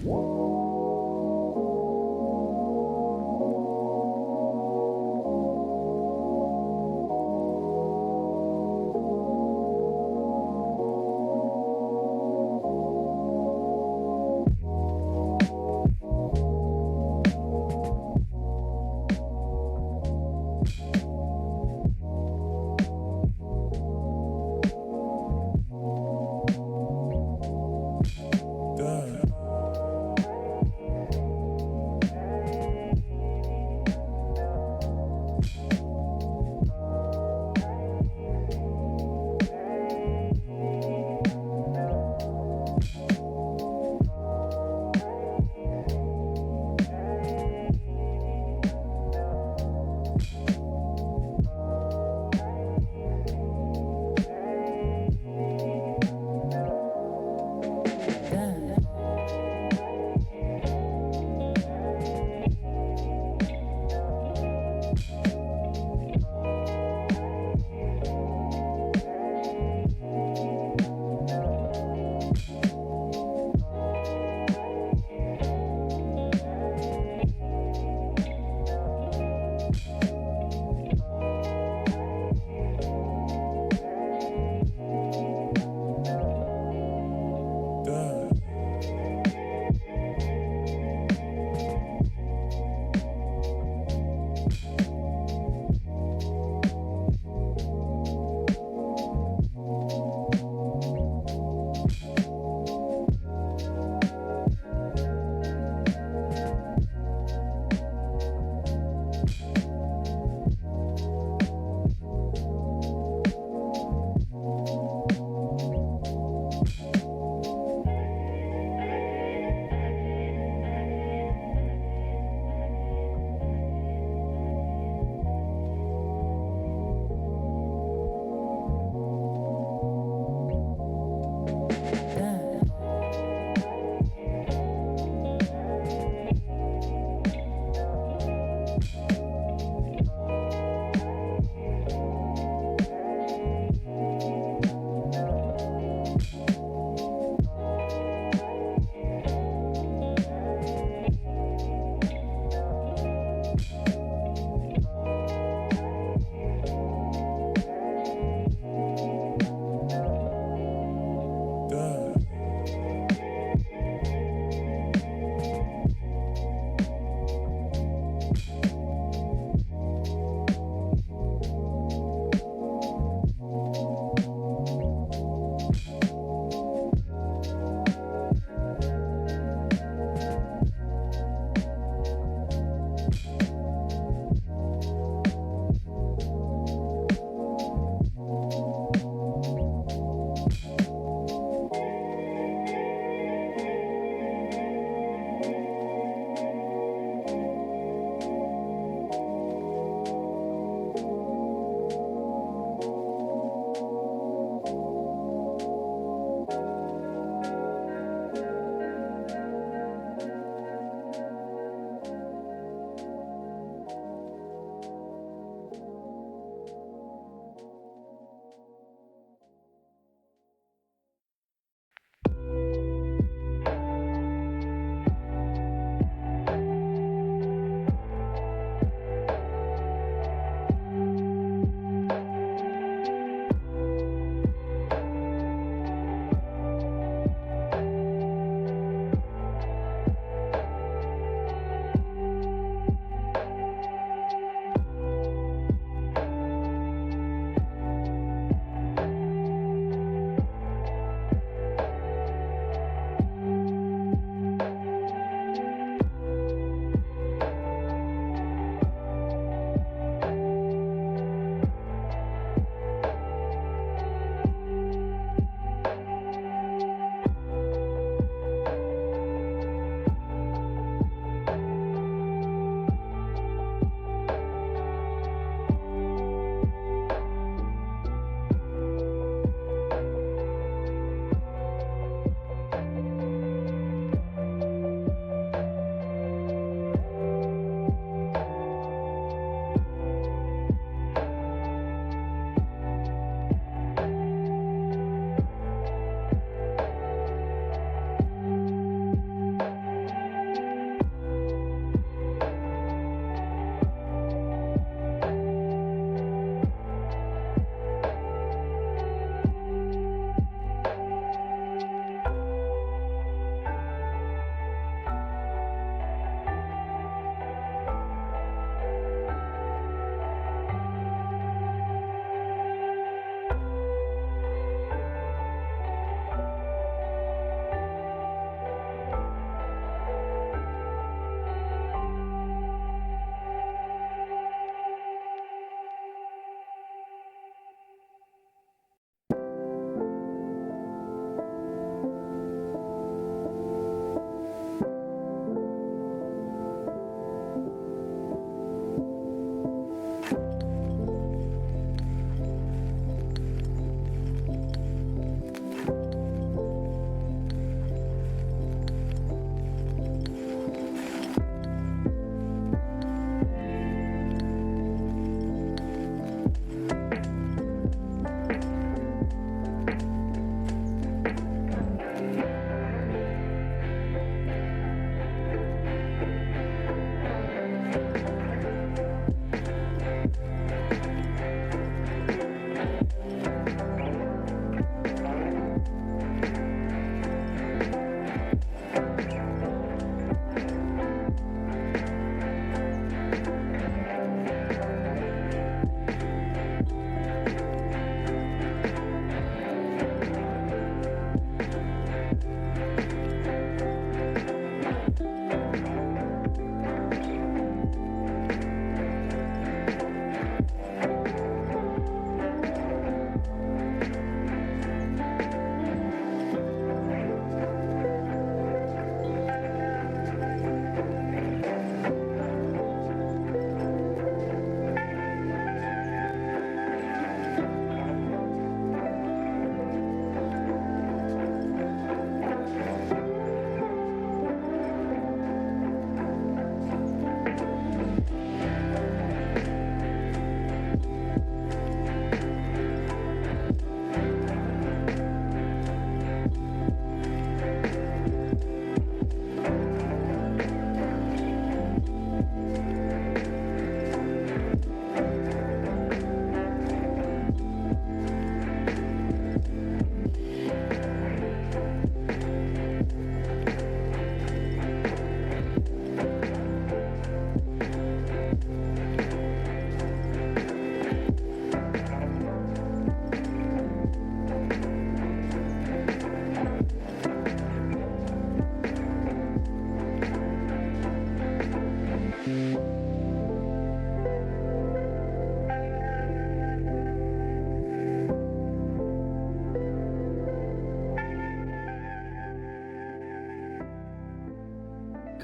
Damn.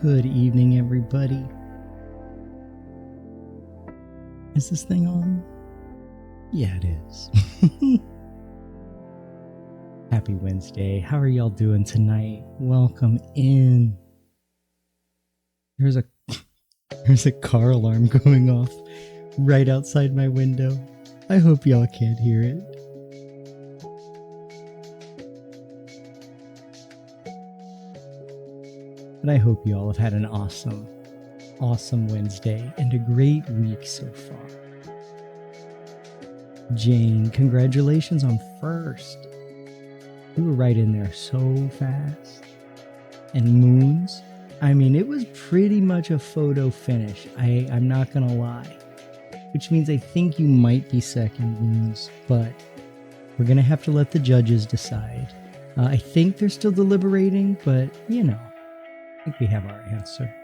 Good evening, everybody. Is this thing on? Yeah, it is. Happy Wednesday. How are y'all doing tonight? Welcome in. There's a car alarm going off right outside my window. I hope y'all can't hear it. But I hope you all have had an awesome Wednesday and a great week so far. Jane, congratulations on first. You were right in there so fast. And Moons, I mean, it was pretty much a photo finish. I'm not gonna lie. Which means I think you might be second, Moons, but we're gonna have to let the judges decide. I think they're still deliberating, but you know, I think we have our answer.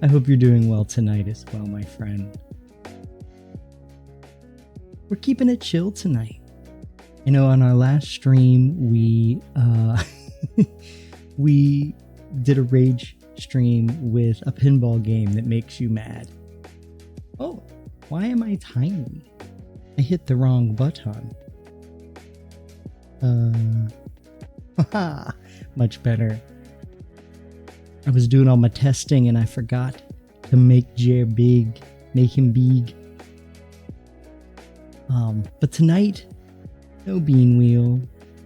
I hope you're doing well tonight as well, my friend. We're keeping it chill tonight. You know, on our last stream, we we did a rage stream with a pinball game that makes you mad. Oh, why am I tiny? I hit the wrong button. Much better. I was doing all my testing and I forgot to make Jer big, make him big. But tonight, no bean wheel,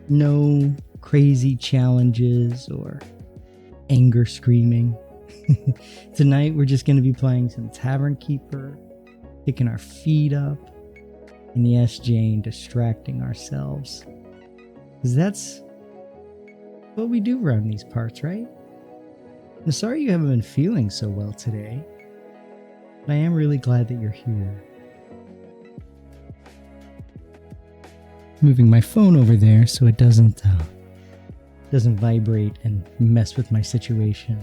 no crazy challenges or anger screaming. Tonight we're just going to be playing some Tavern Keeper, picking our feet up, and yes, Jane, distracting ourselves. Because that's what we do around these parts, right? I'm sorry you haven't been feeling so well today, but I am really glad that you're here. Moving my phone over there so it doesn't vibrate and mess with my situation.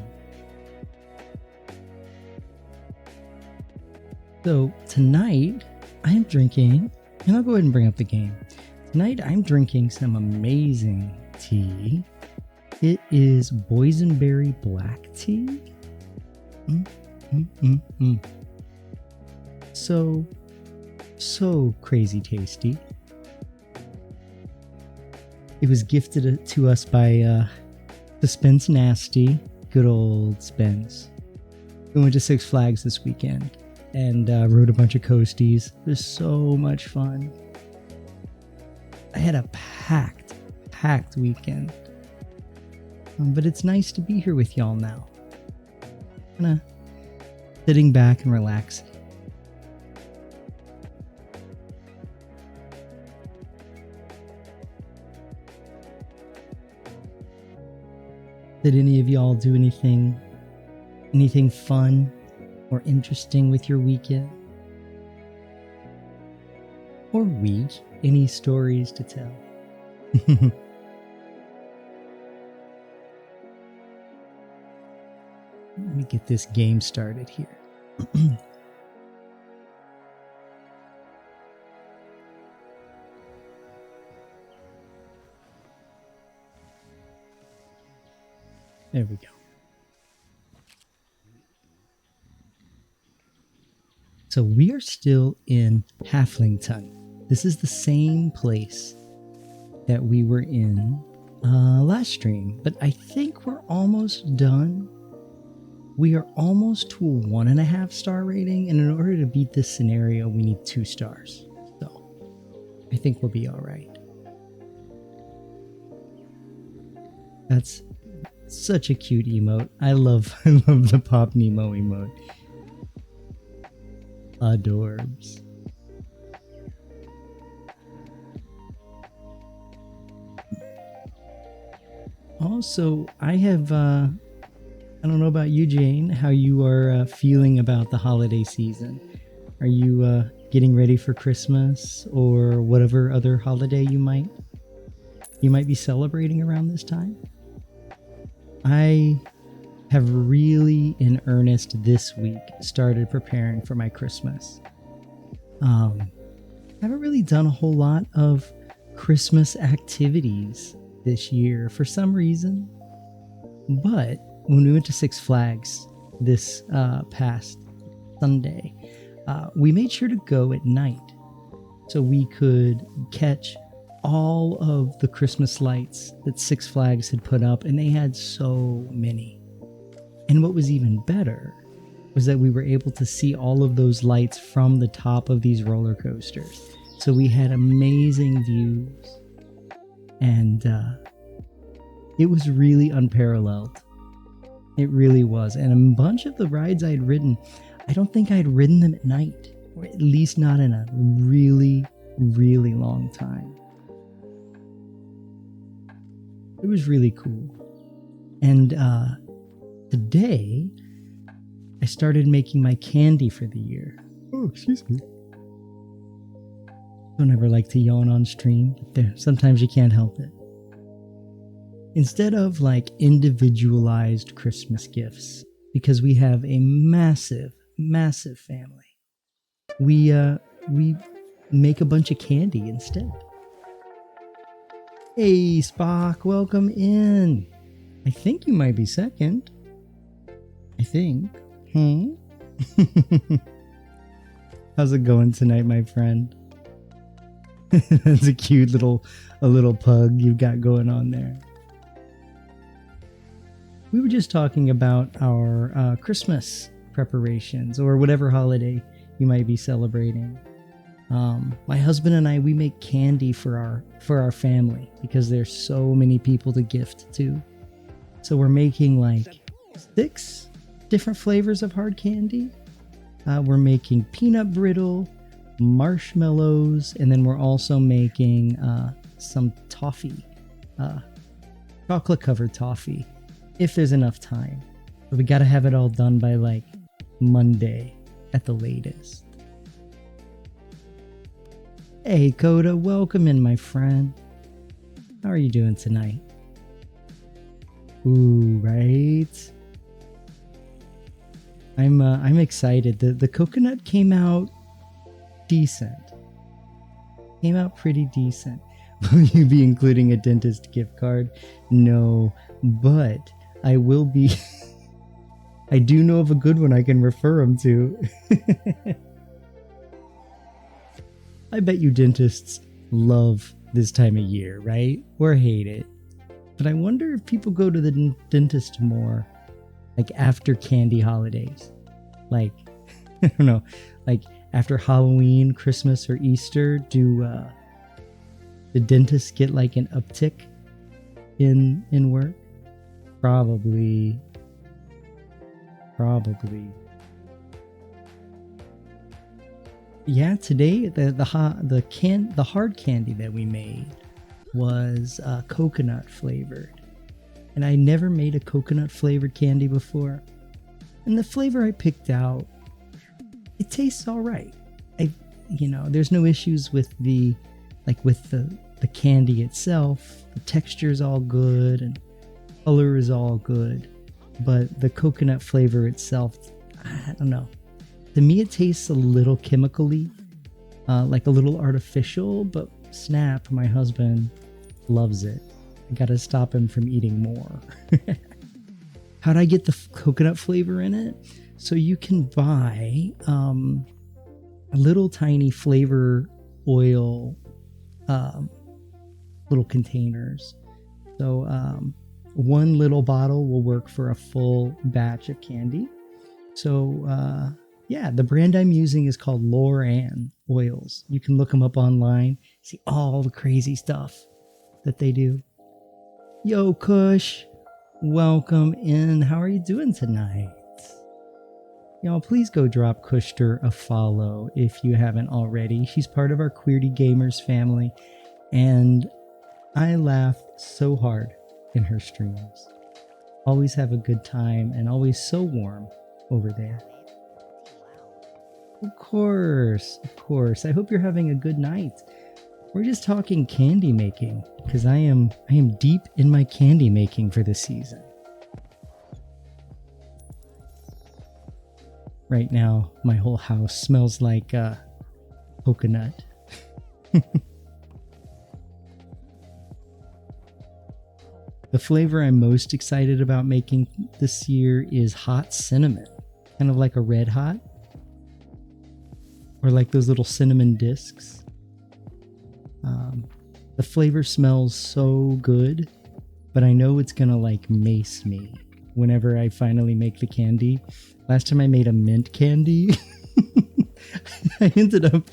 So tonight I'm drinking, and I'll go ahead and bring up the game. Tonight I'm drinking some amazing tea. It is boysenberry black tea. So crazy tasty. It was gifted to us by the Spence Nasty, good old Spence. We went to Six Flags this weekend and rode a bunch of coasties. It was so much fun. I had a packed weekend. But it's nice to be here with y'all now. Kinda sitting back and relaxing. Did any of y'all do anything fun or interesting with your weekend? Or week? Any stories to tell? Let me get this game started here. There we go. So we are still in Haflington. This is the same place that we were in last stream, but I think we're almost done. We are almost to a 1.5 star rating, and in order to beat this scenario, we need 2 stars. So I think we'll be all right. That's such a cute emote. I love the Pop Nemo emote. Adorbs. Also, I have I don't know about you, Jane, how you are feeling about the holiday season. Are you getting ready for Christmas or whatever other holiday you might be celebrating around this time? I have really in earnest this week started preparing for my Christmas. Haven't really done a whole lot of Christmas activities this year for some reason. But when we went to Six Flags this past Sunday, we made sure to go at night so we could catch all of the Christmas lights that Six Flags had put up, and they had so many. And what was even better was that we were able to see all of those lights from the top of these roller coasters. So we had amazing views, and it was really unparalleled. It really was. And a bunch of the rides I'd ridden, I don't think I'd ridden them at night, or at least not in a really, really long time. It was really cool. And today, I started making my candy for the year. Oh, excuse me. Don't ever like to yawn on stream, but sometimes you can't help it. Instead of like individualized Christmas gifts, because we have a massive, massive family, we make a bunch of candy instead. Hey, Spock, welcome in. I think you might be second. I think. How's it going tonight, my friend? That's a cute little pug you've got going on there. We were just talking about our Christmas preparations, or whatever holiday you might be celebrating. My husband and I, we make candy for our family because there's so many people to gift to. So we're making like 6 different flavors of hard candy. We're making peanut brittle, marshmallows, and then we're also making some toffee, chocolate covered toffee, if there's enough time. But we got to have it all done by like Monday at the latest. Hey Coda, welcome in, my friend. How are you doing tonight? Ooh, right? I'm excited. The coconut came out decent. Came out pretty decent. Will you be including a dentist gift card? No, but I will be. I do know of a good one I can refer them to. I bet you dentists love this time of year, right? Or hate it. But I wonder if people go to the dentist more like after candy holidays. Like, I don't know, like after Halloween, Christmas, or Easter, do the dentists get like an uptick in work? Probably. Yeah, today the hard candy that we made was coconut flavored, and I never made a coconut flavored candy before. And the flavor I picked out, it tastes all right. There's no issues with the candy itself. The texture is all good and color is all good, but the coconut flavor itself, I don't know. To me, it tastes a little chemically, like a little artificial, but snap, my husband loves it. I gotta stop him from eating more. How'd I get the coconut flavor in it? So you can buy little tiny flavor oil little containers. So one little bottle will work for a full batch of candy. So yeah, the brand I'm using is called Loran Oils. You can look them up online, see all the crazy stuff that they do. Yo, Kush, welcome in. How are you doing tonight? Y'all, please go drop Kushter a follow if you haven't already. She's part of our Queerty Gamers family, and I laugh so hard in her streams. Always have a good time and always so warm over there. Of course. I hope you're having a good night. We're just talking candy making because I am deep in my candy making for this season. Right now, my whole house smells like coconut. The flavor I'm most excited about making this year is hot cinnamon, kind of like a red hot, or like those little cinnamon discs. The flavor smells so good, but I know it's gonna like mace me whenever I finally make the candy. Last time I made a mint candy, I ended up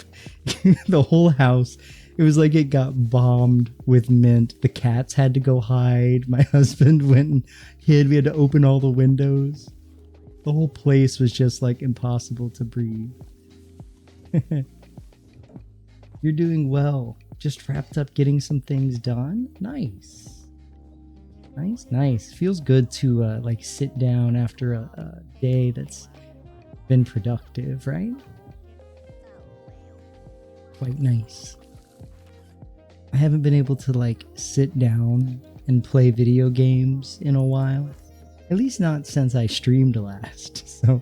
the whole house. It was like it got bombed with mint. The cats had to go hide. My husband went and hid. We had to open all the windows. The whole place was just like impossible to breathe. You're doing well. Just wrapped up getting some things done. Nice. Nice. Feels good to like sit down after a day that's been productive, right? Quite nice. I haven't been able to like sit down and play video games in a while. At least not since I streamed last. So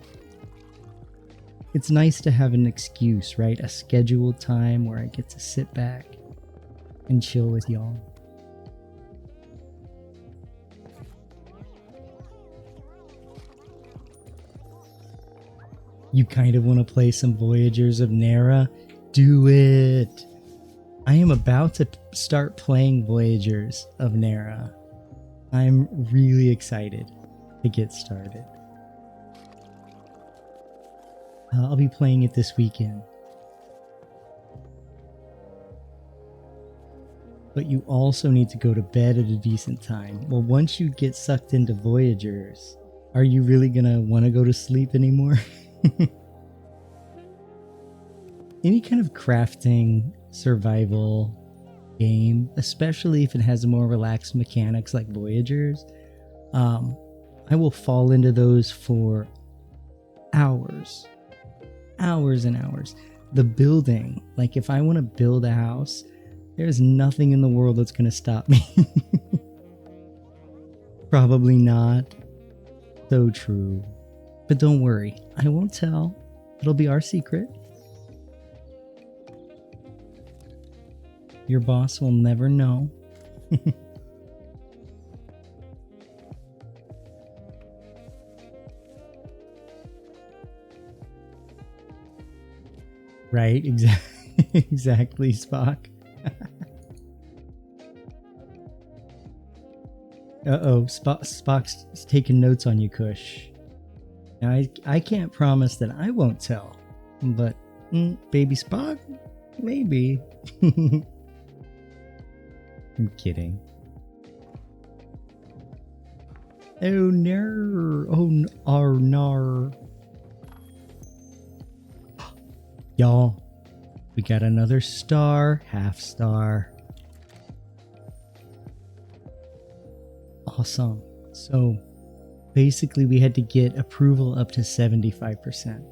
it's nice to have an excuse, right? A scheduled time where I get to sit back and chill with y'all. You kind of want to play some Voyagers of Nera? Do it! I am about to start playing Voyagers of Nera. I'm really excited to get started. I'll be playing it this weekend. But you also need to go to bed at a decent time. Well, once you get sucked into Voyagers, are you really gonna want to go to sleep anymore? Any kind of crafting, survival game, especially if it has more relaxed mechanics like Voyagers, I will fall into those for hours and hours. The building, like if I want to build a house, there's nothing in the world that's going to stop me. Probably not. So true. But don't worry, I won't tell. It'll be our secret. Your boss will never know. Right? Exactly, Spock. Uh-oh, Spock's taking notes on you, Kush. Now, I can't promise that I won't tell, but baby Spock, maybe. I'm kidding. Oh, no. Oh, no. Y'all, we got another star, half star. Awesome. So basically we had to get approval up to 75%.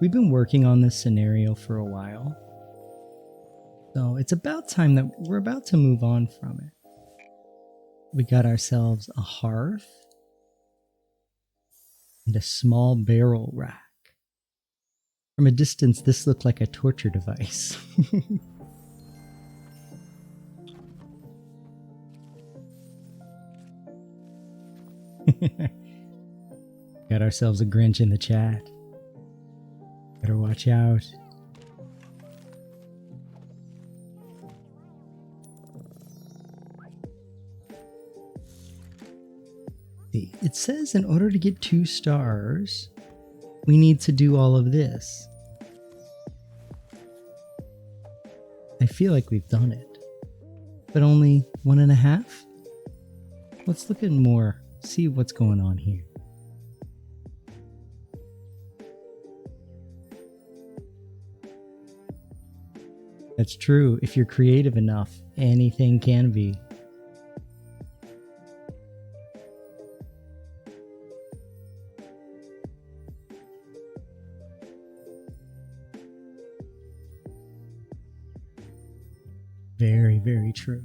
We've been working on this scenario for a while. So it's about time that we're about to move on from it. We got ourselves a hearth and a small barrel rack. From a distance, this looked like a torture device. Got ourselves a Grinch in the chat. Better watch out. See, it says in order to get 2 stars, we need to do all of this. I feel like we've done it, but only 1.5? Let's look at more, see what's going on here. That's true. If you're creative enough, anything can be. Very, very true.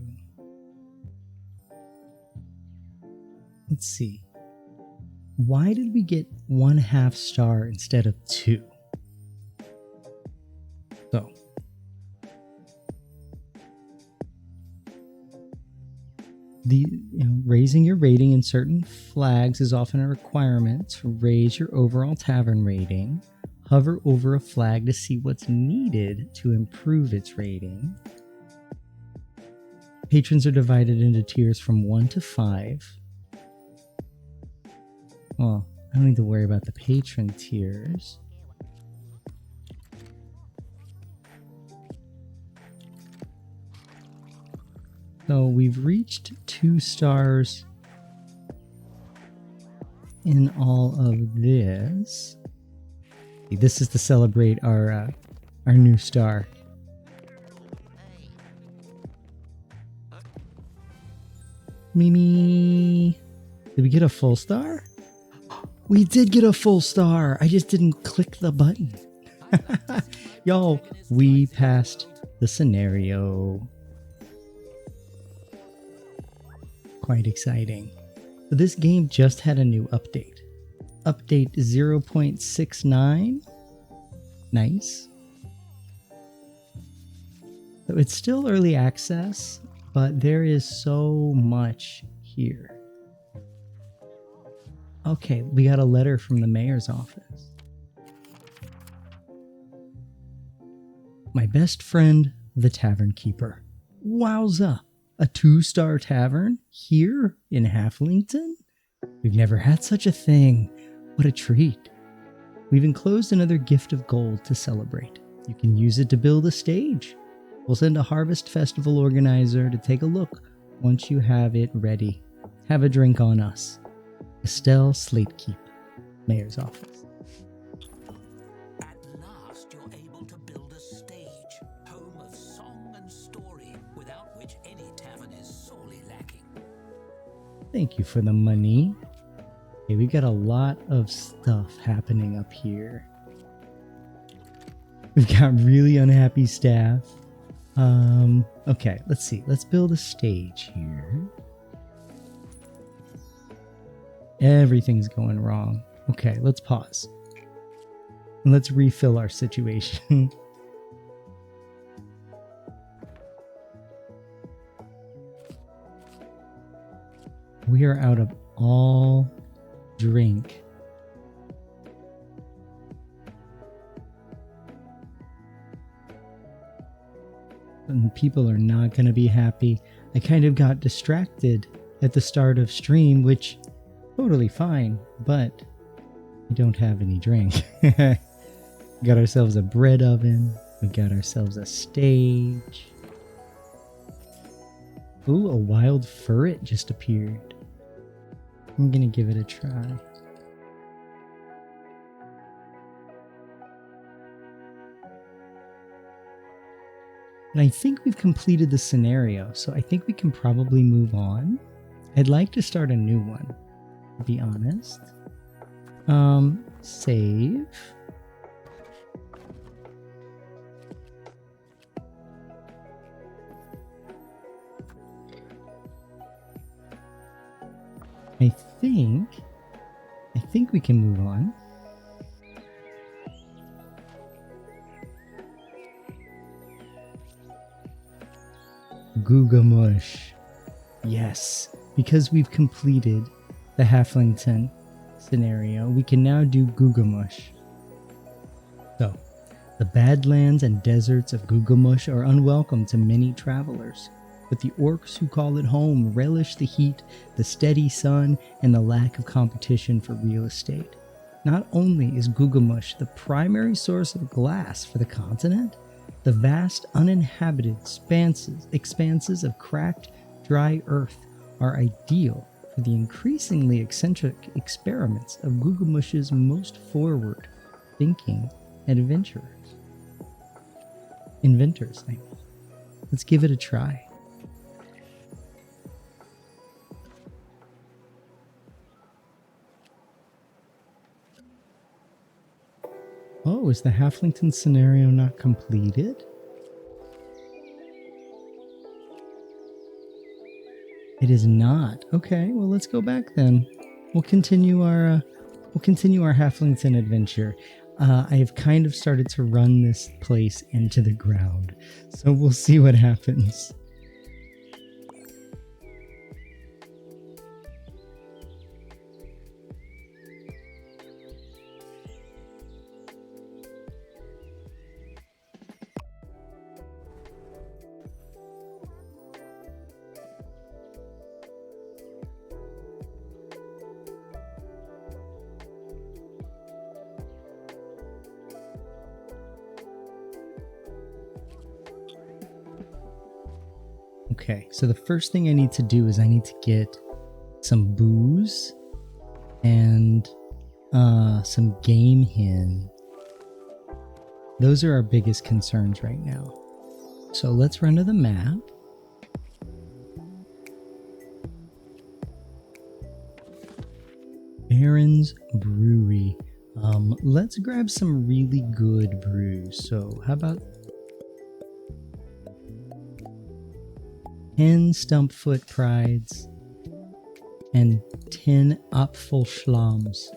Let's see. Why did we get 1/2 star instead of 2? So, raising your rating in certain flags is often a requirement to raise your overall tavern rating. Hover over a flag to see what's needed to improve its rating. Patrons are divided into tiers from 1 to 5. Well, I don't need to worry about the patron tiers. So we've reached 2 stars in all of this. This is to celebrate our new star. Mimi, did we get a full star? We did get a full star. I just didn't click the button. Y'all, we passed the scenario. Quite exciting. But this game just had a new update. Update 0.69. Nice. So it's still early access, but there is so much here. Okay, we got a letter from the mayor's office. My best friend, the tavern keeper. Wowza! A 2-star tavern here in Haflington? We've never had such a thing. What a treat. We've enclosed another gift of gold to celebrate. You can use it to build a stage. We'll send a Harvest Festival organizer to take a look once you have it ready. Have a drink on us. Estelle Slatekeep, Mayor's Office. At last you're able to build a stage, home of song and story, without which any tavern is sorely lacking. Thank you for the money. Okay, we've got a lot of stuff happening up here. We've got really unhappy staff. Okay, let's see. Let's build a stage here. Everything's going wrong. Okay, let's pause. And let's refill our situation. We are out of all drink. And people are not going to be happy. I kind of got distracted at the start of stream, which totally fine, but we don't have any drink. Got ourselves a bread oven. We got ourselves a stage. Ooh, a wild ferret just appeared. I'm gonna give it a try. And I think we've completed the scenario, so I think we can probably move on. I'd like to start a new one, to be honest. Save. I think we can move on. Googamush. Yes, because we've completed the Haflington scenario, we can now do Googamush. So, the badlands and deserts of Googamush are unwelcome to many travelers, but the orcs who call it home relish the heat, the steady sun, and the lack of competition for real estate. Not only is Googamush the primary source of glass for the continent, the vast uninhabited expanses of cracked, dry earth are ideal for the increasingly eccentric experiments of Googamush's most forward-thinking inventors. Let's give it a try. Oh, is the Haflington scenario not completed? It is not. Okay, well, let's go back then. We'll continue our Haflington adventure. I have kind of started to run this place into the ground, so we'll see what happens. Okay, so the first thing I need to do is I need to get some booze and some game hin. Those are our biggest concerns right now. So let's run to the map. Baron's Brewery. Let's grab some really good brews. So how about 10 Stumpfoot Prides and 10 Apfelschlams.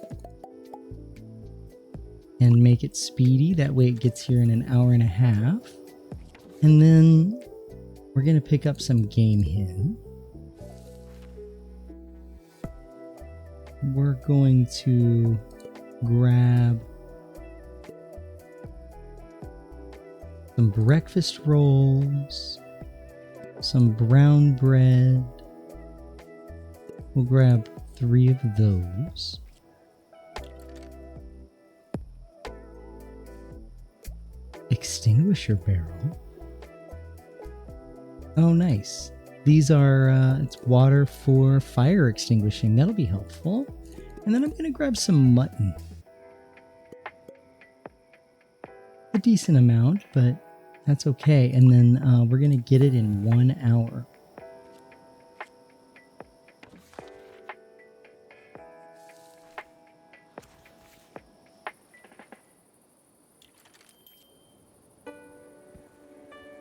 And make it speedy. That way it gets here in an hour and a half. And then we're going to pick up some game hin. We're going to grab some breakfast rolls, some brown bread. We'll grab 3 of those. Extinguisher barrel. Oh, nice. These are, it's water for fire extinguishing. That'll be helpful. And then I'm going to grab some mutton. A decent amount, but that's okay. And then we're going to get it in 1 hour.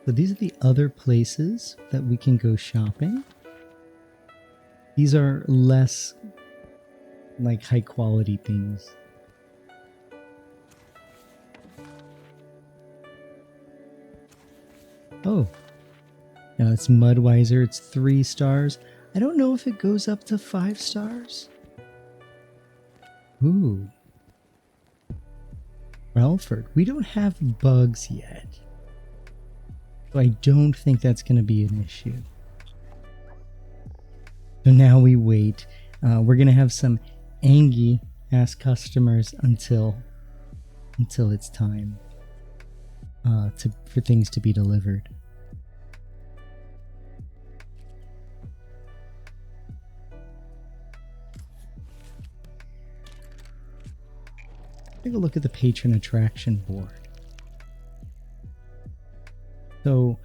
So these are the other places that we can go shopping. These are less like high quality things. Oh, now it's Mudweiser. It's 3 stars. I don't know if it goes up to 5 stars. Ooh. Relford. We don't have bugs yet. So I don't think that's going to be an issue. So now we wait. We're going to have some angy ass customers until it's time for things to be delivered. Take a look at the patron attraction board. So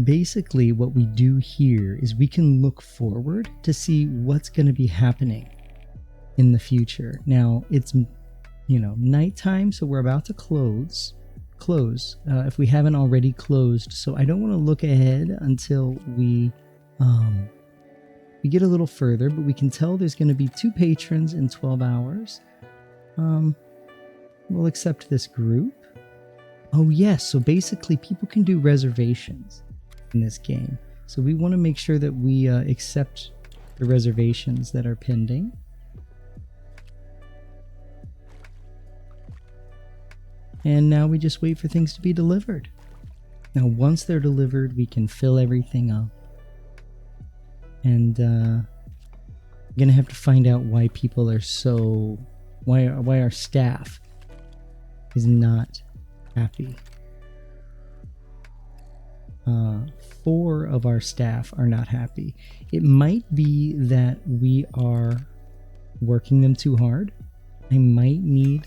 basically what we do here is we can look forward to see what's going to be happening in the future. Now it's, nighttime, so we're about to close if we haven't already closed. So I don't want to look ahead until we get a little further, but we can tell there's going to be 2 patrons in 12 hours. We'll accept this group. Oh yes, so basically people can do reservations in this game. So we want to make sure that we accept the reservations that are pending. And now we just wait for things to be delivered. Now once they're delivered, we can fill everything up. And I'm going to have to find out why people are why our staff is not happy. 4 of our staff are not happy. It might be that we are working them too hard. I might need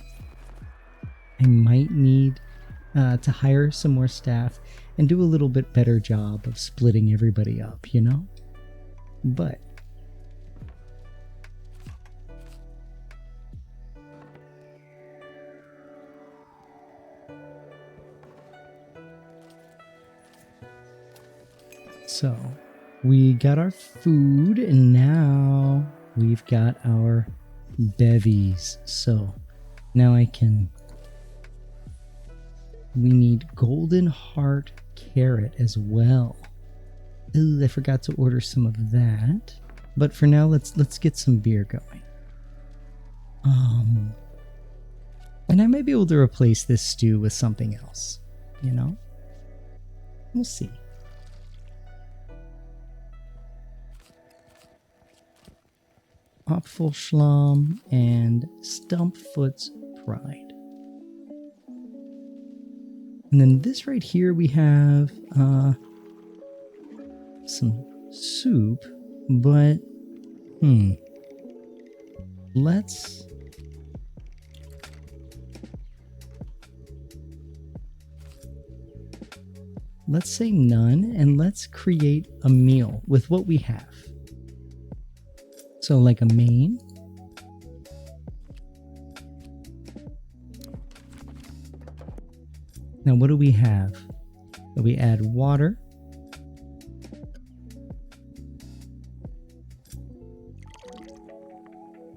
to hire some more staff and do a little bit better job of splitting everybody up, But so we got our food and now we've got our bevies. So now we need golden heart carrot as well. Ooh, I forgot to order some of that. But for now, let's get some beer going. And I might be able to replace this stew with something else. We'll see. Apfelschlam and Stumpfoot's Pride. And then this right here we have some soup, but let's say none, and let's create a meal with what we have. So like a main. Now what do we have? So we add water.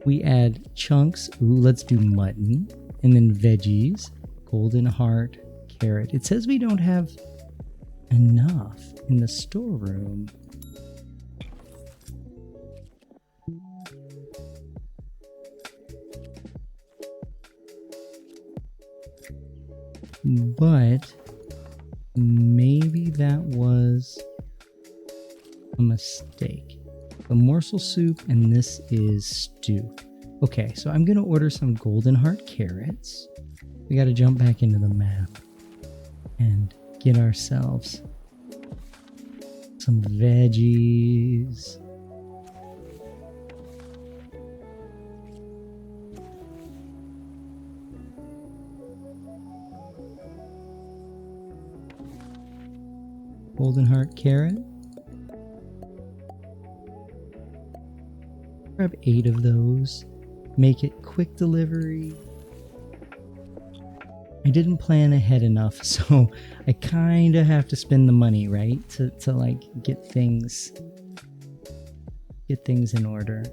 We add chunks. Ooh, let's do mutton. And then veggies. Golden heart, carrot. It says we don't have enough in the storeroom. But maybe that was a mistake. A morsel soup, and this is stew. Okay, so I'm gonna order some golden heart carrots. We gotta jump back into the map and get ourselves some veggies. Golden heart carrot. Grab 8 of those. Make it quick delivery. I didn't plan ahead enough, so I kind of have to spend the money, right? To like get things in order.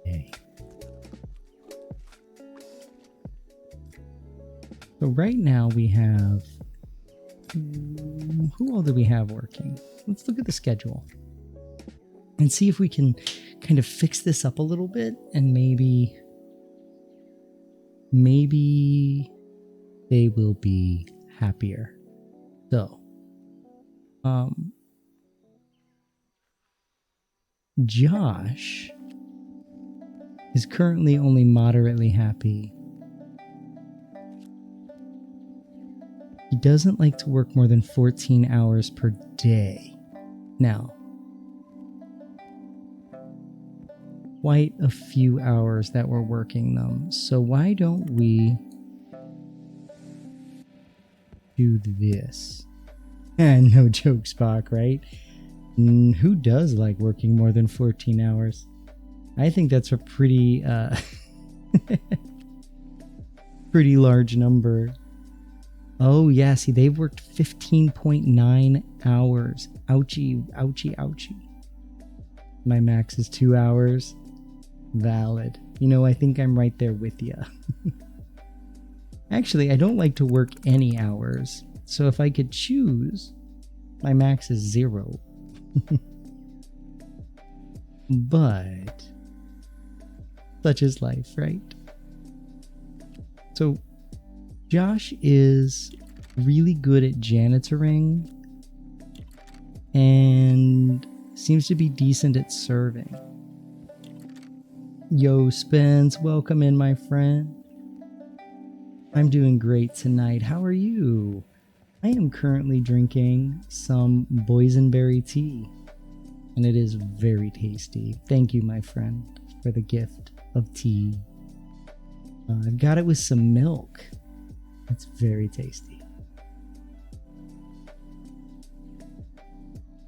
Okay. So right now we have, who all do we have working? Let's look at the schedule and see if we can kind of fix this up a little bit, and maybe they will be happier. So, Josh is currently only moderately happy. He doesn't like to work more than 14 hours per day. Now, quite a few hours that we're working them. So why don't we do this? And no joke, Spock, right? Who does like working more than 14 hours? I think that's a pretty pretty large number. Oh yeah, see, they've worked 15.9 hours. Ouchie, ouchie, ouchie. My max is 2 hours. Valid. You know, I think I'm right there with you. Actually, I don't like to work any hours. So if I could choose, my max is 0. But such is life, right? So Josh is really good at janitoring and seems to be decent at serving. Yo, Spence, welcome in, my friend. I'm doing great tonight. How are you? I am currently drinking some boysenberry tea, and it is very tasty. Thank you, my friend, for the gift of tea. I've got it with some milk. It's very tasty.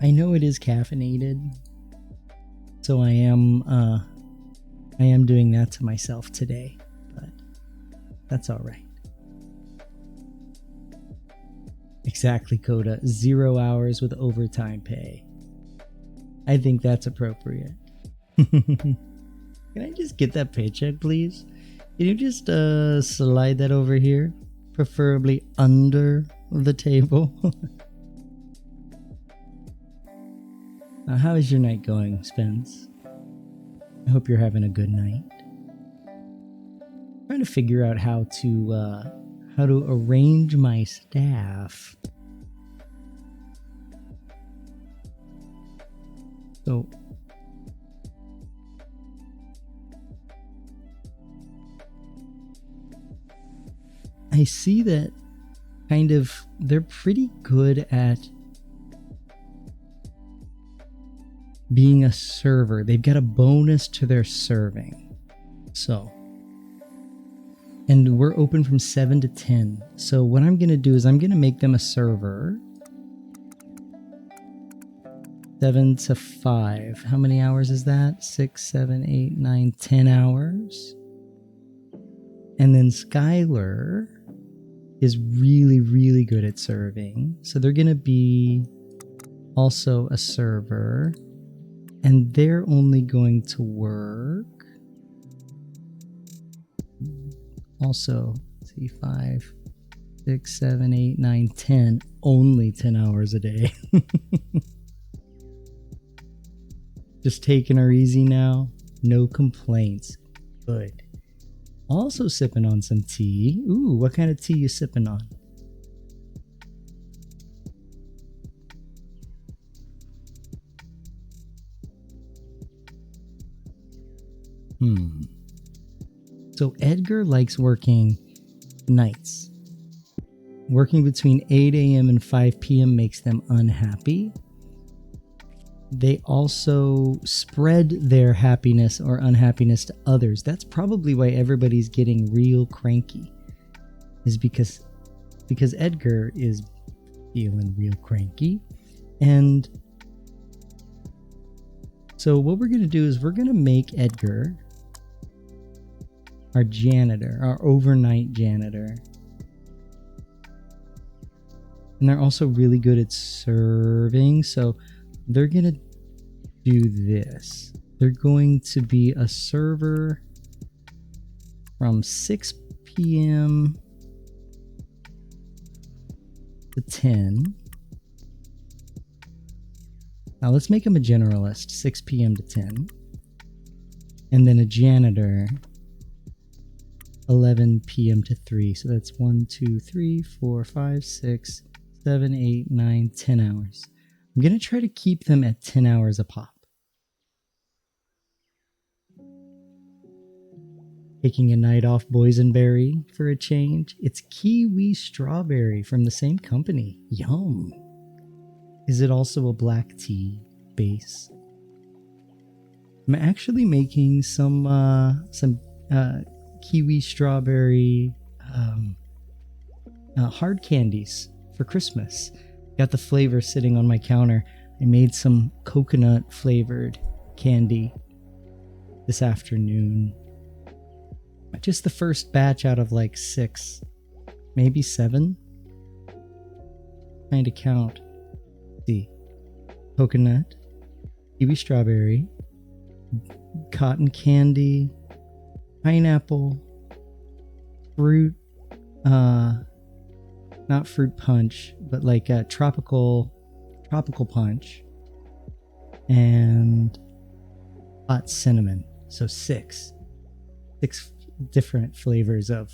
I know it is caffeinated, so I am doing that to myself today, but that's all right. Exactly, Coda. 0 hours with overtime pay. I think that's appropriate. Can I just get that paycheck, please? Can you just slide that over here? Preferably under the table. How is your night going, Spence? I hope you're having a good night. I'm trying to figure out how to arrange my staff. So I see that kind of they're pretty good at being a server. They've got a bonus to their serving. So, and we're open from 7 to 10. So what I'm going to do is I'm going to make them a server. 7 to 5. How many hours is that? 6, 7, 8, 9, 10 hours. And then Skylar is really, really good at serving. So they're going to be also a server. And they're only going to work. Also, let's see, 5, 6, 7, 8, 9, 10. Only 10 hours a day. Just taking her easy now. No complaints. Good. Also sipping on some tea. Ooh, what kind of tea you sipping on? So Edgar likes working nights. Working between 8 a.m. and 5 p.m. makes them unhappy. They also spread their happiness or unhappiness to others. That's probably why everybody's getting real cranky. Is because Edgar is feeling real cranky. And so what we're going to do is we're going to make Edgar our janitor, our overnight janitor. And they're also really good at serving. So they're going to do this. They're going to be a server from 6 p.m. to 10. Now let's make him a generalist, 6 p.m. to 10. And then a janitor, 11 p.m. to 3. So that's 1, 2, 3, 4, 5, 6, 7, 8, 9, 10 hours. I'm going to try to keep them at 10 hours a pop. Taking a night off boysenberry for a change. It's kiwi strawberry from the same company. Yum. Is it also a black tea base? I'm actually making some kiwi strawberry hard candies for Christmas. Got the flavor sitting on my counter. I made some coconut flavored candy this afternoon. Just the first batch out of like 6, maybe 7. Trying to count. See, coconut, kiwi strawberry, cotton candy, pineapple, fruit, not fruit punch, but like a tropical punch, and hot cinnamon. So 6 different flavors of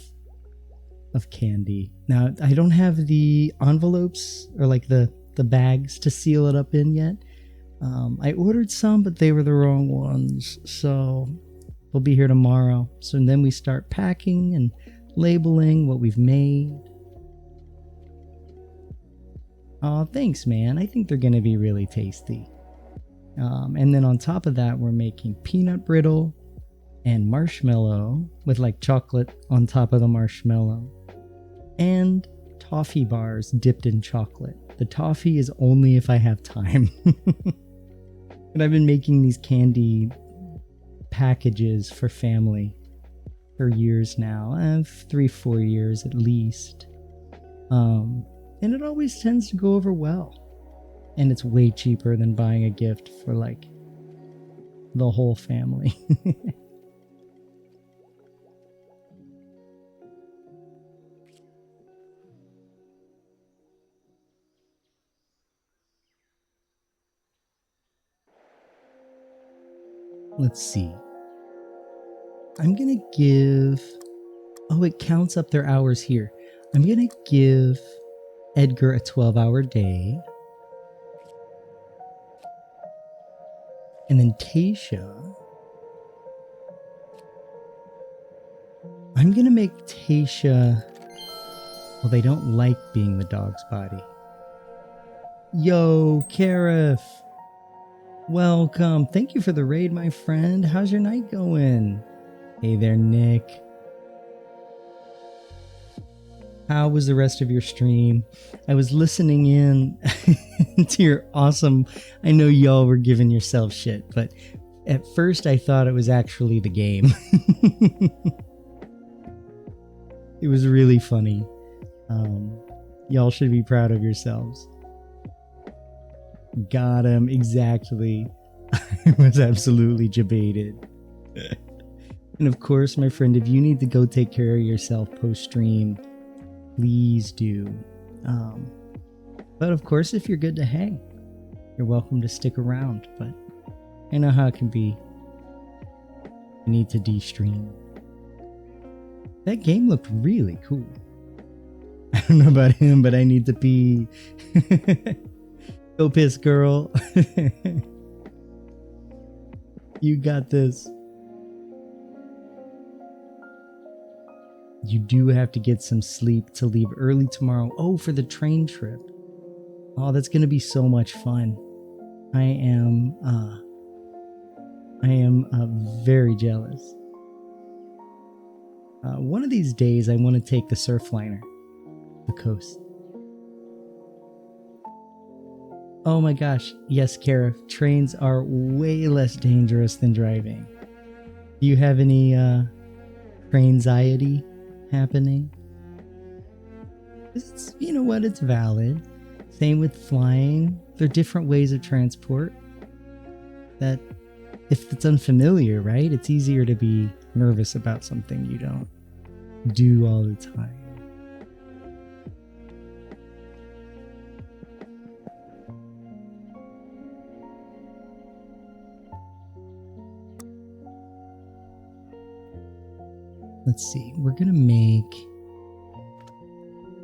candy. Now I don't have the envelopes or like the bags to seal it up in yet. I ordered some, but they were the wrong ones, so they'll be here tomorrow. So then we start packing and labeling what we've made. Oh, thanks, man. I think they're gonna be really tasty. And then on top of that, we're making peanut brittle and marshmallow with like chocolate on top of the marshmallow, and toffee bars dipped in chocolate. The toffee is only if I have time. But I've been making these candy packages for family for years now. 3-4 years at least. And it always tends to go over well. And it's way cheaper than buying a gift for like the whole family. Let's see. I'm going to give... Oh, it counts up their hours here. I'm going to give Edgar a 12-hour day. And then Tasha... I'm going to make Tasha Well, they don't like being the dog's body. Yo, Karif. Welcome. Thank you for the raid, my friend. How's your night going? Hey there, Nick. How was the rest of your stream? I was listening in to your awesome... I know y'all were giving yourself shit, but at first I thought it was actually the game. It was really funny. Y'all should be proud of yourselves. Got him, exactly. I was absolutely debated. And of course, my friend, if you need to go take care of yourself post-stream, please do. But of course, if you're good to hang, you're welcome to stick around. But I know how it can be. You need to de-stream. That game looked really cool. I don't know about him, but I need to pee. Go piss, girl. You got this. You do have to get some sleep to leave early tomorrow. Oh, for the train trip. Oh, that's going to be so much fun. I am very jealous. One of these days, I want to take the Surfliner, the coast. Oh my gosh, yes, Kara, trains are way less dangerous than driving. Do you have any train-anxiety happening? It's, you know what, it's valid. Same with flying. There are different ways of transport that, if it's unfamiliar, right, it's easier to be nervous about something you don't do all the time. Let's see, we're gonna make...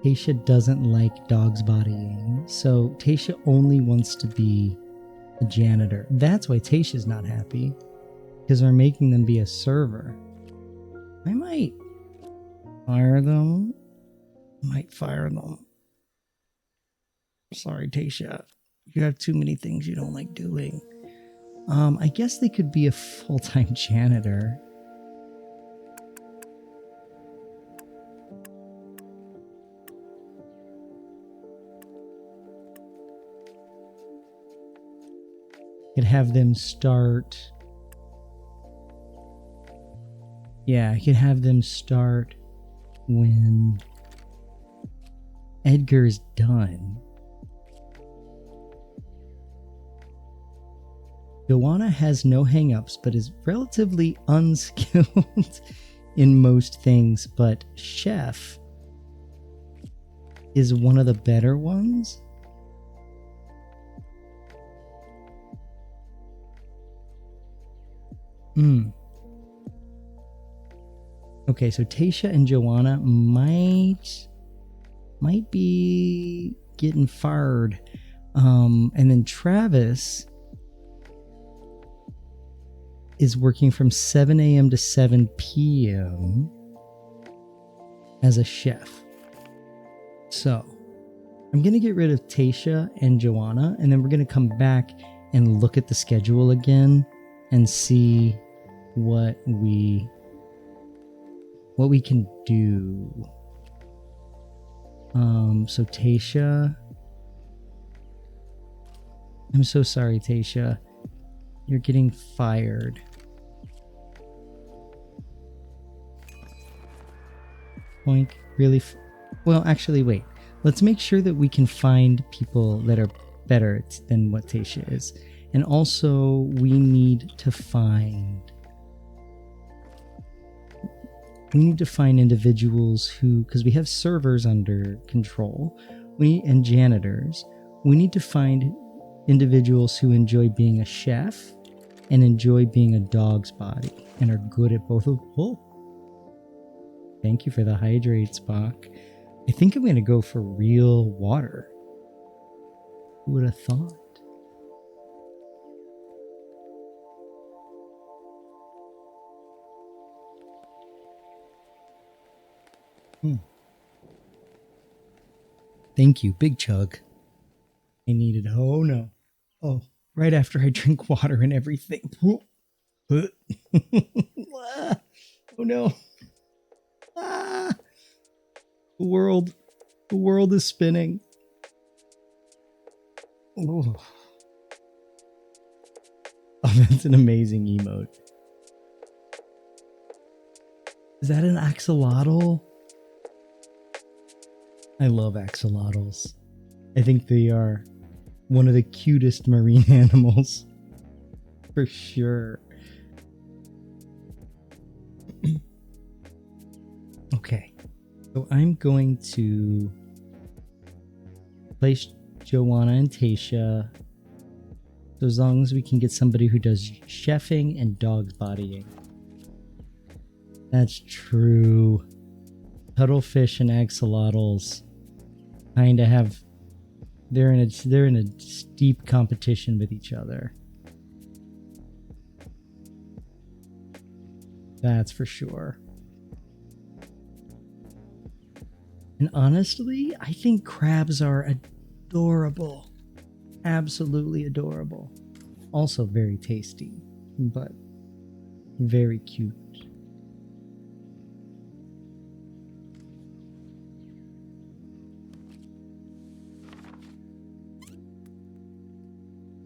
Tasha doesn't like dogs bodying, so Tasha only wants to be a janitor. That's why Tasha's not happy, because we're making them be a server. I might fire them. Sorry, Tasha. You have too many things you don't like doing. I guess they could be a full-time janitor. Could have them start... Yeah, I could have them start when Edgar's done. Joanna has no hang-ups, but is relatively unskilled in most things, but Chef is one of the better ones. Okay, so Tasha and Joanna might be getting fired. And then Travis is working from 7 a.m. to 7 p.m. as a chef. So I'm going to get rid of Tasha and Joanna, and then we're going to come back and look at the schedule again and see what we can do. So Tasha, I'm so sorry, Tasha. You're getting fired. Boink, really? Well, actually, wait. Let's make sure that we can find people that are better than what Tasha is. And also, we need to find individuals who, because we have servers under control, and janitors. We need to find individuals who enjoy being a chef and enjoy being a dog's body and are good at both of them. Oh, thank you for the hydrate, Spock. I think I'm going to go for real water. Who would have thought? Thank you, big chug. I needed. Oh no. Oh, right after I drink water and everything. Oh no. Ah, the world. The world is spinning. Oh, that's an amazing emote. Is that an axolotl? I love axolotls. I think they are one of the cutest marine animals. For sure. Okay. So I'm going to place Joanna and Tasha. So as long as we can get somebody who does chefing and dog bodying. That's true. Cuttlefish and axolotls kind of have they're in a steep competition with each other. That's for sure. And honestly, I think crabs are adorable. Absolutely adorable. Also very tasty, but very cute.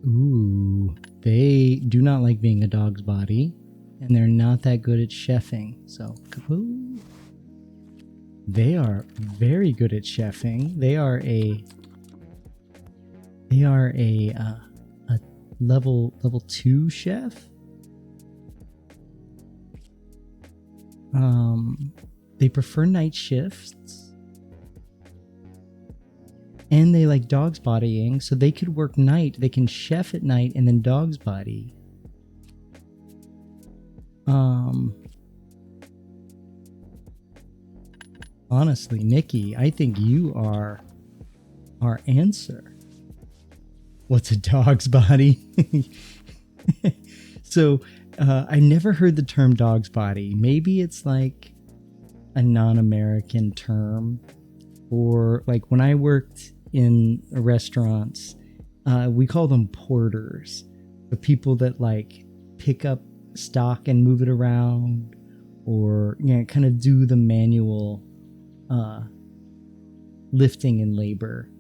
Ooh, they do not like being a dog's body, and they're not that good at chefing. So, ooh, they are very good at chefing. They are a level 2 chef. They prefer night shifts. And they like dogs bodying, so they could work night. They can chef at night and then dogs body. Honestly, Nikki, I think you are our answer. What's a dog's body? So, I never heard the term dog's body. Maybe it's like a non-American term, or like when I worked in restaurants, we call them porters, the people that like pick up stock and move it around, or kind of do the manual lifting and labor,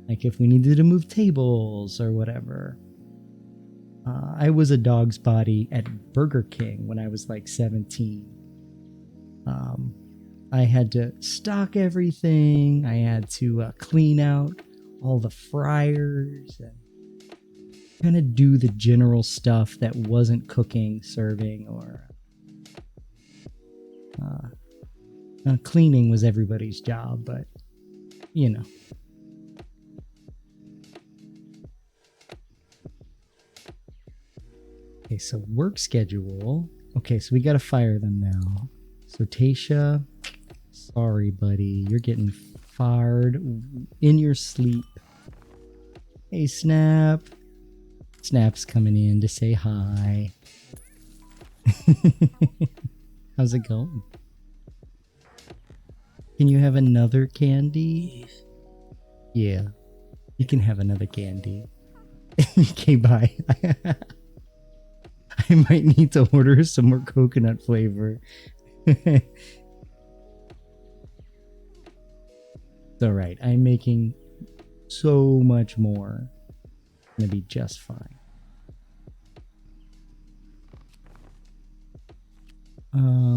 like if we needed to move tables or whatever. I was a dog's body at Burger King when I was like 17. I had to stock everything. I had to clean out all the fryers and kind of do the general stuff that wasn't cooking, serving, or cleaning was everybody's job, but you know. Okay, so work schedule. Okay, so we got to fire them now. So Tasha, sorry, buddy. You're getting fired in your sleep. Hey, Snap. Snap's coming in to say hi. How's it going? Can you have another candy? Yeah, you can have another candy. Okay, bye. I might need to order some more coconut flavor. It's alright. I'm making so much more. It's gonna be just fine.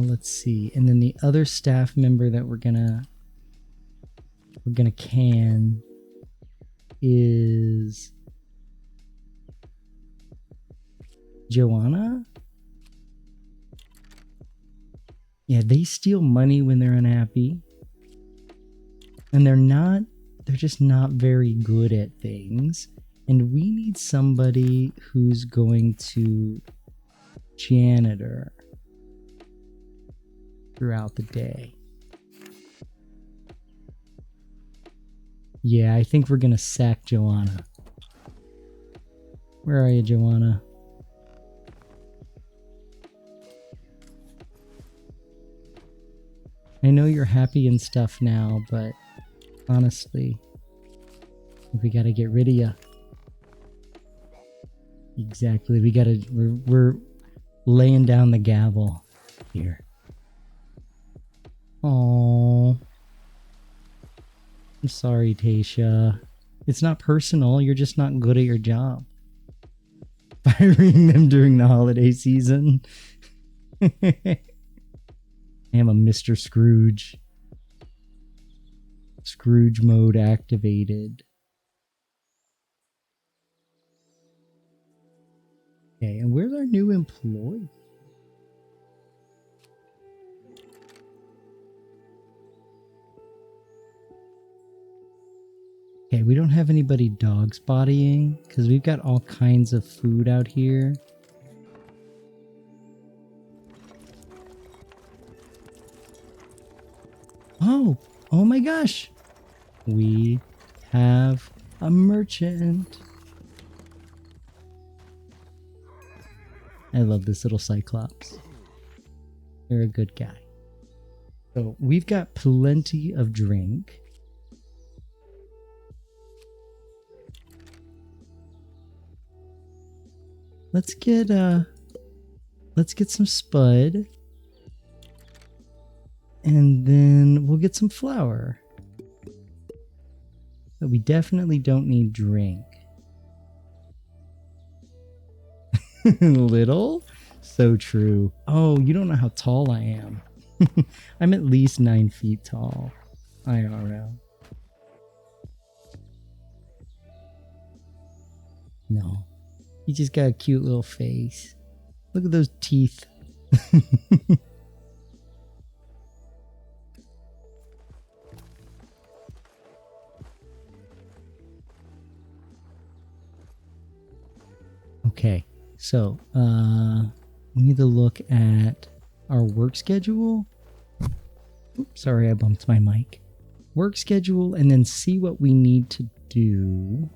Let's see. And then the other staff member that we're gonna can is Joanna? Yeah, they steal money when they're unhappy. And they're just not very good at things. And we need somebody who's going to janitor throughout the day. Yeah, I think we're going to sack Joanna. Where are you, Joanna? I know you're happy and stuff now, but honestly, We gotta get rid of you. Exactly. We're laying down the gavel here. Oh, I'm sorry, Tasha. It's not personal. You're just not good at your job. Firing them during the holiday season. I am a Mr. Scrooge. Scrooge mode activated. Okay, and where's our new employee? Okay, we don't have anybody dog spotting because we've got all kinds of food out here. Oh my gosh. We have a merchant. I love this little Cyclops. You're a good guy. So we've got plenty of drink. Let's get some Spud. And then we'll get some flour. But we definitely don't need drink. Little? So true. Oh, you don't know how tall I am. I'm at least 9 feet tall. IRL. No. You just got a cute little face. Look at those teeth. Okay, so we need to look at our work schedule. Oops, sorry, I bumped my mic. Work schedule, and then see what we need to do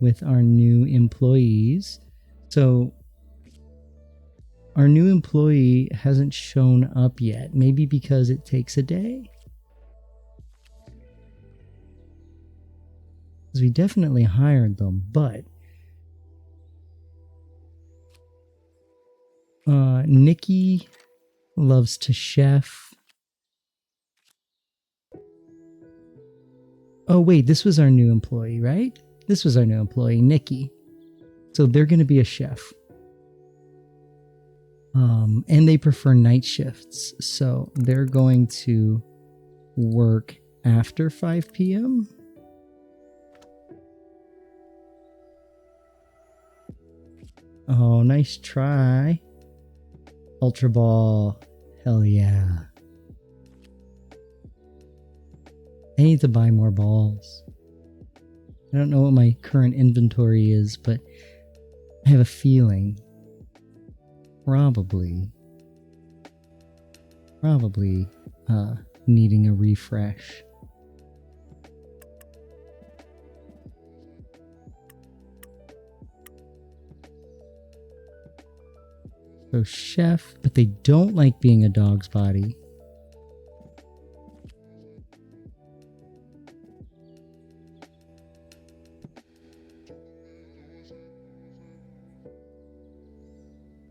with our new employees. So our new employee hasn't shown up yet, maybe because it takes a day. Because we definitely hired them, but Nikki loves to chef. Oh wait, this was our new employee, right? This was our new employee, Nikki. So they're going to be a chef. And they prefer night shifts. So they're going to work after 5 p.m. Oh, nice try. Ultra Ball. Hell yeah. I need to buy more balls. I don't know what my current inventory is, but I have a feeling probably needing a refresh. So chef, but they don't like being a dog's body.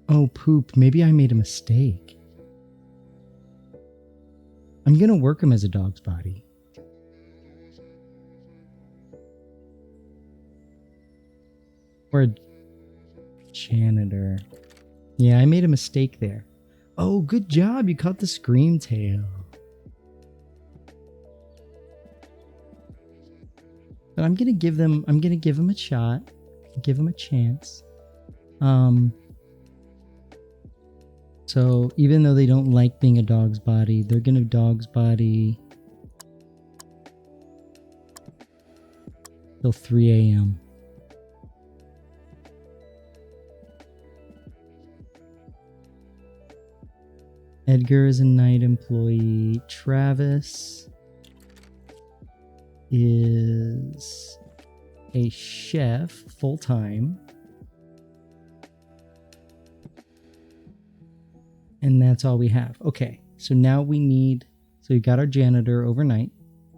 Oh, poop. Maybe I made a mistake. I'm going to work him as a dog's body. Or a janitor. Yeah, I made a mistake there. Oh, good job. You caught the scream tail. But I'm going to give them a shot. Give them a chance. So even though they don't like being a dog's body, they're going to dog's body till 3 a.m. Edgar is a night employee. Travis is a chef full-time. And that's all we have. Okay, so now we need... So we got our janitor overnight.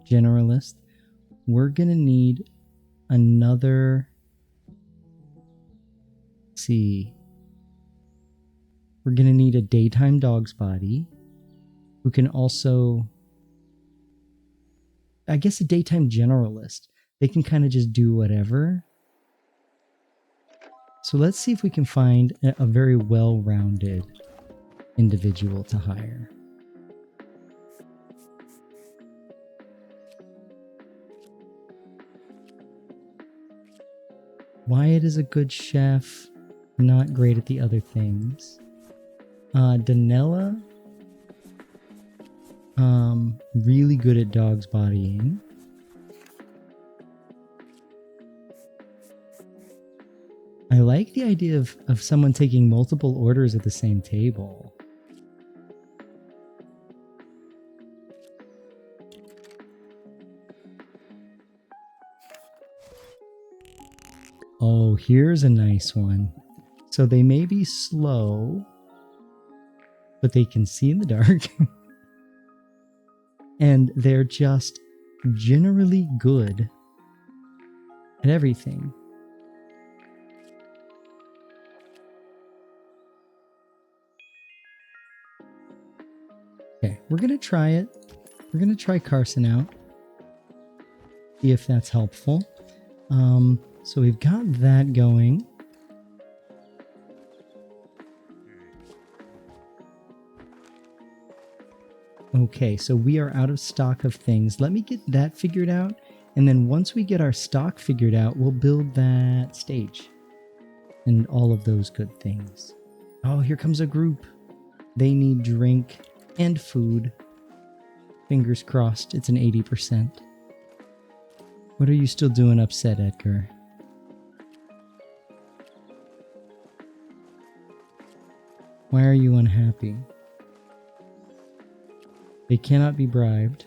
Generalist. we're going to need another... Let's see. We're going to need a daytime dog's body who can also... I guess a daytime generalist. They can kind of just do whatever. So let's see if we can find a very well-rounded individual to hire. Wyatt is a good chef, not great at the other things. Danella, really good at dogs bodying. I like the idea of someone taking multiple orders at the same table. Oh, here's a nice one. So they may be slow, but they can see in the dark. And they're just generally good at everything. Okay, we're going to try it. We're going to try Carson out. See if that's helpful. So we've got that going. Okay, so we are out of stock of things. Let me get that figured out. And then once we get our stock figured out, we'll build that stage. And all of those good things. Oh, here comes a group. They need drink and food. Fingers crossed, it's an 80%. What are you still doing upset, Edgar? Why are you unhappy? They cannot be bribed.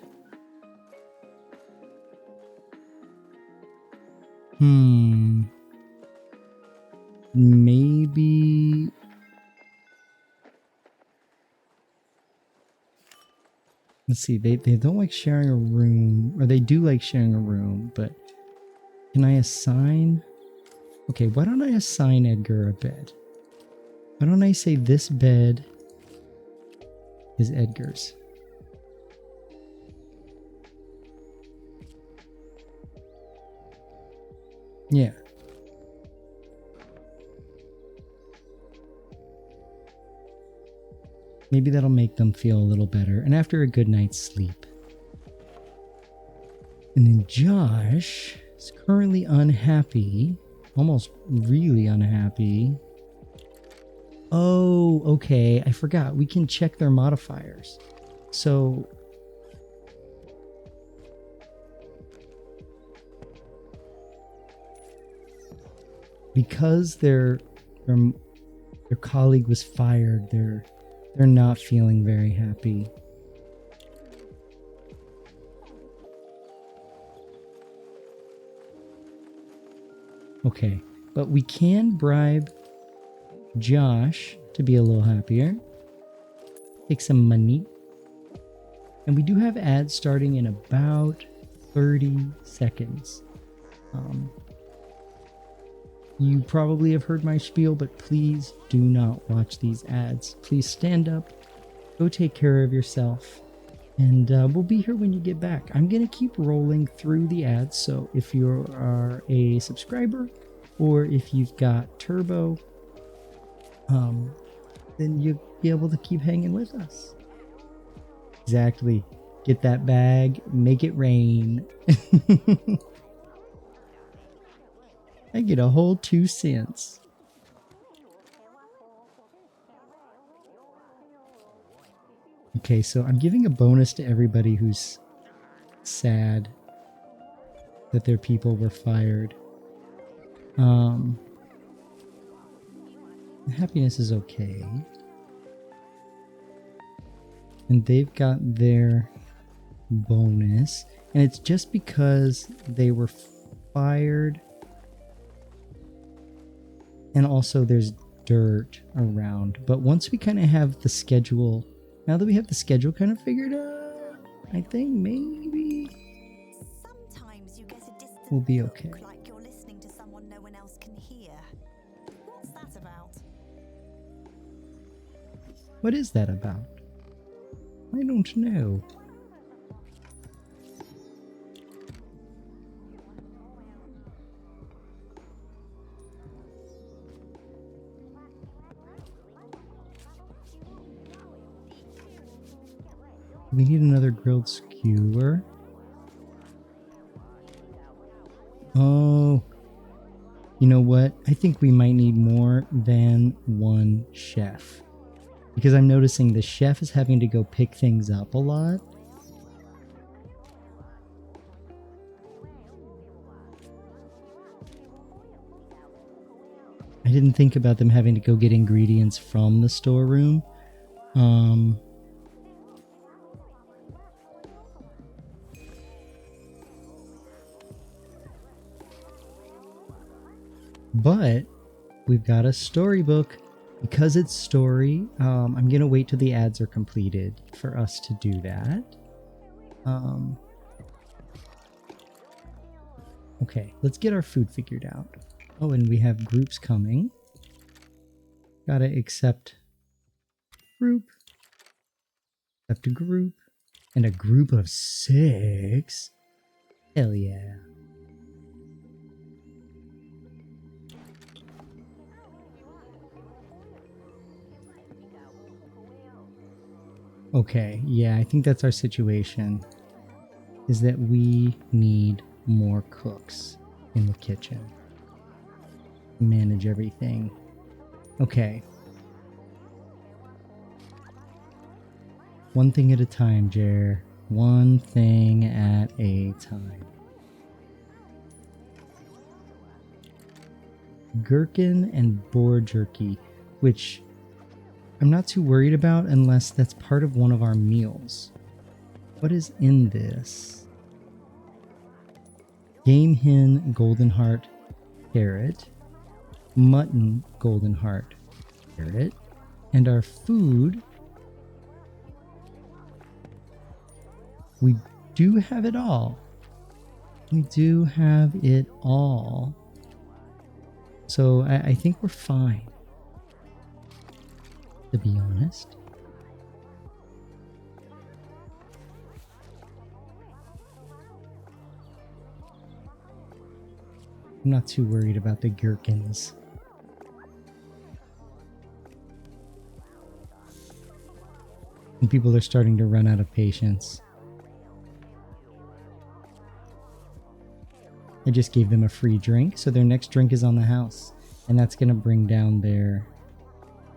Maybe... Let's see, they don't like sharing a room, or they do like sharing a room, but can I assign? Okay, why don't I assign Edgar a bed? Why don't I say this bed is Edgar's? Yeah. Maybe that'll make them feel a little better. And after a good night's sleep. And then Josh is currently unhappy. Almost really unhappy. Oh, okay. I forgot. We can check their modifiers. So... because their colleague was fired, they're not feeling very happy. Okay, but we can bribe Josh to be a little happier. Take some money. And we do have ads starting in about 30 seconds. You probably have heard my spiel, but please do not watch these ads. Please stand up, go take care of yourself, and we'll be here when you get back. I'm going to keep rolling through the ads, so if you are a subscriber or if you've got Turbo, then you'll be able to keep hanging with us. Exactly. Get that bag, make it rain. I get a whole 2 cents. Okay, so I'm giving a bonus to everybody who's sad that their people were fired. Happiness is okay. And they've got their bonus. And it's just because they were fired. And also there's dirt around. But once we kind of have the schedule, now that we have the schedule kind of figured out, I think maybe We'll be okay. Like you're listening to someone no one else can hear. What's that about? What is that about? I don't know. We need another grilled skewer. Oh, you know what? I think we might need more than one chef. Because I'm noticing the chef is having to go pick things up a lot. I didn't think about them having to go get ingredients from the storeroom. But we've got a storybook. Because it's story, I'm going to wait till the ads are completed for us to do that. Okay, let's get our food figured out. Oh, and we have groups coming. Gotta accept group. Accept a group. And a group of 6. Hell yeah. Okay, yeah, I think that's our situation. Is that we need more cooks in the kitchen. Manage everything. Okay. One thing at a time, Jer. One thing at a time. Gherkin and boar jerky, which I'm not too worried about unless that's part of one of our meals. What is in this? Game hen golden heart carrot, mutton golden heart carrot, and our food, we do have it all. We do have it all. So I think we're fine. To be honest. I'm not too worried about the gherkins. And people are starting to run out of patience. I just gave them a free drink, so their next drink is on the house. And that's going to bring down their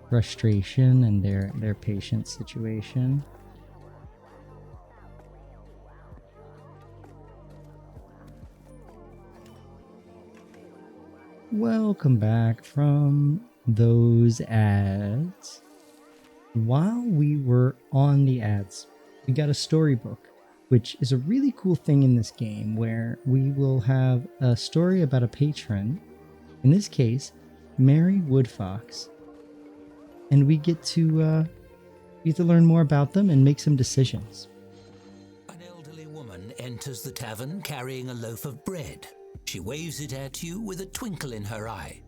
frustration and their patient situation. Welcome back from those ads. While we were on the ads, we got a storybook, which is a really cool thing in this game where we will have a story about a patron, in this case, Mary Woodfox. And we get to learn more about them and make some decisions. An elderly woman enters the tavern carrying a loaf of bread. She waves it at you with a twinkle in her eye.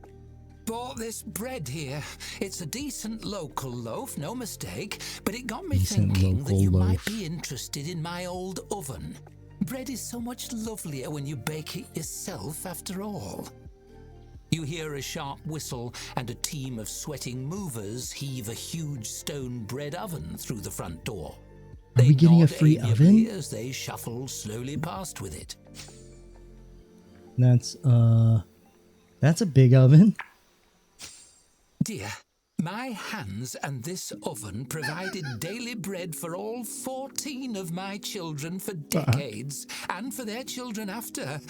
Bought this bread here. It's a decent local loaf, no mistake, but it got me thinking that you might be interested in my old oven. Bread is so much lovelier when you bake it yourself, after all. You hear a sharp whistle, and a team of sweating movers heave a huge stone bread oven through the front door. Are we getting a free oven? As they shuffle slowly past with it. That's a big oven. Dear, my hands and this oven provided daily bread for all 14 of my children for decades, and for their children after.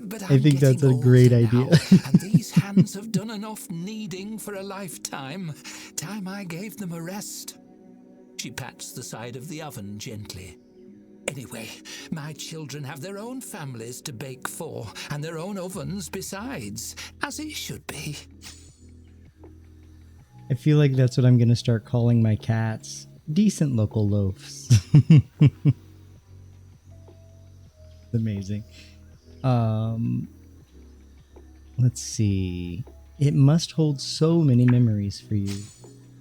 But I think that's a great idea. And these hands have done enough kneading for a lifetime. Time I gave them a rest. She pats the side of the oven gently. Anyway, my children have their own families to bake for, and their own ovens besides, as it should be. I feel like that's what I'm going to start calling my cats. Decent local loaves. Amazing. Um, let's see. It must hold so many memories for you.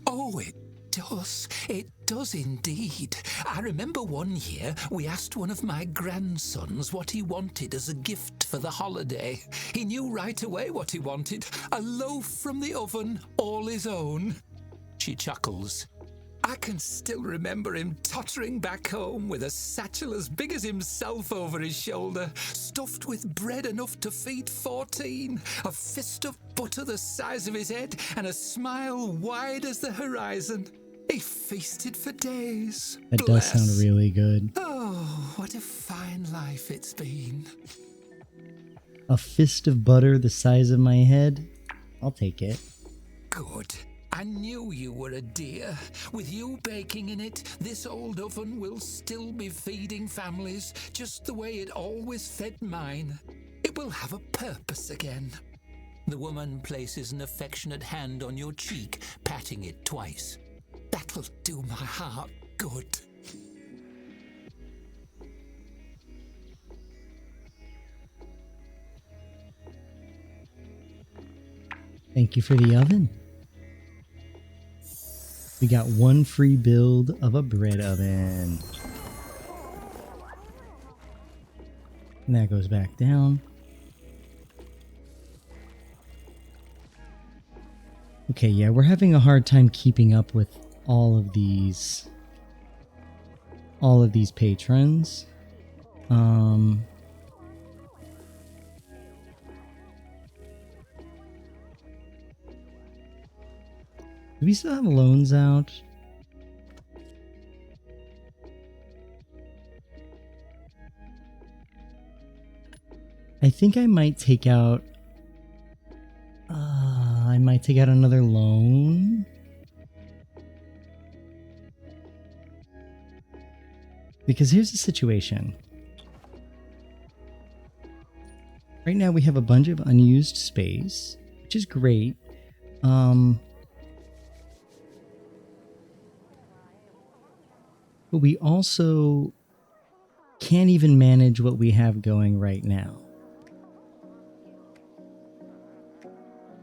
Oh, it does. It does indeed. I remember one year we asked one of my grandsons what he wanted as a gift for the holiday. He knew right away what he wanted. A loaf from the oven, all his own. She chuckles. I can still remember him tottering back home with a satchel as big as himself over his shoulder, stuffed with bread enough to feed 14, a fist of butter the size of his head, and a smile wide as the horizon. He feasted for days. That does sound really good. Oh, what a fine life it's been. A fist of butter the size of my head? I'll take it. Good. I knew you were a dear. With you baking in it, this old oven will still be feeding families just the way it always fed mine. It will have a purpose again. The woman places an affectionate hand on your cheek, patting it twice. That'll do my heart good. Thank you for the oven. We got one free build of a bread oven. And that goes back down. Okay, yeah, we're having a hard time keeping up with all of these patrons. Do we still have loans out? I think I might take out another loan. Because here's the situation. Right now we have a bunch of unused space, which is great. But we also can't even manage what we have going right now.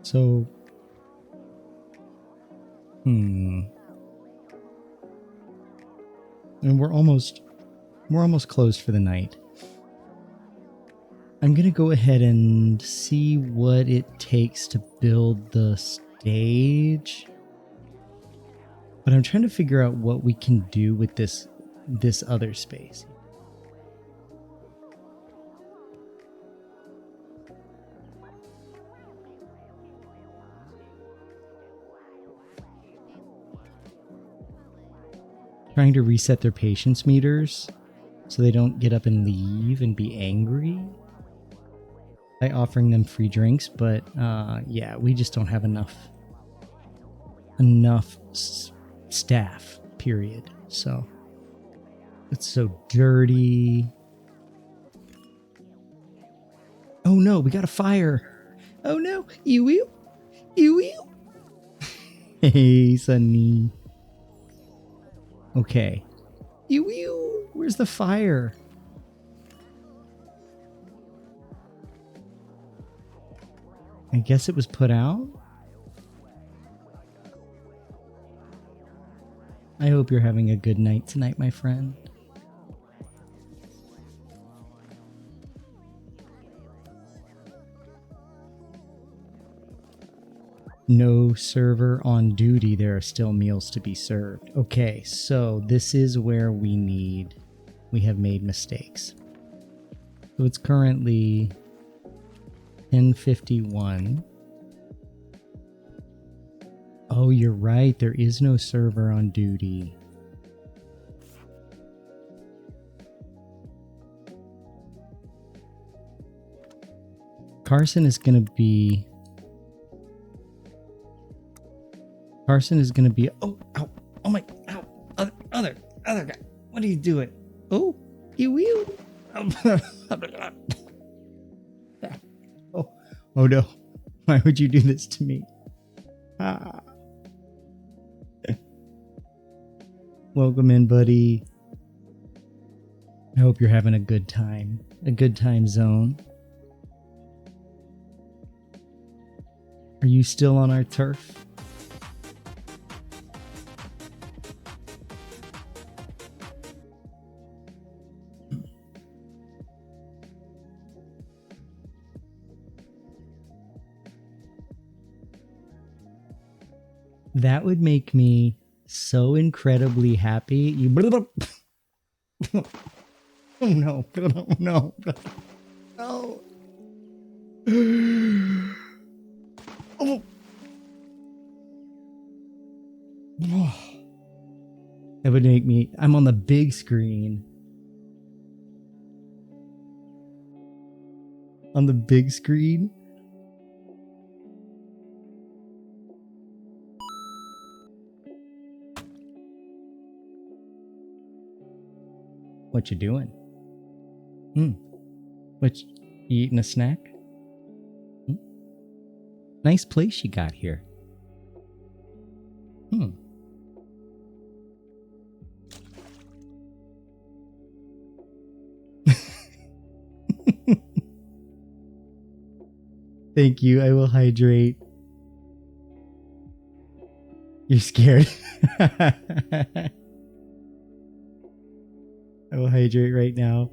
So, and we're almost closed for the night. I'm gonna go ahead and see what it takes to build the stage. But I'm trying to figure out what we can do with this other space. Trying to reset their patience meters so they don't get up and leave and be angry by offering them free drinks, but yeah, we just don't have enough staff, period. So it's so dirty. Oh no, we got a fire. Oh no, ew. Hey, Sunny. Okay. Ew, where's the fire? I guess it was put out. I hope you're having a good night tonight, my friend. No server on duty. There are still meals to be served. Okay, so this is where we have made mistakes. So it's currently 10:51. Oh, you're right. There is no server on duty. Carson is going to be... Oh, ow. Oh my... Ow. Other guy. What are you doing? Oh, you... Oh no. Why would you do this to me? Ah. Welcome in, buddy. I hope you're having a good time. A good time zone. Are you still on our turf? That would make me so incredibly happy. You. Oh no! Oh no! No! Oh. That would make me. I'm on the big screen. On the big screen. What you doing? What, you eating a snack? Nice place you got here. Thank you. I will hydrate. You're scared. I will hydrate right now.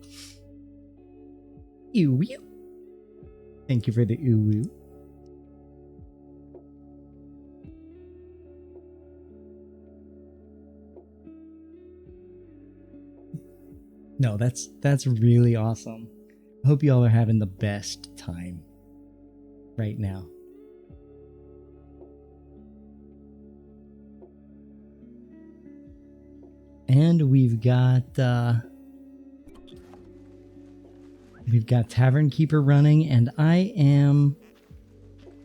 Ew. Thank you for the ooh. No, that's really awesome. I hope y'all are having the best time right now. And we've got Tavern Keeper running, and I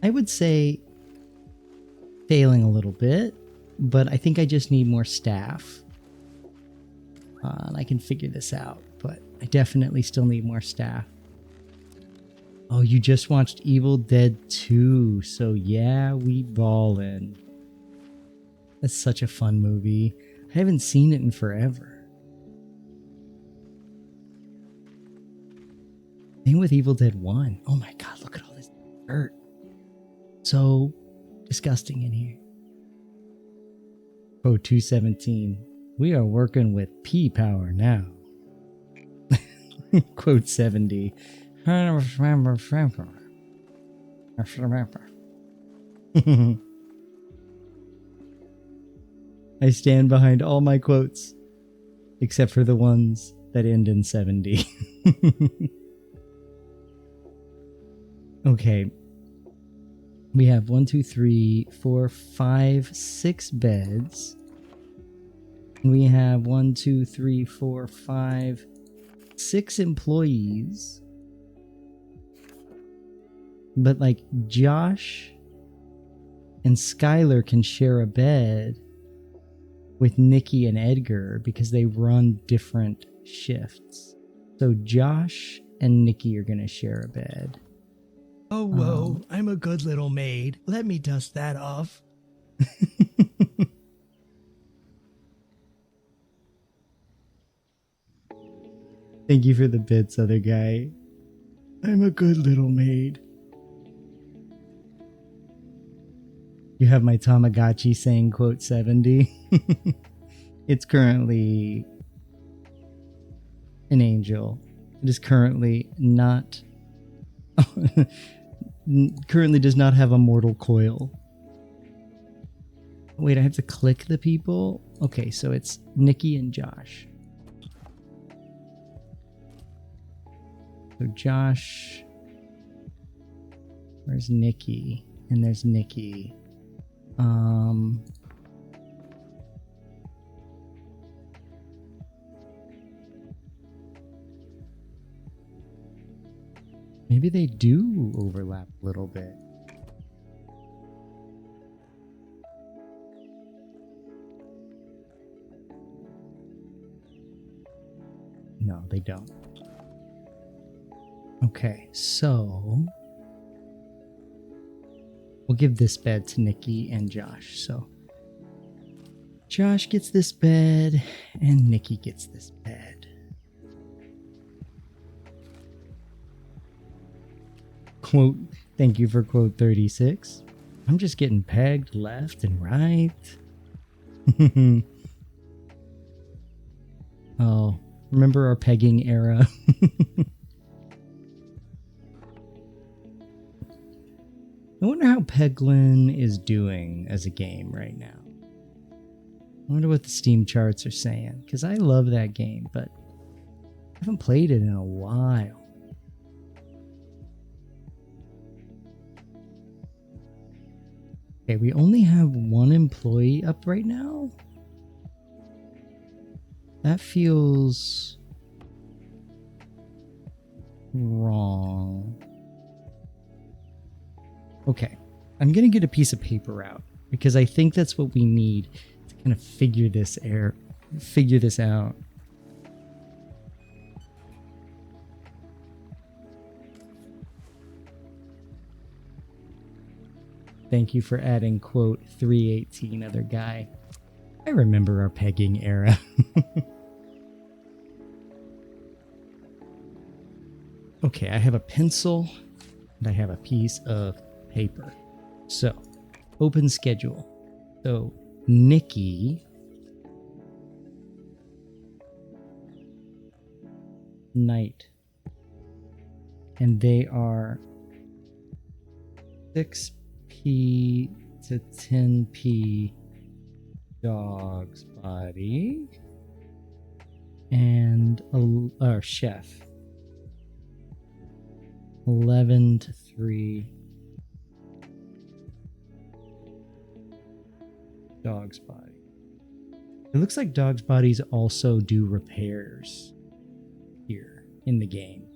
would say, failing a little bit, but I think I just need more staff. And I can figure this out, but I definitely still need more staff. Oh, you just watched Evil Dead 2, so yeah, we ballin'. That's such a fun movie. I haven't seen it in forever. Same with Evil Dead 1. Oh my god, look at all this dirt. So disgusting in here. Code 217. We are working with P power now. Quote 70. I stand behind all my quotes, except for the ones that end in 70. Okay. We have 1, 2, 3, 4, 5, 6 beds. And we have 1, 2, 3, 4, 5, 6 employees. But like Josh and Skylar can share a bed with Nikki and Edgar because they run different shifts. So Josh and Nikki are going to share a bed. Oh, whoa, I'm a good little maid. Let me dust that off. Thank you for the bits, other guy. I'm a good little maid. You have my Tamagotchi saying quote 70. It's currently an angel. It is currently not... currently does not have a mortal coil. Wait, I have to click the people? Okay, so it's Nikki and Josh. So Josh... Where's Nikki? And there's Nikki. Maybe they do overlap a little bit. No, they don't. Okay, so we'll give this bed to Nikki and Josh. So Josh gets this bed and Nikki gets this bed. Quote, thank you for quote 36. I'm just getting pegged left and right. Oh, remember our pegging era? I wonder how Peglin is doing as a game right now. I wonder what the Steam charts are saying, because I love that game, but I haven't played it in a while. Okay, we only have one employee up right now. That feels wrong. Okay, I'm gonna get a piece of paper out because I think that's what we need to kind of figure this out. Thank you for adding quote 318 other guy. I remember our pegging era. Okay, I have a pencil and I have a piece of paper. So, open schedule. So, Nikki, night, and they are 6p to 10p dog's body, and our chef 11 to 3 dog's body. It looks like dog's bodies also do repairs here in the game.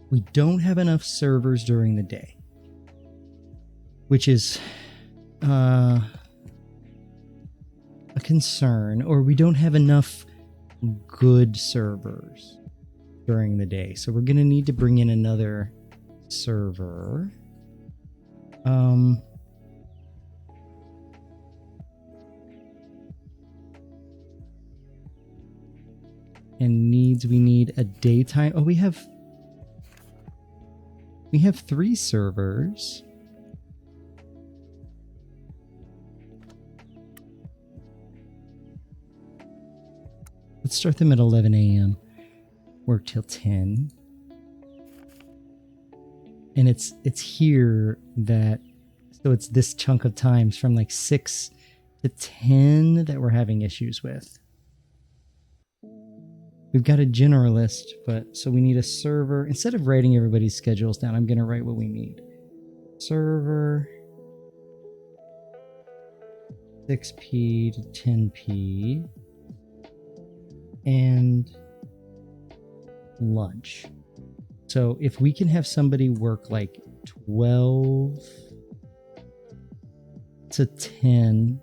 We don't have enough servers during the day, which is a concern, or we don't have enough good servers during the day. So we're going to need to bring in another server. And needs, we need a daytime. Oh, we have 3 servers. Let's start them at 11 a.m. Work till 10. And it's here that, so it's this chunk of times from like 6 to 10 that we're having issues with. We've got a generalist, but so we need a server. Instead of writing everybody's schedules down, I'm going to write what we need. Server 6p to 10p and lunch. So if we can have somebody work like 12 to 10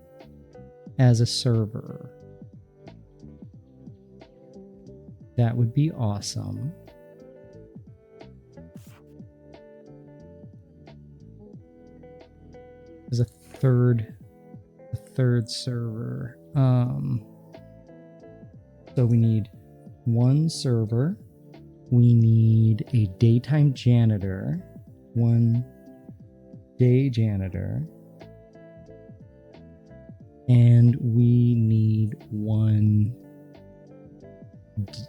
as a server, that would be awesome. There's a third server. So we need 1 server. We need a daytime janitor, 1 day janitor, and we need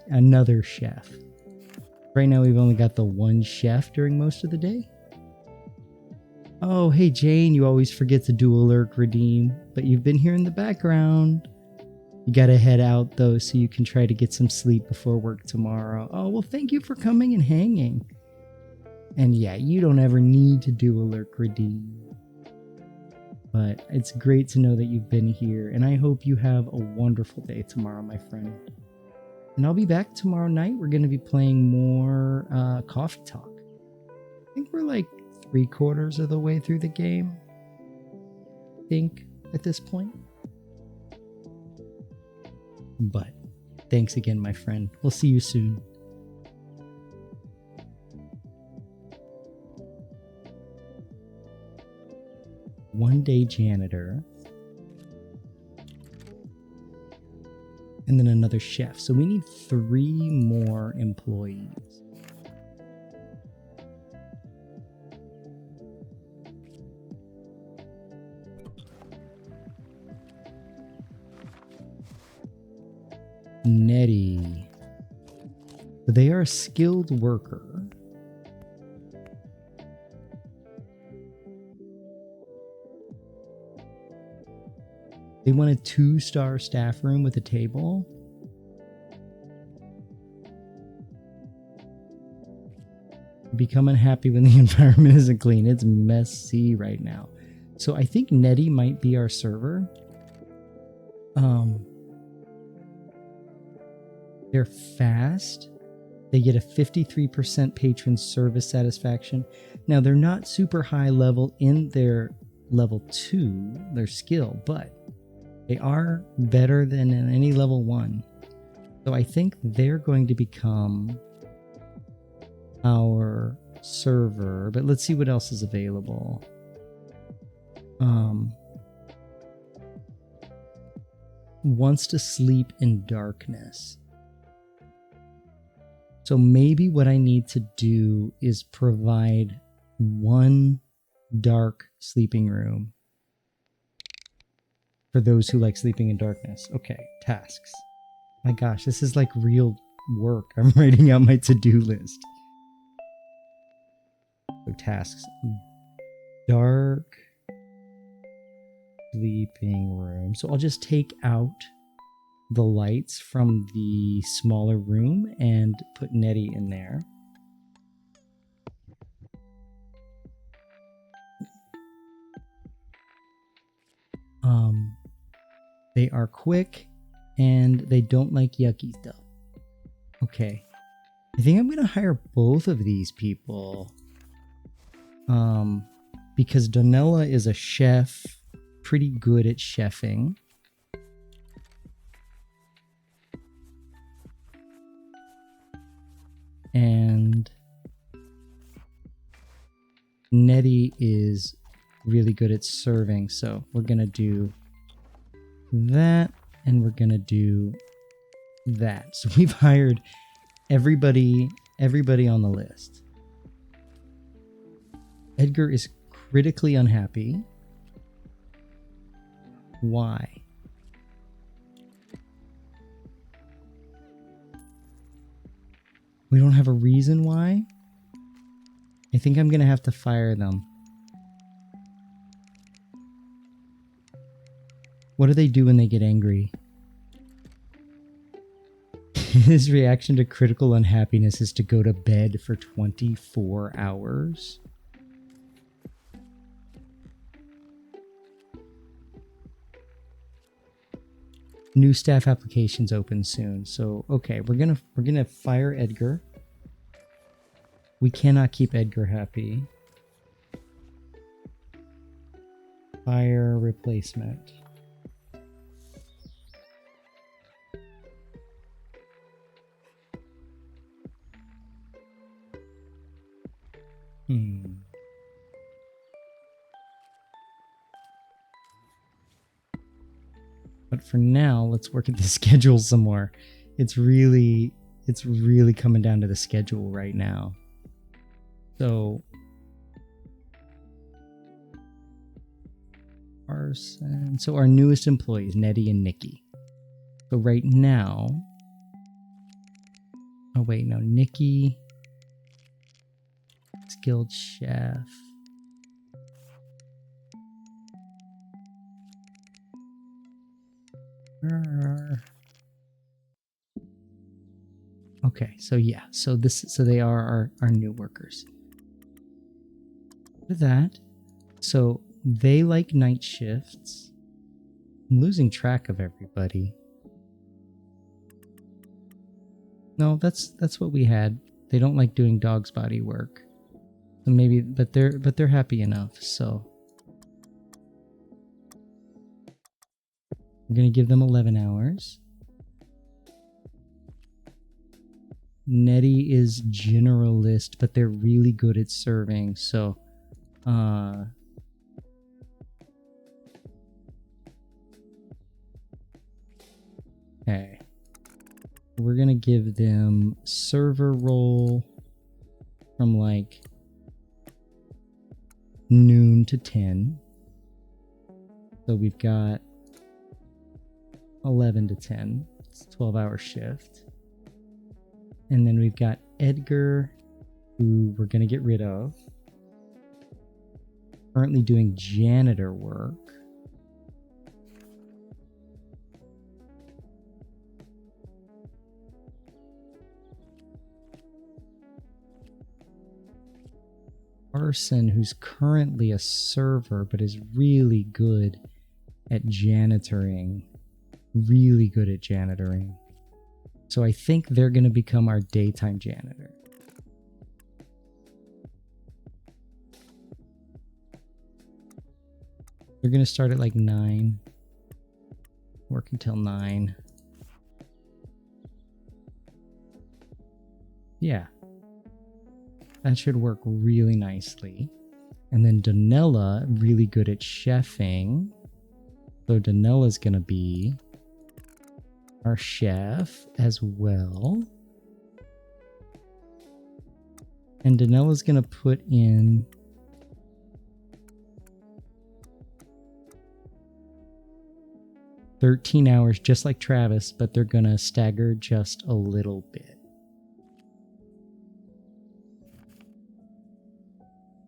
another chef. Right now we've only got the 1 chef during most of the day. Oh, hey Jane, you always forget to do alert redeem, but you've been here in the background. You gotta head out though so you can try to get some sleep before work tomorrow. Oh, well, thank you for coming and hanging. And yeah, you don't ever need to do alert redeem. But it's great to know that you've been here, and I hope you have a wonderful day tomorrow, my friend. And I'll be back tomorrow night. We're going to be playing more Coffee Talk. I think we're like 3/4 of the way through the game. I think at this point. But thanks again, my friend. We'll see you soon. One day janitor. And then another chef. So we need 3 more employees. Nettie. They are a skilled worker. They want a 2-star staff room with a table. Become unhappy when the environment isn't clean. It's messy right now. So I think Nettie might be our server. They're fast. They get a 53% patron service satisfaction. Now, they're not super high level in their level 2, their skill, but they are better than in any level 1. So I think they're going to become our server. But let's see what else is available. Wants to sleep in darkness. So maybe what I need to do is provide one dark sleeping room for those who like sleeping in darkness. Okay, tasks. My gosh, this is like real work. I'm writing out my to-do list. So tasks. Dark sleeping room. So I'll just take out the lights from the smaller room and put Nettie in there. They are quick and they don't like yucky stuff. Okay. I think I'm going to hire both of these people. Because Donella is a chef, pretty good at chefing. And Nettie is really good at serving. So we're going to do that and we're going to do that. So we've hired everybody on the list. Edgar is critically unhappy. Why? We don't have a reason why. I think I'm going to have to fire them. What do they do when they get angry? His reaction to critical unhappiness is to go to bed for 24 hours. New staff applications open soon. So, okay, we're gonna fire Edgar. We cannot keep Edgar happy. Fire replacement. But for now, let's work at the schedule some more. It's really coming down to the schedule right now. So Arson. So our newest employees, Nettie and Nikki. So right now, oh wait, no, Nikki, skilled chef. Okay, so yeah, so they are our new workers. With that, so they like night shifts. I'm losing track of everybody. No, that's what we had. They don't like doing dog's body work. So maybe, but they're happy enough. So I'm gonna give them 11 hours. Nettie is generalist, but they're really good at serving. So, okay. We're going to give them server role from like noon to 10. So we've got 11 to 10. It's a 12-hour shift. And then we've got Edgar, who we're going to get rid of. Currently doing janitor work. Arson, who's currently a server but is really good at janitoring. Really good at janitoring. So I think they're going to become our daytime janitor. They're going to start at like 9. Work until 9. Yeah. That should work really nicely. And then Donella, really good at chefing. So Donella's going to be our chef as well. And Donella's going to put in 13 hours just like Travis, but they're going to stagger just a little bit.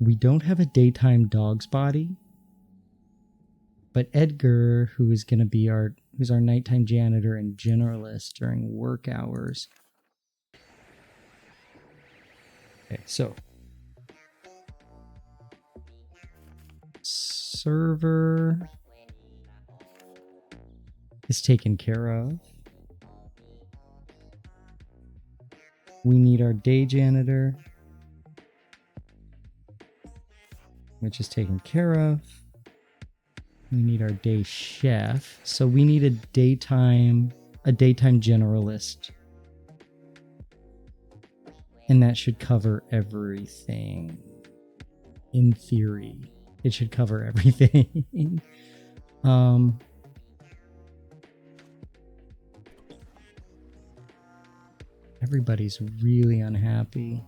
We don't have a daytime dog's body, but Edgar, who's our nighttime janitor and generalist during work hours. Okay, so server is taken care of. We need our day janitor, which is taken care of. We need our day chef. So we need a daytime generalist. And that should cover everything. In theory, it should cover everything. Everybody's really unhappy.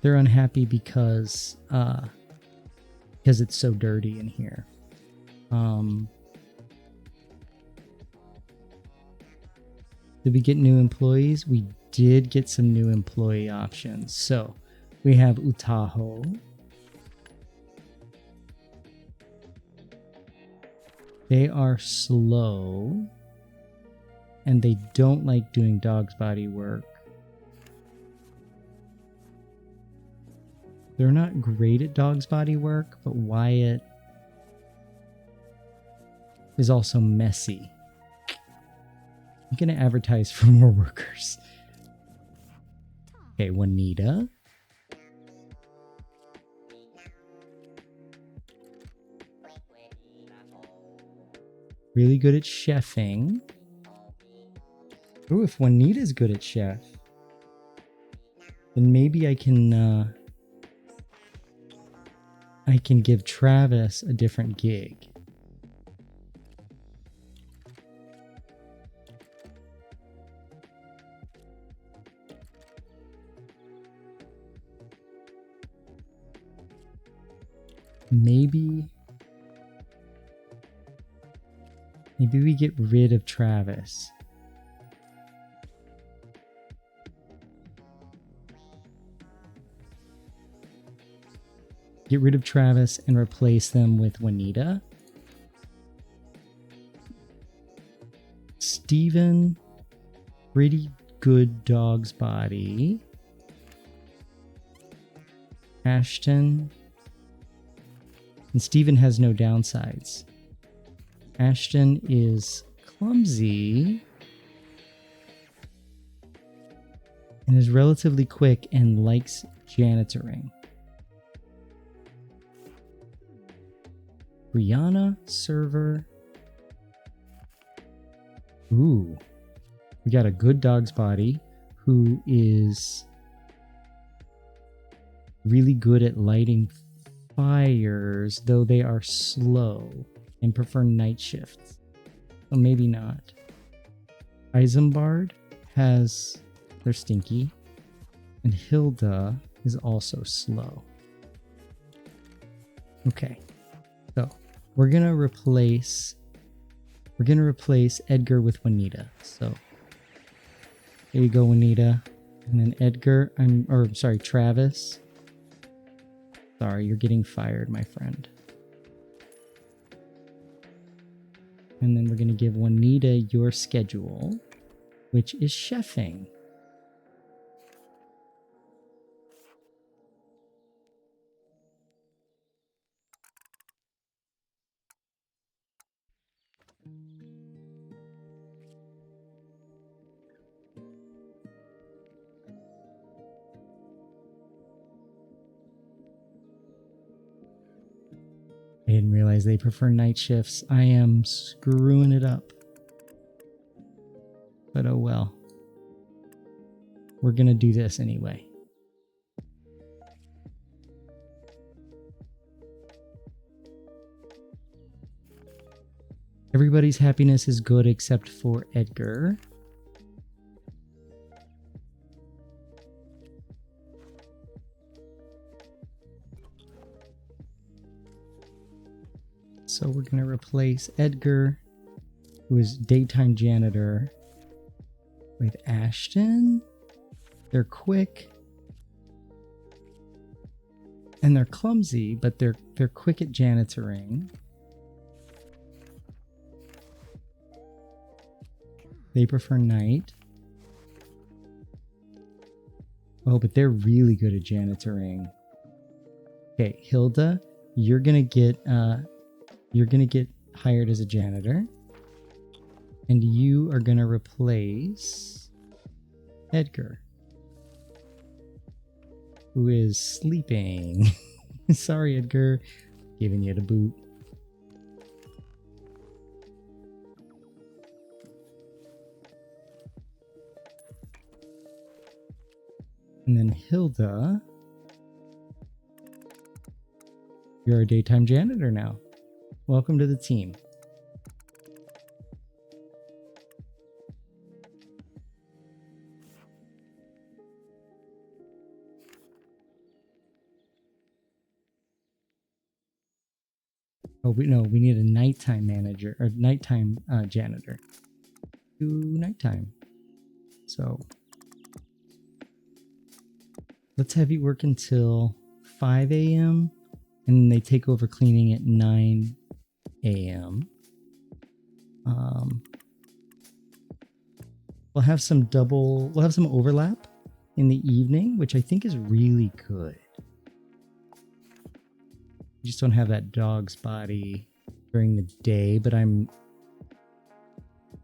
They're unhappy because it's so dirty in here. Did we get new employees? We did get some new employee options. So we have Utaho. They are slow and they don't like doing dog's body work. They're not great at dog's body work, but Wyatt is also messy. I'm going to advertise for more workers. Okay, Juanita. Really good at chefing. Ooh, if Juanita's good at chef, then maybe I can give Travis a different gig. Maybe we get rid of Travis. Get rid of Travis and replace them with Juanita. Steven, pretty good dog's body. Ashton. And Steven has no downsides. Ashton is clumsy and is relatively quick and likes janitoring. Brianna, server. Ooh. We got a good dog's body who is really good at lighting fires, though they are slow and prefer night shifts. So maybe not. Isambard they're stinky. And Hilda is also slow. Okay. So we're going to replace we're going to replace Edgar with Juanita. So here you go, Juanita. And then Edgar, Travis. Sorry, you're getting fired, my friend. And then we're going to give Juanita your schedule, which is chefing. I didn't realize they prefer night shifts. I am screwing it up. But oh well. We're going to do this anyway. Everybody's happiness is good except for Edgar. So we're going to replace Edgar, who is daytime janitor, with Ashton. They're quick. And they're clumsy, but they're quick at janitoring. They prefer night. Oh, but they're really good at janitoring. Okay, Hilda, you're gonna get hired as a janitor, and you are gonna replace Edgar, who is sleeping. Sorry, Edgar, giving you the boot. And then Hilda, you're a daytime janitor now. Welcome to the team. Oh, we need a nighttime manager or nighttime janitor. Do nighttime. So let's have you work until 5 a.m. and then they take over cleaning at 9 a.m. We'll have some overlap in the evening, which I think is really good. You just don't have that dog's body during the day, but I'm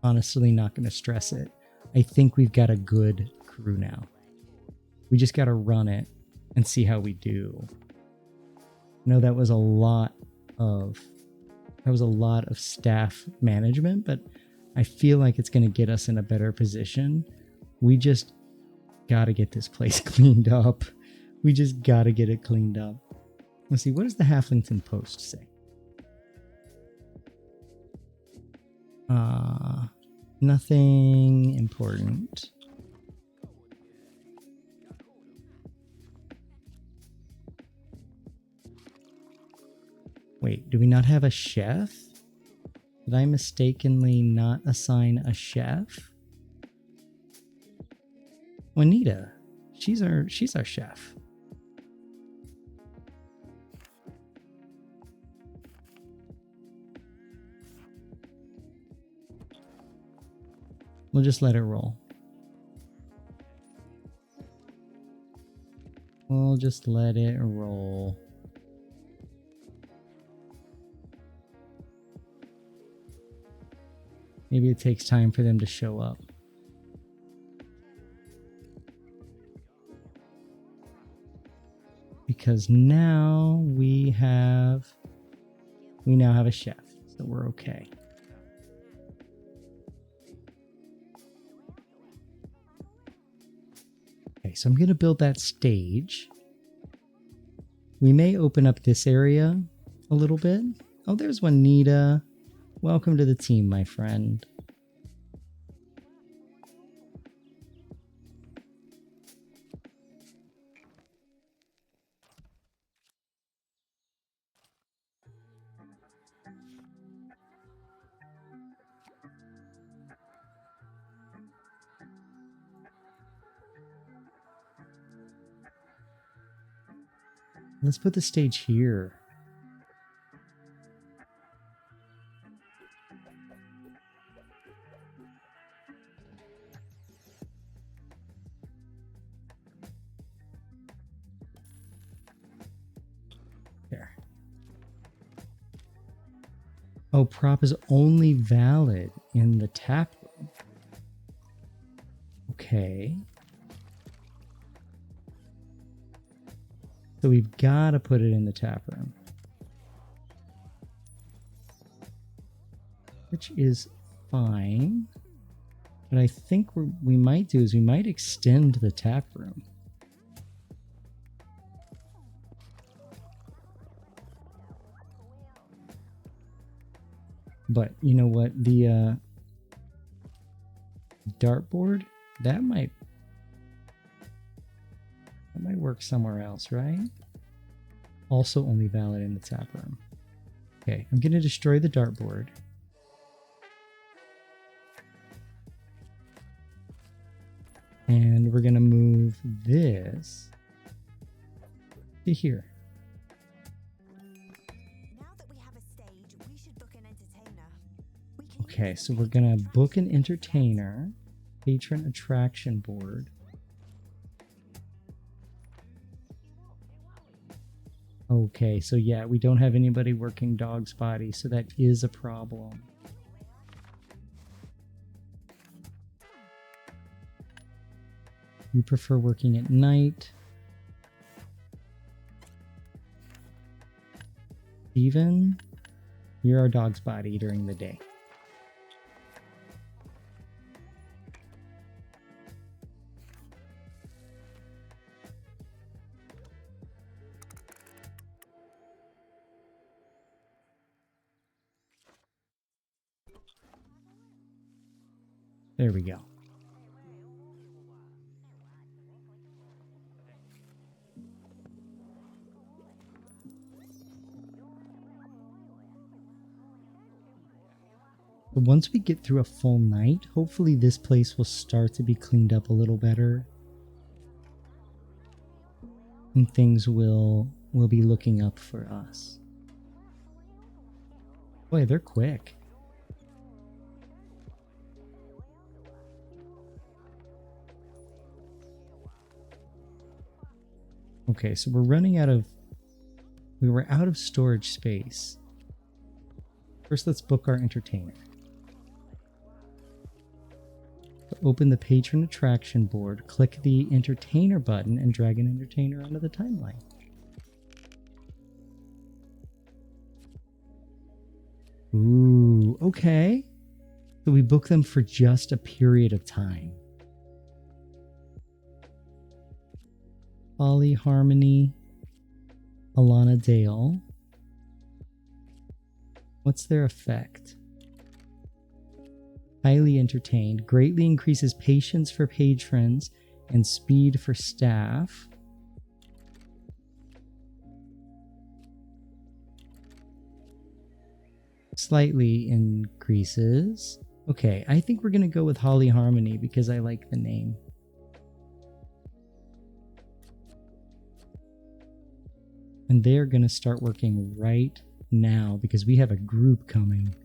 honestly not going to stress it. I think we've got a good crew now. We just got to run it and see how we do. I know that was a lot of staff management, but I feel like it's going to get us in a better position. We just got to get this place cleaned up. We just got to get it cleaned up. Let's see, what does the Haflington Post say? Nothing important. Wait, do we not have a chef? Did I mistakenly not assign a chef? Juanita, she's our chef. We'll just let it roll. We'll just let it roll. Maybe it takes time for them to show up. Because now we now have a chef, so we're okay. Okay, so I'm going to build that stage. We may open up this area a little bit. Oh, there's Juanita. Welcome to the team, my friend. let's put the stage here. There. Oh, prop is only valid in the tap room. Okay. So we've got to put it in the tap room. Which is fine. What I think we might do is we might extend the tap room. But you know what? The dartboard, that might work somewhere else, right? Also only valid in the tap room. Okay, I'm going to destroy the dartboard. And we're going to move this to here. Now that we have a stage, we should book an entertainer. Okay, so we're going to book an entertainer, patron attraction board. Okay, so yeah, we don't have anybody working Dog's Body, so that is a problem. You prefer working at night. Steven, you're our Dog's Body during the day. There we go. But once we get through a full night, hopefully this place will start to be cleaned up a little better. And things will be looking up for us. Boy, they're quick. Okay, so we were out of storage space. First, let's book our entertainer. So open the patron attraction board, click the entertainer button, and drag an entertainer onto the timeline. Ooh, okay. So we book them for just a period of time. Holly, Harmony, Alana Dale. What's their effect? Highly entertained. Greatly increases patience for patrons and speed for staff. Slightly increases. Okay, I think we're going to go with Holly Harmony because I like the name. And they're going to start working right now because we have a group coming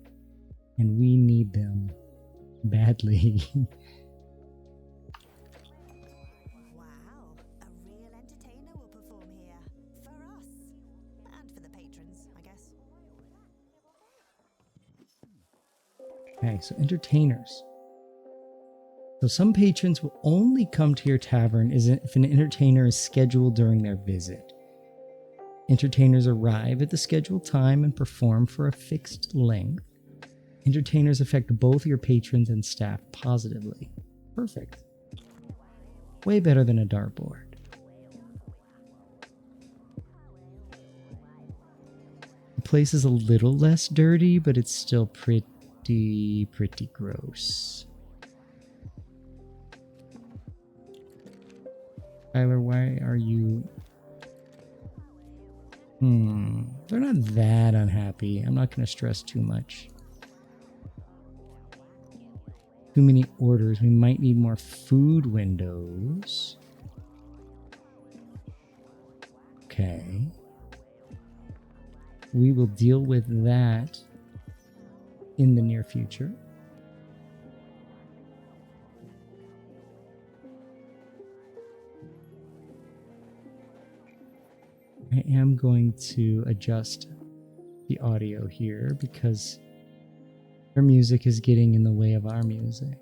and we need them badly. Wow, a real entertainer will perform here. For us. And for the patrons, I guess. Okay, so entertainers. So some patrons will only come to your tavern if an entertainer is scheduled during their visit. Entertainers arrive at the scheduled time and perform for a fixed length. Entertainers affect both your patrons and staff positively. Perfect. Way better than a dartboard. The place is a little less dirty, but it's still pretty gross. Tyler, why are you... They're not that unhappy. I'm not going to stress too much. Too many orders. We might need more food windows. Okay. we will deal with that in the near future. I am going to adjust the audio here because her music is getting in the way of our music.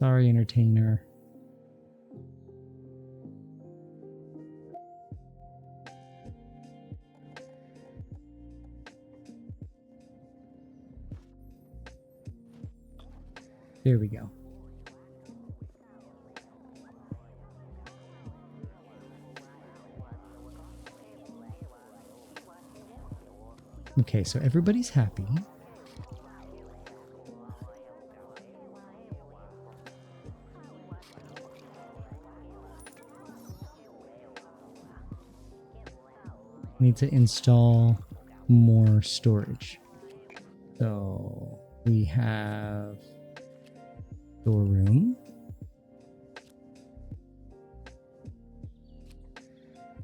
Sorry, entertainer. There we go. Okay, so everybody's happy. Need to install more storage. So we have storeroom.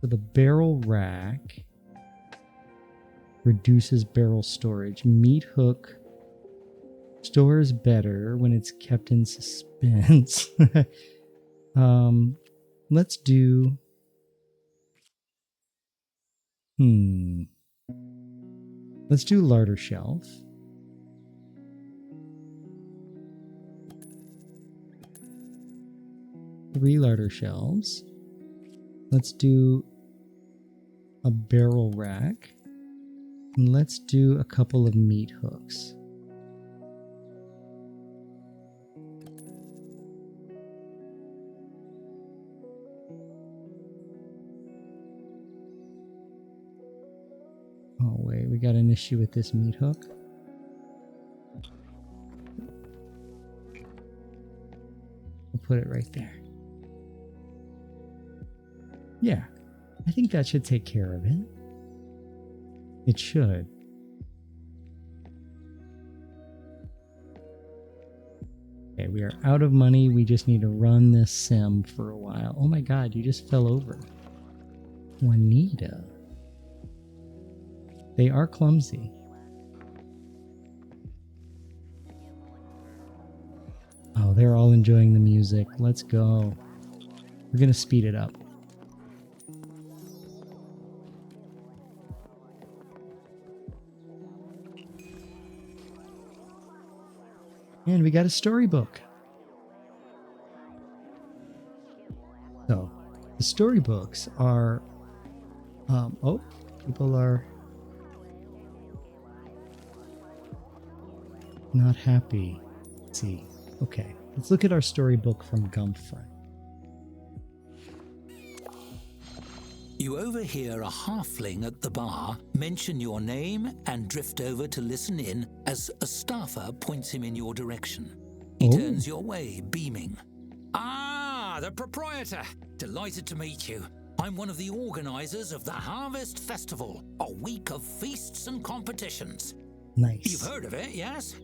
So the barrel rack reduces barrel storage. Meat hook stores better when it's kept in suspense. Let's do let's do larder shelf. Three larder shelves. Let's do a barrel rack. And let's do a couple of meat hooks. Oh wait, we got an issue with this meat hook. We'll put it right there. Yeah, I think that should take care of it. It should. Okay, we are out of money. We just need to run this sim for a while. Oh my god, you just fell over. Juanita. They are clumsy. Oh, they're all enjoying the music. Let's go. We're going to speed it up. And we got a storybook. So, the storybooks are... oh, people are not happy. Let's see. Okay, let's look at our storybook from Gumpfront. You overhear a halfling at the bar mention your name and drift over to listen in as a staffer points him in your direction. He turns your way, beaming. Ah, the proprietor! Delighted to meet you. I'm one of the organizers of the Harvest Festival, a week of feasts and competitions. Nice. You've heard of it, yes?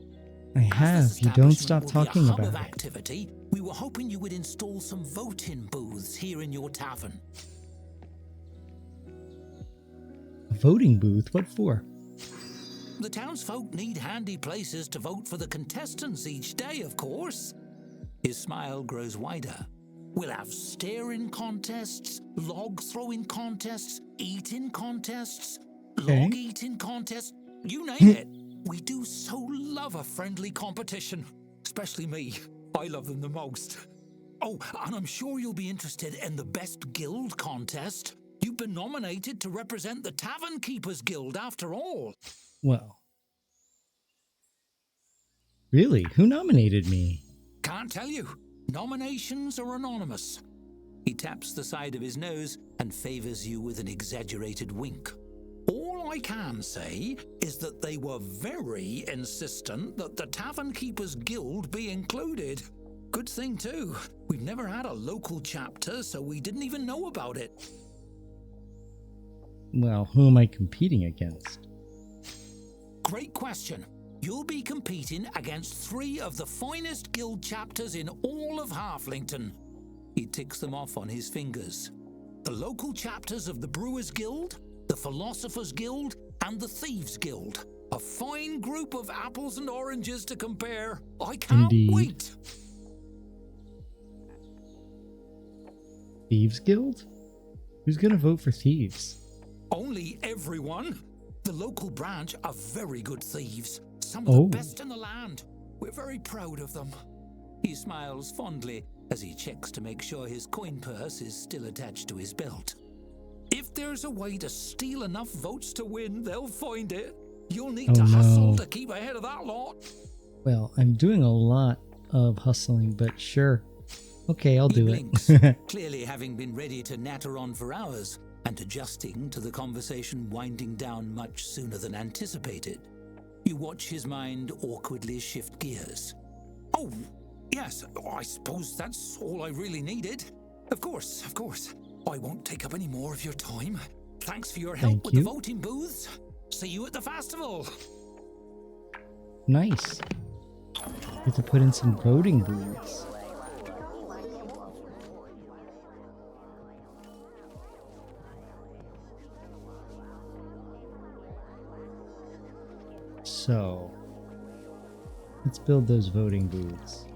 I have. You don't stop talking about it. Activity, we were hoping you would install some voting booths here in your tavern. A voting booth? What for? The townsfolk need handy places to vote for the contestants each day, of course. His smile grows wider. We'll have staring contests, log throwing contests, eating contests, log eating contests, you name it. We do so love a friendly competition, especially me. I love them the most. Oh, and I'm sure you'll be interested in the Best Guild contest. You've been nominated to represent the Tavern Keepers Guild after all. Well. Really? Who nominated me? Can't tell you. Nominations are anonymous. He taps the side of his nose and favors you with an exaggerated wink. All I can say is that they were very insistent that the Tavern Keepers Guild be included. Good thing, too. We've never had a local chapter, so we didn't even know about it. Well, who am I competing against? Great question. You'll be competing against 3 of the finest guild chapters in all of Haflington. He ticks them off on his fingers. The local chapters of the Brewers Guild, the the Philosopher's Guild, and the Thieves' Guild. A fine group of apples and oranges to compare. I can't Indeed. wait. Thieves Guild? Who's gonna vote for thieves? Only everyone. The local branch are very good thieves. Some of Oh. the best in the land. We're very proud of them. He smiles fondly as he checks to make sure his coin purse is still attached to his belt. If there's a way to steal enough votes to win, they'll find it. You'll need to hustle no. to keep ahead of that lot. Well, I'm doing a lot of hustling, but sure. Okay, I'll He do blinks, it. clearly having been ready to natter on for hours and adjusting to the conversation winding down much sooner than anticipated. You watch his mind awkwardly shift gears. Oh, yes, I suppose that's all I really needed. Of course. I won't take up any more of your time. Thanks for your help Thank with you. the voting booths. See you at the festival. Nice. Get to put in some voting booths. So, let's build those voting booths.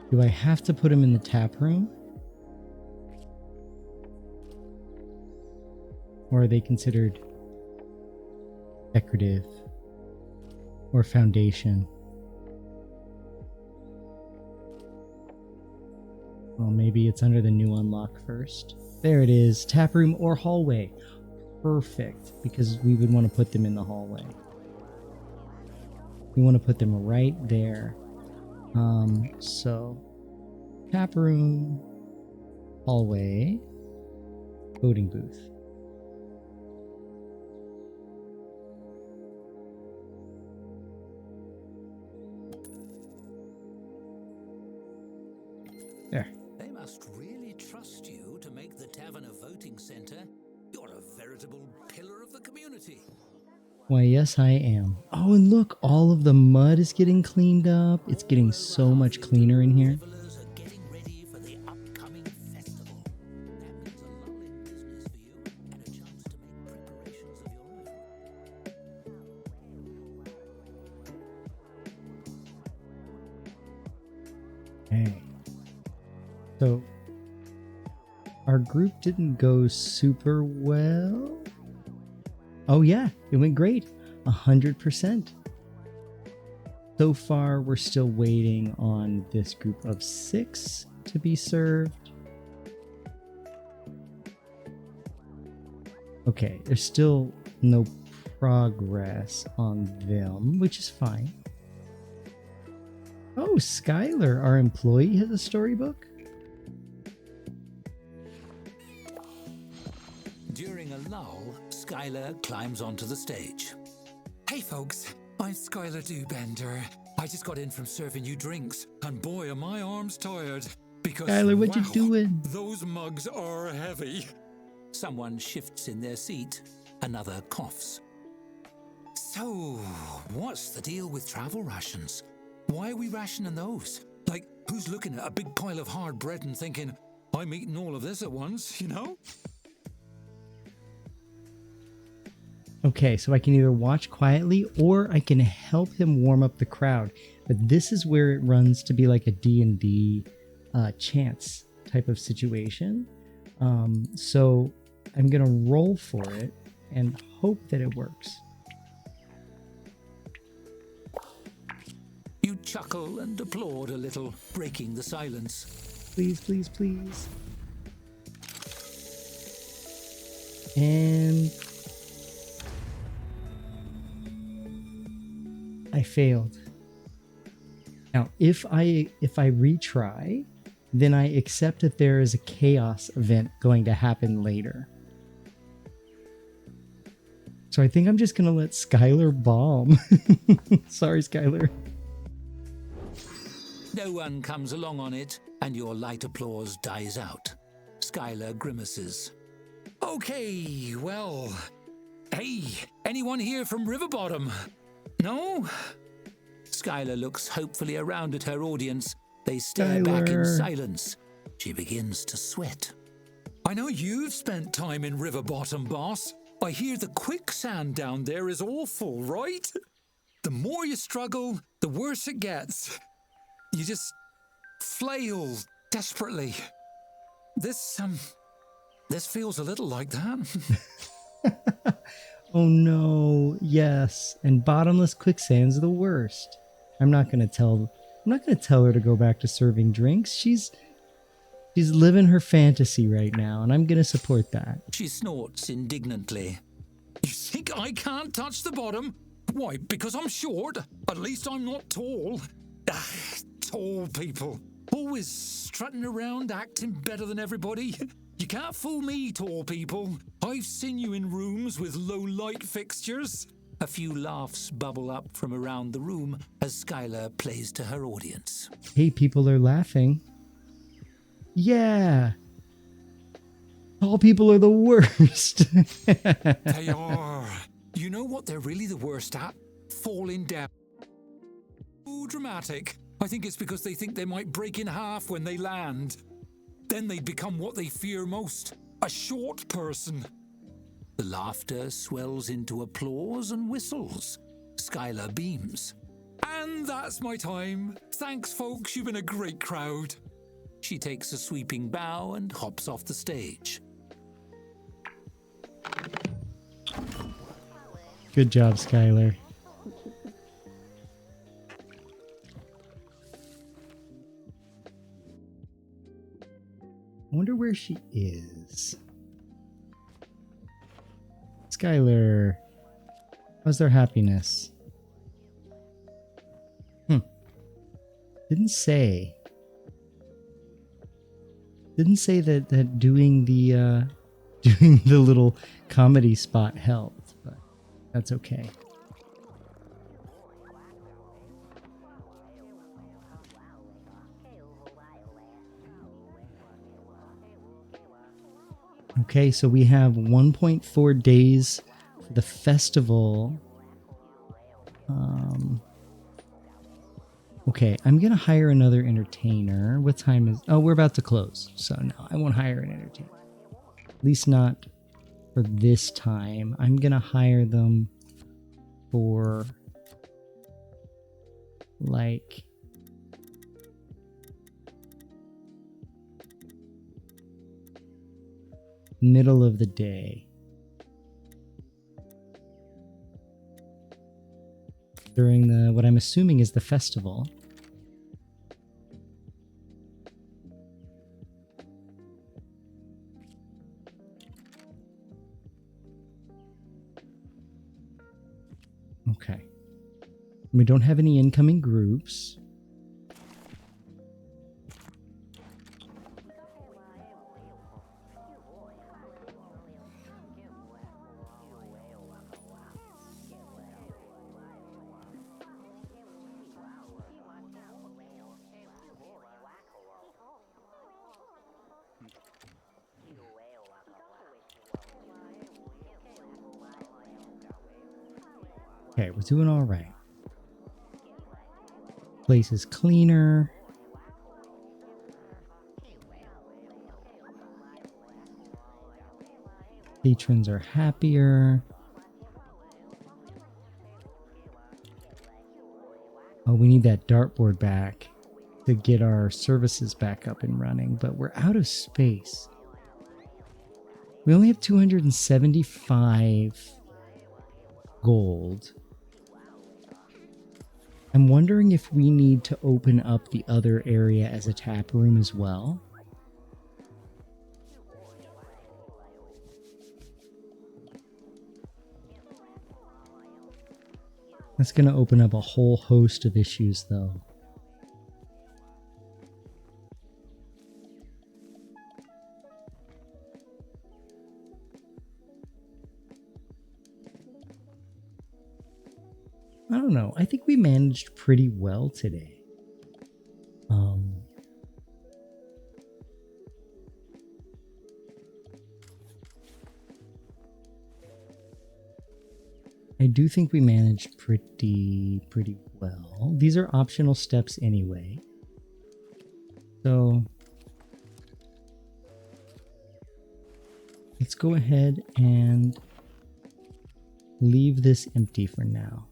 Do I have to put them in the tap room? Or are they considered decorative or foundation? Well, maybe it's under the new unlock first. There it is, tap room or hallway. Perfect, because we would want to put them in the hallway. We want to put them right there. So tap room, hallway, voting booth. There. They must really trust you to make the tavern a voting center. You're a veritable pillar of the community. Why, yes, I am. Oh, and look, all of the mud is getting cleaned up. It's getting so much cleaner in here. Travelers are getting ready for the upcoming festival. That means a lull in business for you and a chance to make preparations of your own. Okay. So, our group didn't go super well. Oh yeah, it went great. 100%. So far, we're still waiting on this group of 6 to be served. Okay, there's still no progress on them, which is fine. Oh, Skylar, our employee, has a storybook. During a lull, Skylar climbs onto the stage. Hey folks, I'm Skylar Dewbender. I just got in from serving you drinks, and boy are my arms tired. Because Skylar, what you doing? those mugs are heavy. Someone shifts in their seat, another coughs. So, what's the deal with travel rations? Why are we rationing those? Like, who's looking at a big pile of hard bread and thinking, I'm eating all of this at once, you know? Okay, so I can either watch quietly or I can help him warm up the crowd. But this is where it runs to be like a D&D chance type of situation. So I'm going to roll for it and hope that it works. You chuckle and applaud a little, breaking the silence. Please, please, please. And I failed. Now, if I retry, then I accept that there is a chaos event going to happen later. So I think I'm just gonna let Skylar bomb. Sorry, Skylar. No one comes along on it, and your light applause dies out. Skylar grimaces. Okay, well... Hey, anyone here from Riverbottom? No? Skylar looks hopefully around at her audience. They stare back in Skylar. silence. She begins to sweat. I know you've spent time in River Bottom, boss. I hear the quicksand down there is awful, right? The more you struggle, the worse it gets. You just flail desperately. This feels a little like that. Oh no, yes. And bottomless quicksand's the worst. I'm not gonna tell her to go back to serving drinks. She's living her fantasy right now, and I'm gonna support that. She snorts indignantly. You think I can't touch the bottom? Why, because I'm short. At least I'm not tall. Tall people. Always strutting around, acting better than everybody. You can't fool me, tall people. I've seen you in rooms with low light fixtures. A few laughs bubble up from around the room as Skylar plays to her audience. Hey, people are laughing. Yeah. Tall people are the worst. They are. You know what they're really the worst at? Falling down. So dramatic. I think it's because they think they might break in half when they land. Then they become what they fear most, a short person. The laughter swells into applause and whistles. Skylar beams. And that's my time. Thanks, folks. You've been a great crowd. She takes a sweeping bow and hops off the stage. Good job, Skylar. I wonder where she is. Skylar, how's their happiness? Didn't say that doing the doing the little comedy spot helped, but that's okay. Okay, so we have 1.4 days for the festival. Okay, I'm going to hire another entertainer. What time is... Oh, we're about to close. So no, I won't hire an entertainer. At least not for this time. I'm going to hire them for... like... middle of the day. During the, what I'm assuming is the festival. Okay. We don't have any incoming groups. Okay, we're doing all right. Place is cleaner. Patrons are happier. Oh, we need that dartboard back to get our services back up and running, but we're out of space. We only have 275 gold. I'm wondering if we need to open up the other area as a tap room as well. That's going to open up a whole host of issues, though. I don't know. I think we managed pretty well today. I do think we managed pretty well. These are optional steps anyway. So let's go ahead and leave this empty for now.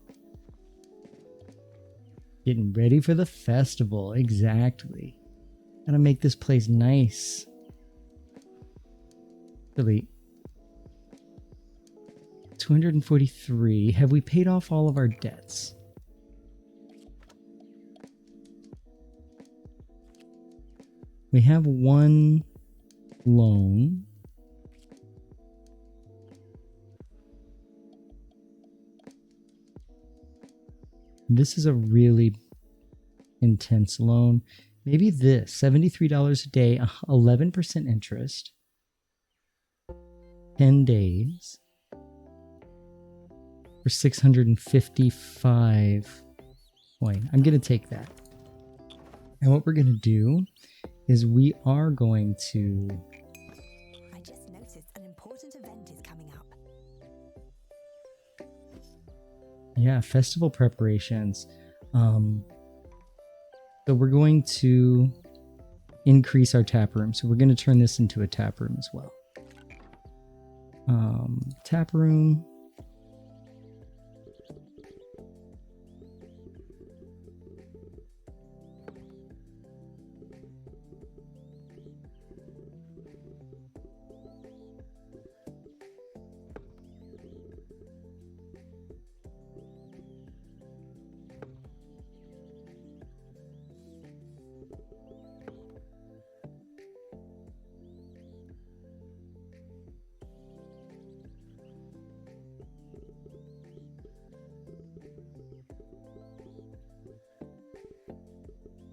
Getting ready for the festival. Exactly. Gotta make this place nice. Really. 243. Have we paid off all of our debts? We have one loan. This is a really intense loan. Maybe this, $73 a day, 11% interest, 10 days for 655 coin. I'm going to take that. And what we're going to do is we are going to... I just noticed an important event is coming up. Yeah, festival preparations. So we're going to increase our tap room. So we're going to turn this into a tap room as well. Tap room.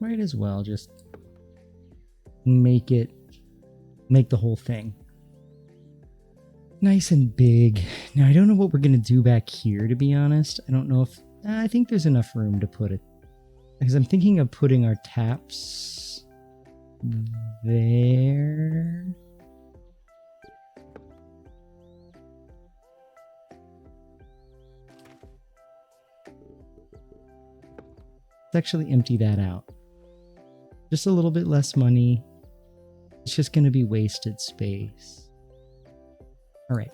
Might as well just make the whole thing nice and big. Now, I don't know what we're going to do back here, to be honest. I don't know if... I think there's enough room to put it. Because I'm thinking of putting our taps there. Let's actually empty that out. Just a little bit less money. It's just going to be wasted space. All right.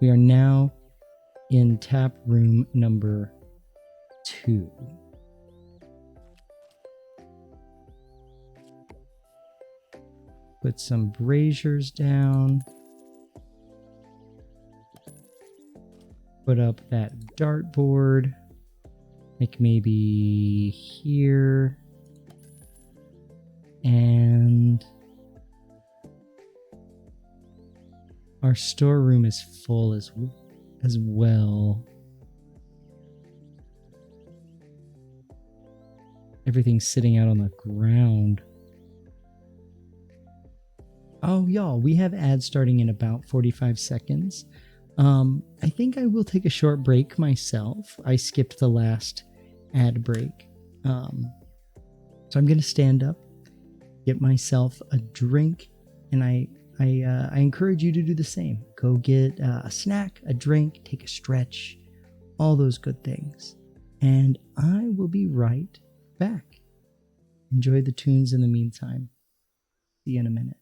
We are now in tap room number 2. Put some braziers down. Put up that dartboard. Like maybe here. And our storeroom is full as well. Everything's sitting out on the ground. Oh, y'all, we have ads starting in about 45 seconds. I think I will take a short break myself. I skipped the last ad break. So I'm going to stand up, get myself a drink, and I encourage you to do the same. Go get a snack, a drink, take a stretch, all those good things. And I will be right back. Enjoy the tunes in the meantime. See you in a minute.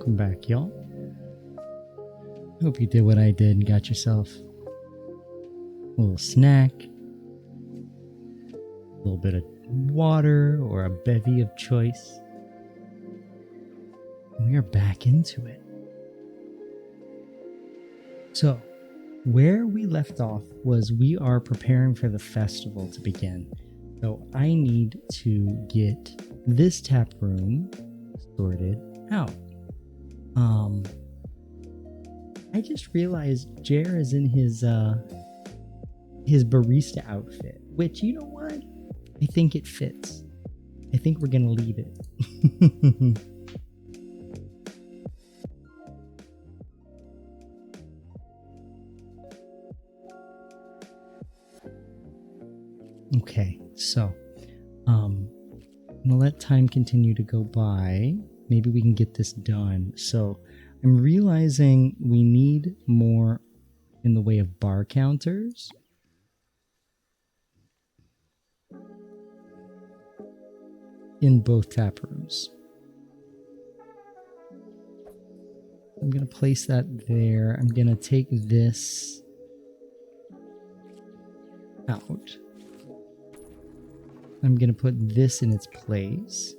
Welcome back, y'all. Hope you did what I did and got yourself a little snack, a little bit of water, or a bevy of choice. We are back into it. So, where we left off was we are preparing for the festival to begin. So I need to get this tap room sorted out. I just realized Jer is in his barista outfit, which, you know what? I think it fits. I think we're gonna leave it. Okay, so I'm gonna let time continue to go by. Maybe we can get this done. So I'm realizing we need more in the way of bar counters. In both tap rooms. I'm gonna place that there. I'm gonna take this out. I'm going to put this in its place.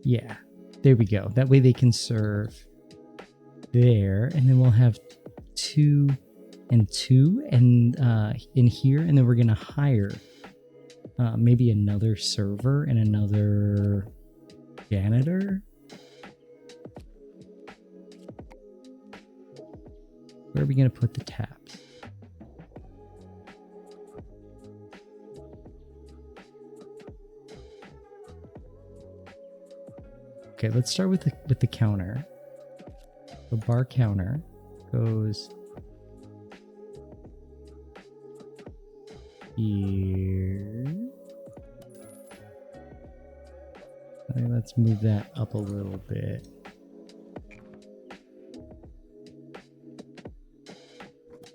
Yeah, there we go. That way they can serve there. And then we'll have 2 and 2 and in here. And then we're going to hire maybe another server and another janitor. Where are we going to put the taps? Okay, let's start with the counter. The bar counter goes here. Okay, let's move that up a little bit.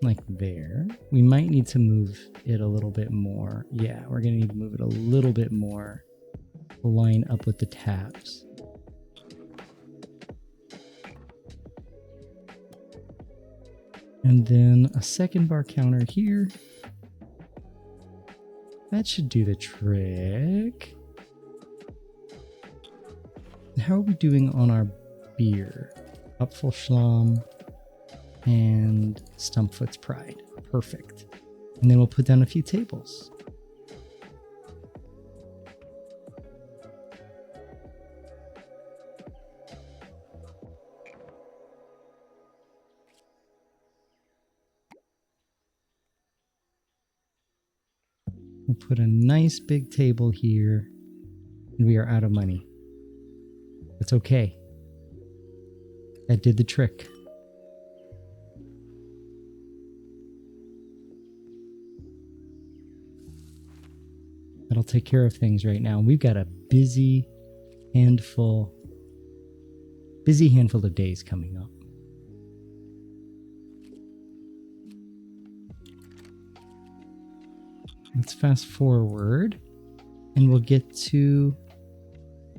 Like there. We might need to move it a little bit more. Yeah, we're gonna need to move it a little bit more to line up with the taps. And then a second bar counter here. That should do the trick. How are we doing on our beer? Apfelschlamm and Stumpfoot's Pride. Perfect. And then we'll put down a few tables. We'll put a nice big table here, and we are out of money. That's okay. That did the trick. That'll take care of things right now. We've got a busy handful of days coming up. Let's fast forward and we'll get to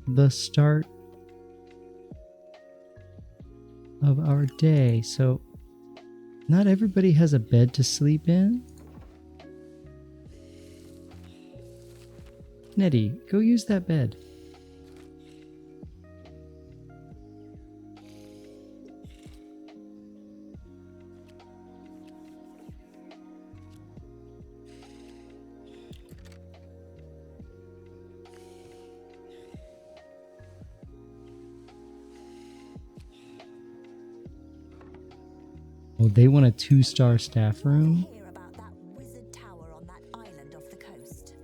the start of our day. So not everybody has a bed to sleep in. Nettie, go use that bed. Oh, they want a 2-star staff room? Hear about that wizard tower on that island off the coast.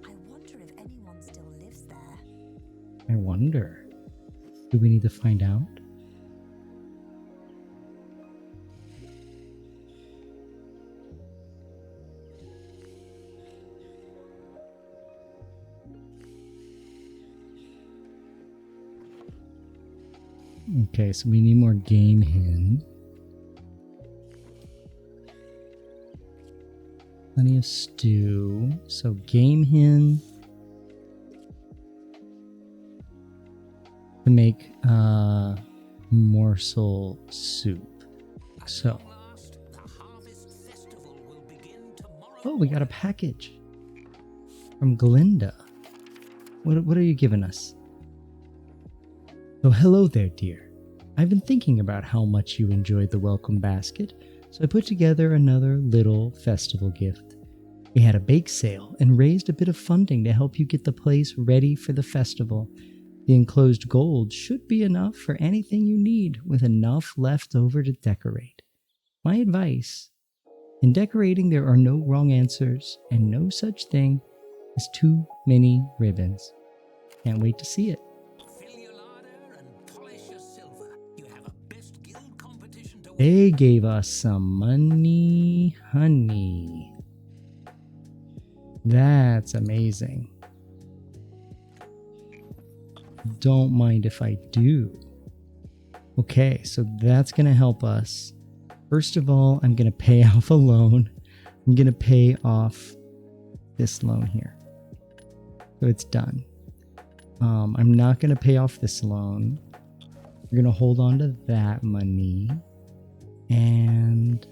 I wonder if anyone still lives there. I wonder. Do we need to find out? Okay, so we need more game hen. Plenty of stew. So game hen to make morsel soup. So, oh, we got a package from Glinda. What are you giving us? Oh, hello there, dear. I've been thinking about how much you enjoyed the welcome basket, so I put together another little festival gift. We had a bake sale and raised a bit of funding to help you get the place ready for the festival. The enclosed gold should be enough for anything you need, with enough left over to decorate. My advice: in decorating, there are no wrong answers and no such thing as too many ribbons. Can't wait to see it. They gave us some money, honey. That's amazing. Don't mind if I do. Okay, so that's going to help us. First of all, I'm going to pay off a loan. I'm going to pay off this loan here. So it's done. I'm not going to pay off this loan. We're going to hold on to that money. And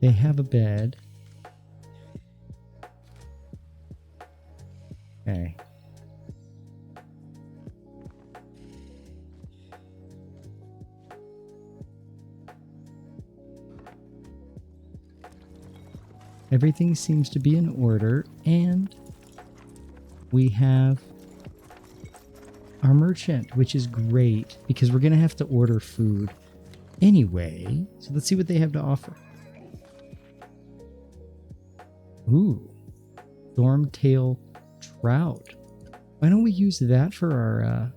they have a bed. Okay. Everything seems to be in order, and we have our merchant, which is great because we're going to have to order food anyway. So let's see what they have to offer. Ooh, stormtail trout. Why don't we use that for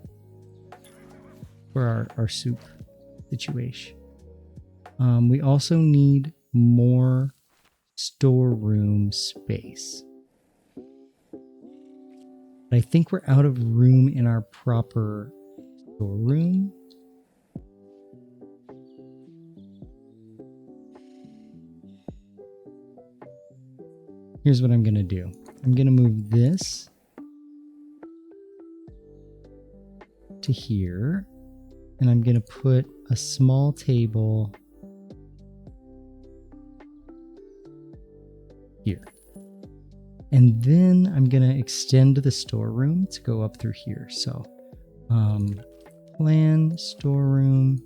our soup situation? We also need more storeroom space. But I think we're out of room in our proper storeroom. Here's what I'm going to do. I'm going to move this to here, and I'm going to put a small table here. And then I'm going to extend the storeroom to go up through here. So, plan storeroom.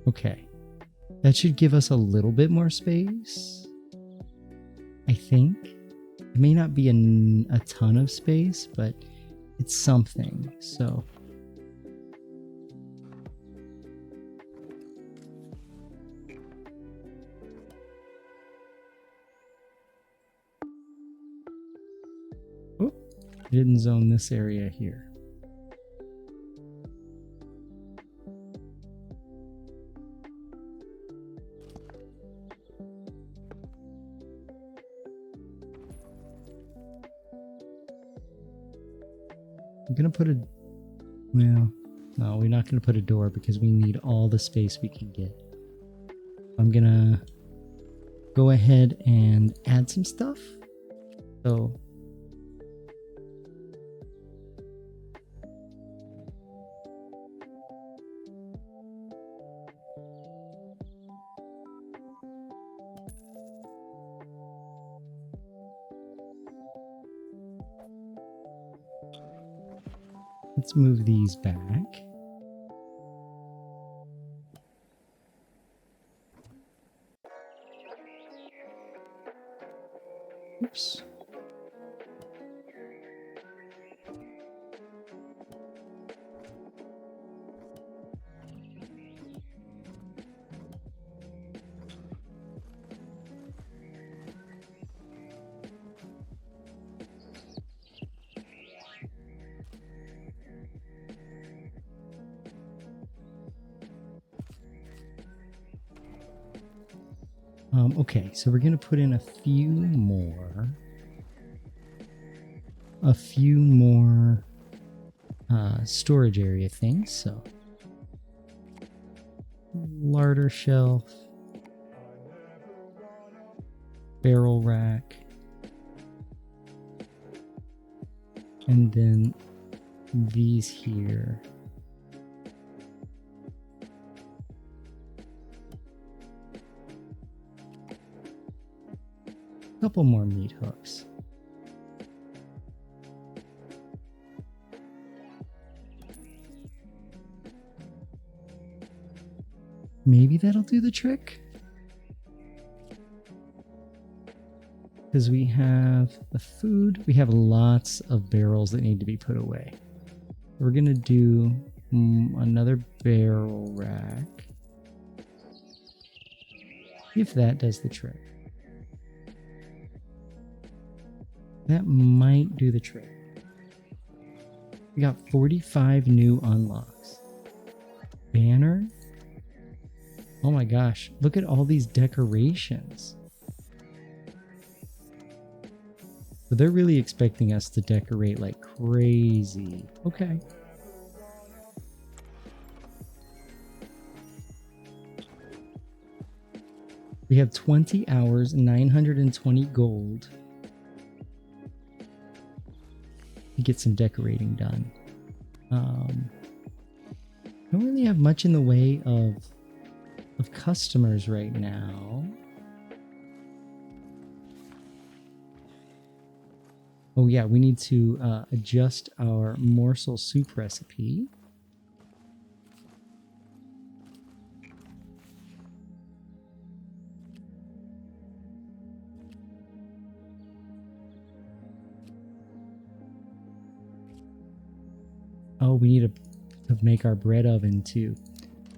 Okay, that should give us a little bit more space, I think. It may not be a ton of space, but it's something, so. Oh, didn't zone this area here. I'm gonna put a, well, no, we're not gonna put a door because we need all the space we can get. I'm gonna go ahead and add some stuff. So let's move these back. Oops. Okay, so we're gonna put in a few more storage area things. So larder shelf, barrel rack, and then these here. A couple more meat hooks. Maybe that'll do the trick. Because we have the food, we have lots of barrels that need to be put away. We're gonna do another barrel rack. If that does the trick. That might do the trick. We got 45 new unlocks. Banner. Oh my gosh, look at all these decorations. So they're really expecting us to decorate like crazy. Okay. We have 20 hours, 920 gold to get some decorating done. Don't really have much in the way of customers right now. Oh yeah, we need to adjust our morsel soup recipe. Oh, we need to make our bread oven too.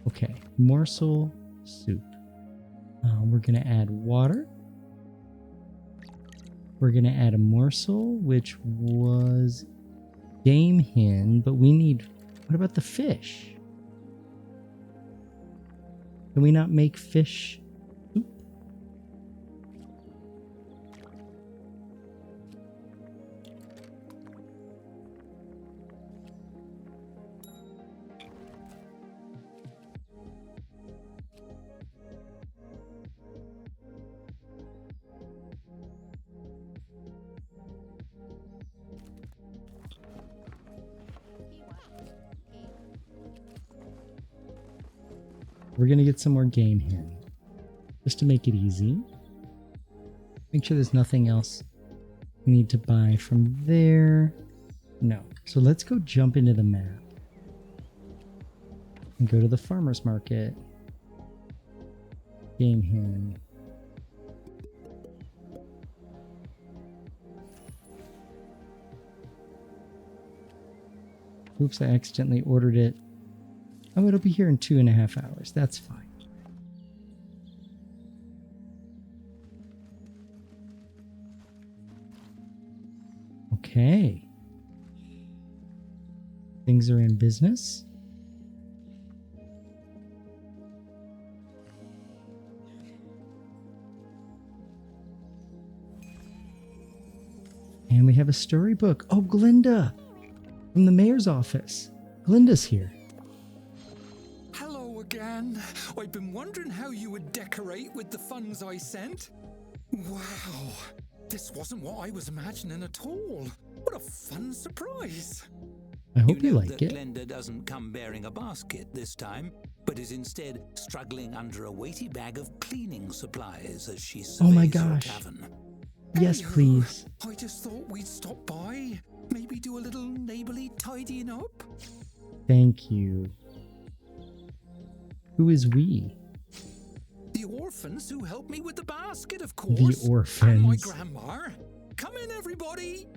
Okay, morsel soup. We're gonna add water. We're gonna add a morsel, which was game hen, but we need, what about the fish? Can we not make fish soup? We're gonna get some more game hen, just to make it easy. Make sure there's nothing else we need to buy from there. No. So let's go jump into the map and go to the farmer's market. Game hen. Oops, I accidentally ordered it. Oh, it'll be here in 2.5 hours. That's fine. Okay. Things are in business. And we have a storybook. Oh, Glinda! From the mayor's office. Glinda's here. Hello again. I've been wondering how you would decorate with the funds I sent. Wow, this wasn't what I was imagining at all. What a fun surprise. I hope you know like that it. Glinda doesn't come bearing a basket this time, but is instead struggling under a weighty bag of cleaning supplies as she surveys Oh my your gosh. tavern. Yes, Anywho, please. I just thought we'd stop by, maybe do a little neighborly tidying up. Thank you. Who is we? The orphans who helped me with the basket, of course. The orphans. And my grandma. Come in, everybody.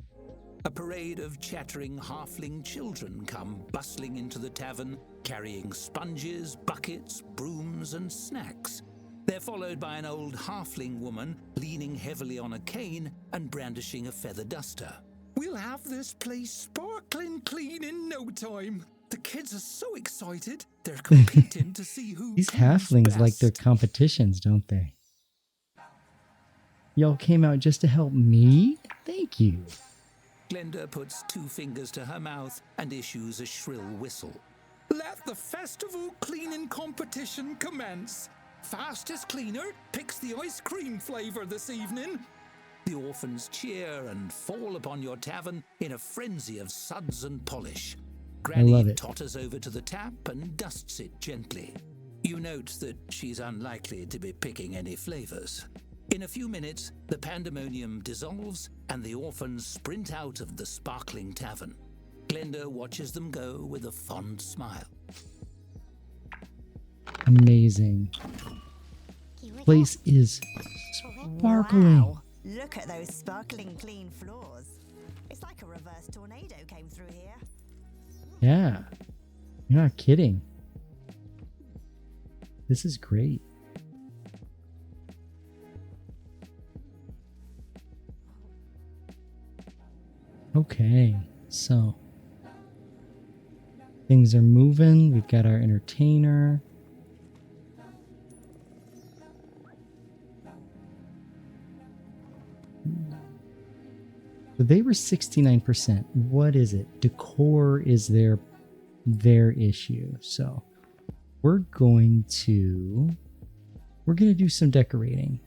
A parade of chattering halfling children come bustling into the tavern, carrying sponges, buckets, brooms, and snacks. They're followed by an old halfling woman leaning heavily on a cane and brandishing a feather duster. We'll have this place sparkling clean in no time. The kids are so excited, they're competing to see who These cleans halflings like their best. competitions, don't they? Y'all came out just to help me? Thank you. Glenda puts 2 fingers to her mouth and issues a shrill whistle. Let the festival cleaning competition commence. Fastest cleaner picks the ice cream flavor this evening. The orphans cheer and fall upon your tavern in a frenzy of suds and polish. Granny love it. totters over to the tap and dusts it gently. You note that she's unlikely to be picking any flavors. In a few minutes, the pandemonium dissolves and the orphans sprint out of the sparkling tavern. Glenda watches them go with a fond smile. Amazing. Place is sparkling. Wow. Look at those sparkling clean floors. It's like a reverse tornado came through here. Yeah. You're not kidding. This is great. Okay, so things are moving. We've got our entertainer. So they were 69%. What is it? Decor is their issue. So we're going to do some decorating.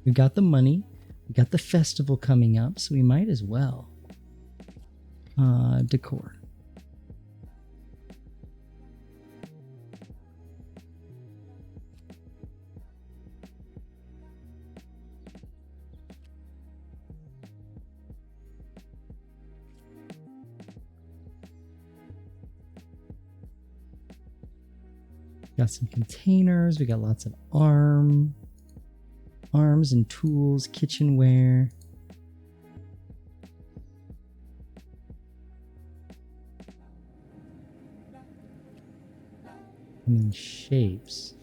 We've got the money. We got the festival coming up, so we might as well. Decor. Got some containers. We got lots of arms and tools, kitchenware. And then shapes.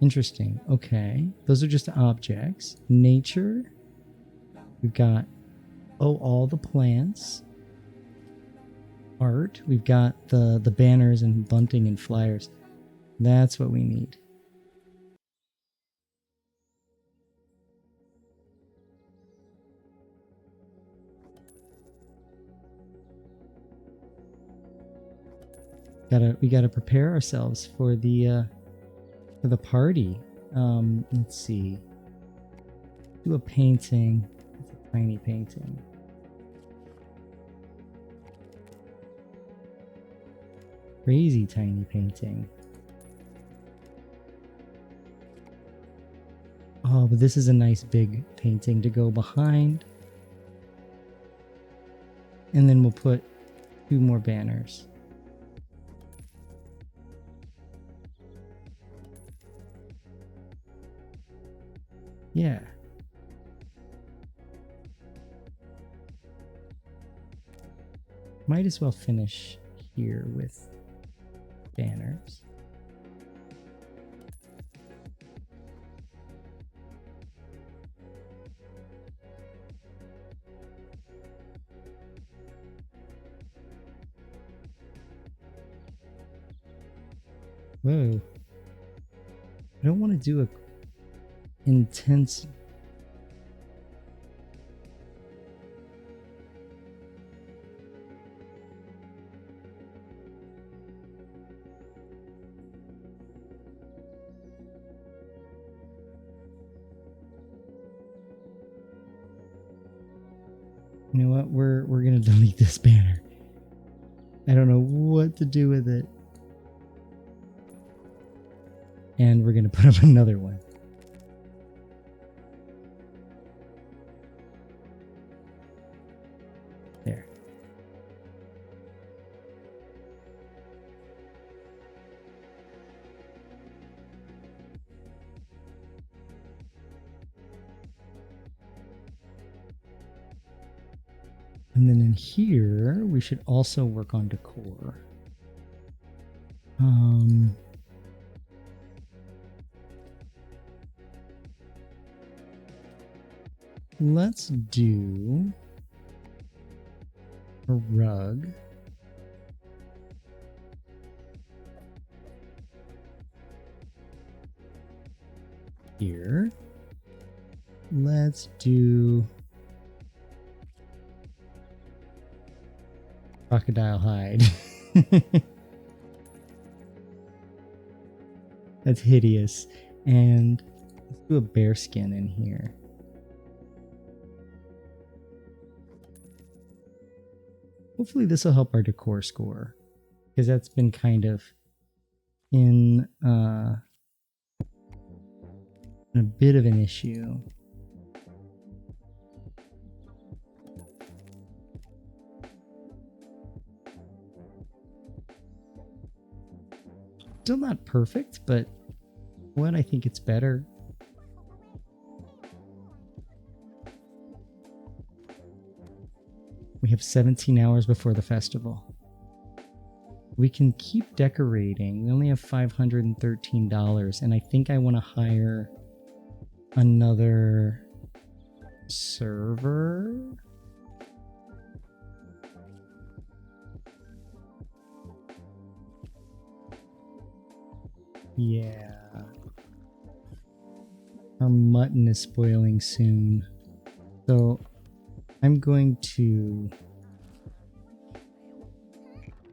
Interesting. Okay. Those are just objects. Nature. We've got, all the plants. Art. We've got the banners and bunting and flyers. That's what we need. We gotta prepare ourselves for the party. Let's see. Do a painting. It's a tiny painting. Crazy tiny painting. Oh, but this is a nice big painting to go behind. And then we'll put 2 more banners. Yeah. Might as well finish here with banners. Whoa. I don't want to do a intense. You know what? We're gonna delete this banner. I don't know what to do with it. And we're gonna put up another one. There. And then in here, we should also work on decor. Let's do a rug. Here. let's do crocodile hide. That's hideous. And let's do a bear skin in here. Hopefully this will help our decor score, because that's been kind of in a bit of an issue. Still not perfect, but what, I think it's better. We have 17 hours before the festival. We can keep decorating. We only have $513, and I think I want to hire another server. Yeah. Our mutton is spoiling soon. So I'm going to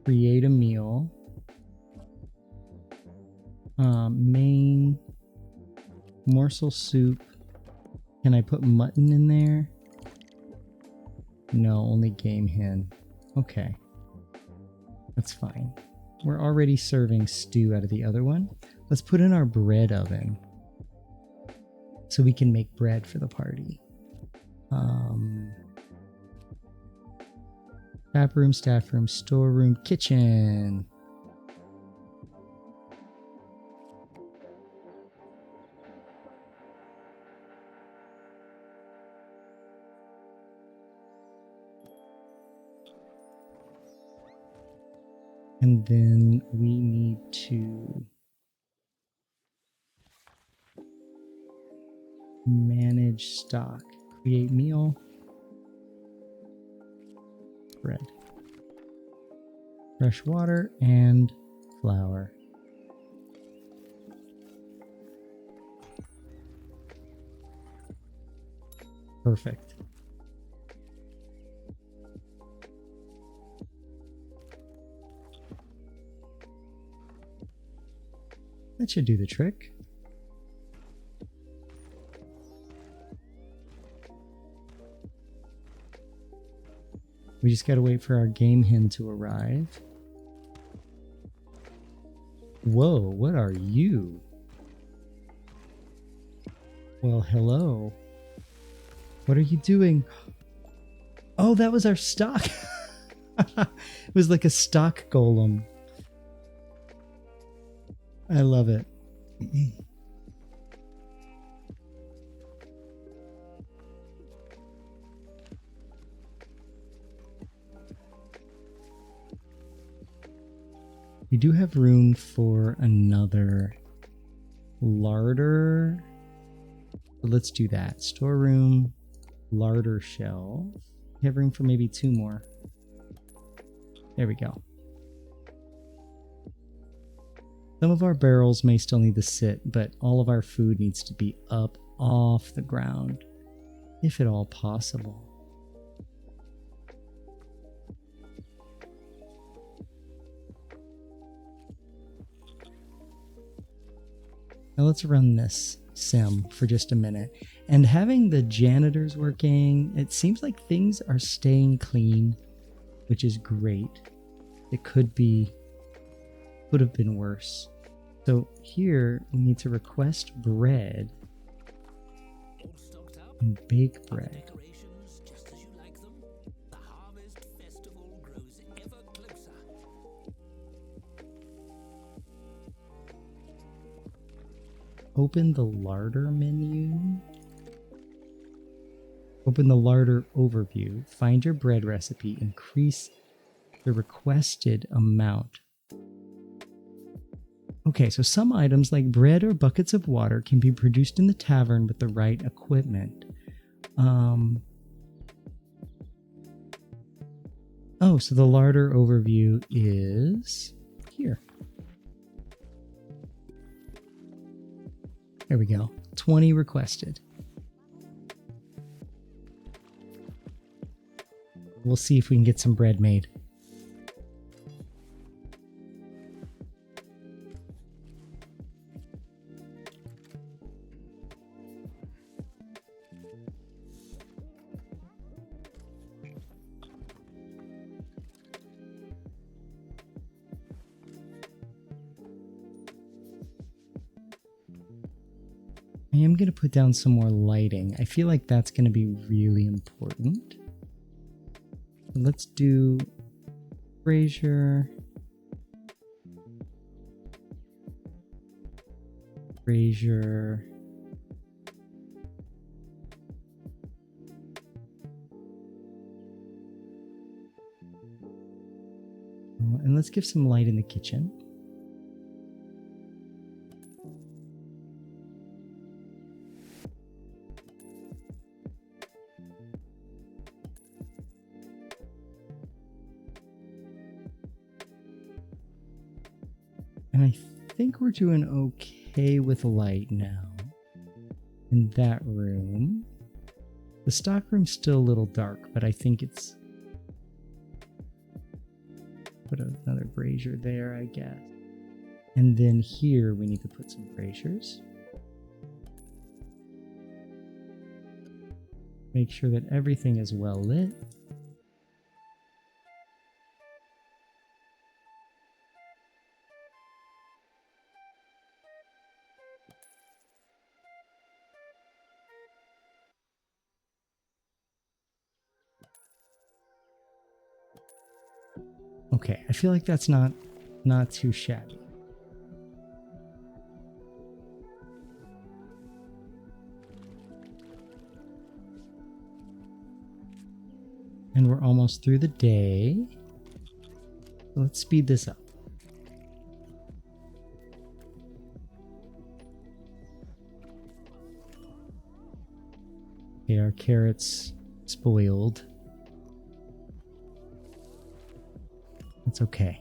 create a meal. Main morsel soup. Can I put mutton in there? No, only game hen. Okay. That's fine. We're already serving stew out of the other one. Let's put in our bread oven so we can make bread for the party. Tap room, staff room, storeroom, kitchen. And then we need to manage stock. Create meal. Bread. Fresh water and flour. Perfect. That should do the trick. We just gotta wait for our game hen to arrive. Whoa, what are you? Well, hello. What are you doing? Oh, that was our stock. It was like a stock golem. I love it. We do have room for another larder. So let's do that. Storeroom, larder shelf. We have room for maybe 2 more. There we go. Some of our barrels may still need to sit, but all of our food needs to be up off the ground, if at all possible. Now let's run this sim for just a minute. And having the janitors working, it seems like things are staying clean, which is great. It could have been worse. So here we need to request bread and bake bread. Decorations just as you like them. The harvest festival grows ever closer. Open the larder menu. Open the larder overview. Find your bread recipe. Increase the requested amount. Okay, so some items like bread or buckets of water can be produced in the tavern with the right equipment. Oh, so the larder overview is here. There we go. 20 requested. We'll see if we can get some bread made. I am going to put down some more lighting. I feel like that's going to be really important. Let's do brazier. Brazier. And let's give some light in the kitchen. And I think we're doing okay with light now in that room. The stock room's still a little dark, but I think it's... Put another brazier there, I guess. And then here we need to put some braziers. Make sure that everything is well lit. Okay, I feel like that's not too shabby. And we're almost through the day. Let's speed this up. Okay, our carrots spoiled. It's okay.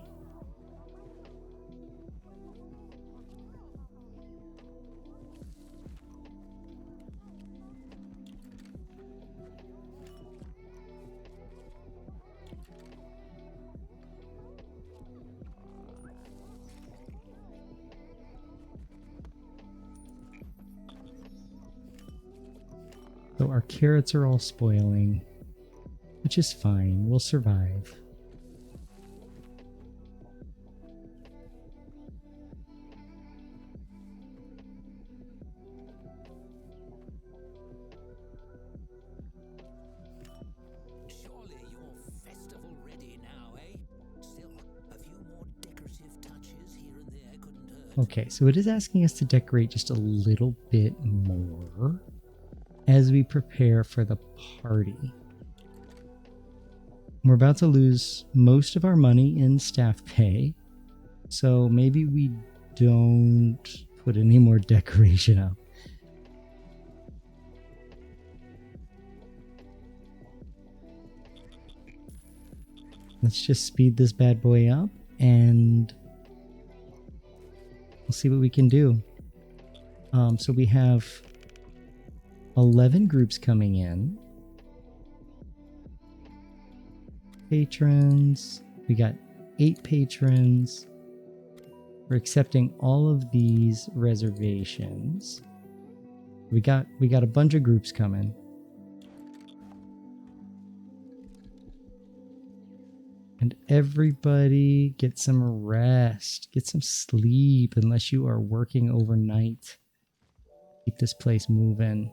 So our carrots are all spoiling, which is fine. We'll survive. Okay, so it is asking us to decorate just a little bit more as we prepare for the party. We're about to lose most of our money in staff pay, so maybe we don't put any more decoration up. Let's just speed this bad boy up and we'll see what we can do. So we have 11 groups coming in. Patrons. We got 8 patrons. We're accepting all of these reservations. We got a bunch of groups coming. And everybody get some rest, get some sleep, unless you are working overnight. Keep this place moving.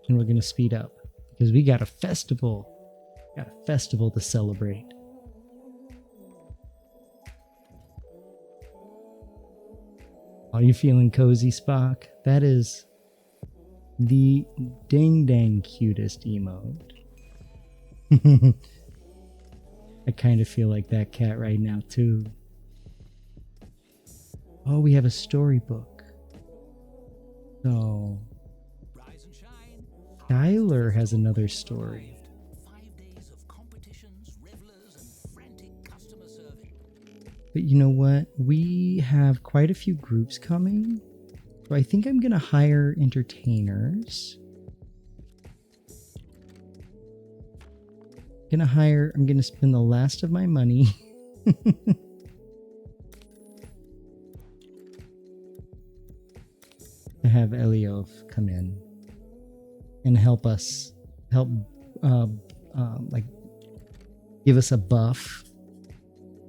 And we're going to speed up because we got a festival. Got a festival to celebrate. Are you feeling cozy, Spock? That is the dang cutest emote. I kind of feel like that cat right now too. Oh, we have a storybook. So Rise and shine. Tyler has another story. 5 days of competitions, revelers, and frantic customer service. But you know what? We have quite a few groups coming. So I think I'm going to hire entertainers. I'm going to spend the last of my money. To have Eliof come in and help like give us a buff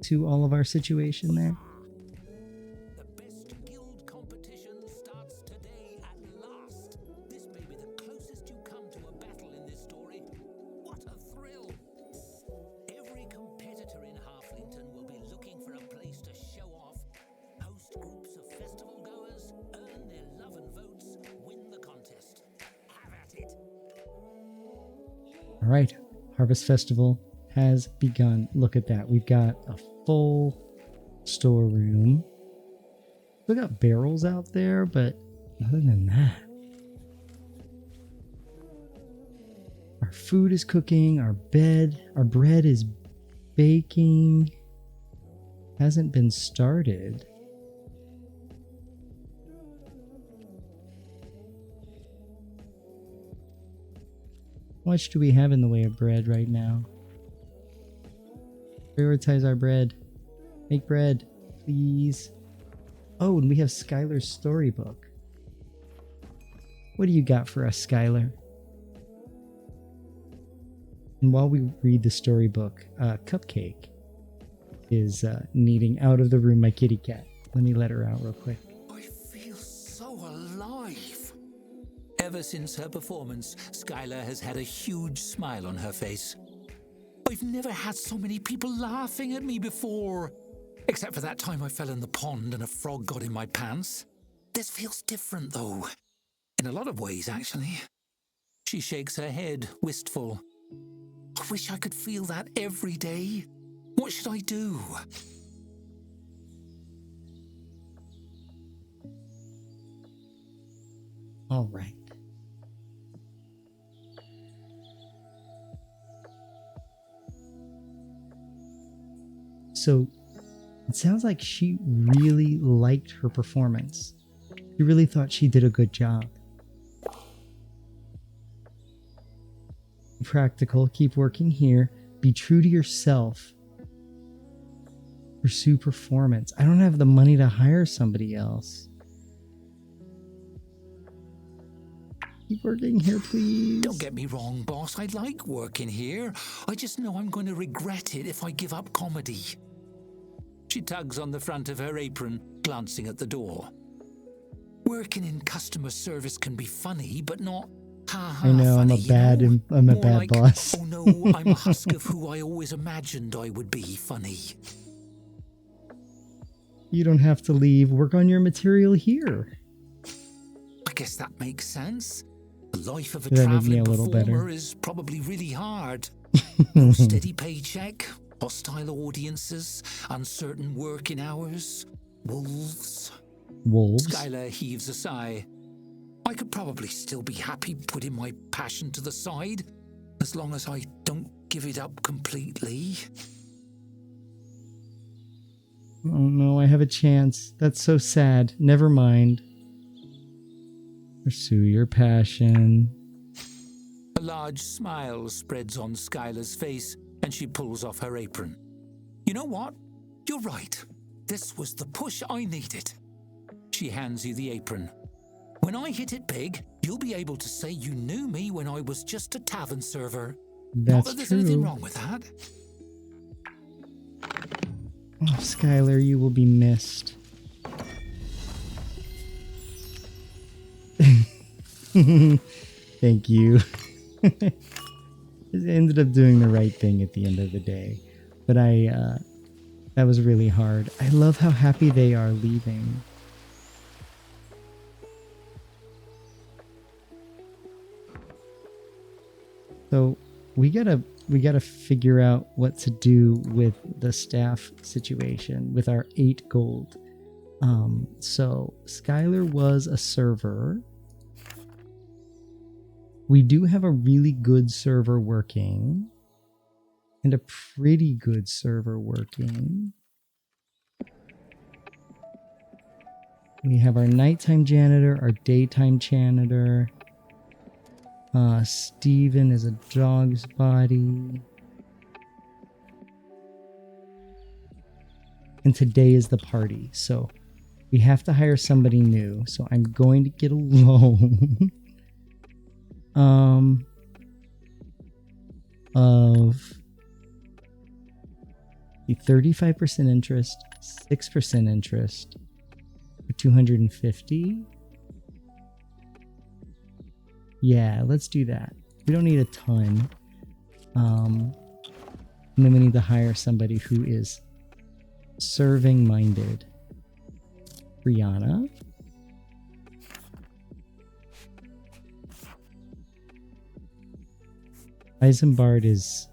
to all of our situation there. The best guild competition starts today at last. This may be the closest you come to a battle in this story. What a thrill! Every competitor in Haflington will be looking for a place to show off, host groups of festival goers, earn their love and votes, win the contest. Have at it! All right, Harvest Festival has begun. Look at that. We've got a full storeroom. We got barrels out there, but other than that, our food is cooking, our bread is baking. Hasn't been started. How much do we have in the way of bread right now? Prioritize our bread. Make bread, please. Oh, and we have Skylar's storybook. What do you got for us, Skylar? And while we read the storybook, Cupcake is needing out of the room my kitty cat. Let me let her out real quick. I feel so alive. Ever since her performance, Skylar has had a huge smile on her face. I've never had so many people laughing at me before. Except for that time I fell in the pond and a frog got in my pants. This feels different, though. In a lot of ways, actually. She shakes her head, wistful. I wish I could feel that every day. What should I do? All right. So it sounds like she really liked her performance. She really thought she did a good job. Be practical, keep working here, be true to yourself. Pursue performance. I don't have the money to hire somebody else. Keep working here, please. Don't get me wrong, boss. I like working here. I just know I'm going to regret it if I give up comedy. She tugs on the front of her apron, glancing at the door. Working in customer service can be funny, but not ha-ha I know, funny, I'm a More bad like, boss. Oh no, I'm a husk of who I always imagined I would be funny. You don't have to leave. Work on your material here. I guess that makes sense. The life of a That made me traveling a little performer better. is probably really hard. No steady paycheck, hostile audiences, uncertain working hours, wolves. Wolves. Skylar heaves a sigh. I could probably still be happy putting my passion to the side, as long as I don't give it up completely. Oh no, I have a chance. That's so sad. Never mind. Pursue your passion. A large smile spreads on Skylar's face, and she pulls off her apron. You know what? You're right. This was the push I needed. She hands you the apron. When I hit it big, you'll be able to say you knew me when I was just a tavern server. Not That's that there's true. anything wrong with that. Oh, Skylar, you will be missed. Thank you. I ended up doing the right thing at the end of the day. But that was really hard. I love how happy they are leaving. So we gotta figure out what to do with the staff situation with our 8 gold. So Skylar was a server. We do have a really good server working and a pretty good server working. We have our nighttime janitor, our daytime janitor. Steven is a dog's body. And today is the party, so we have to hire somebody new. So I'm going to get a loan of the 35% interest, 6% interest for 250. Yeah, let's do that. We don't need a ton. And then we need to hire somebody who is serving minded. Brianna. Isambard is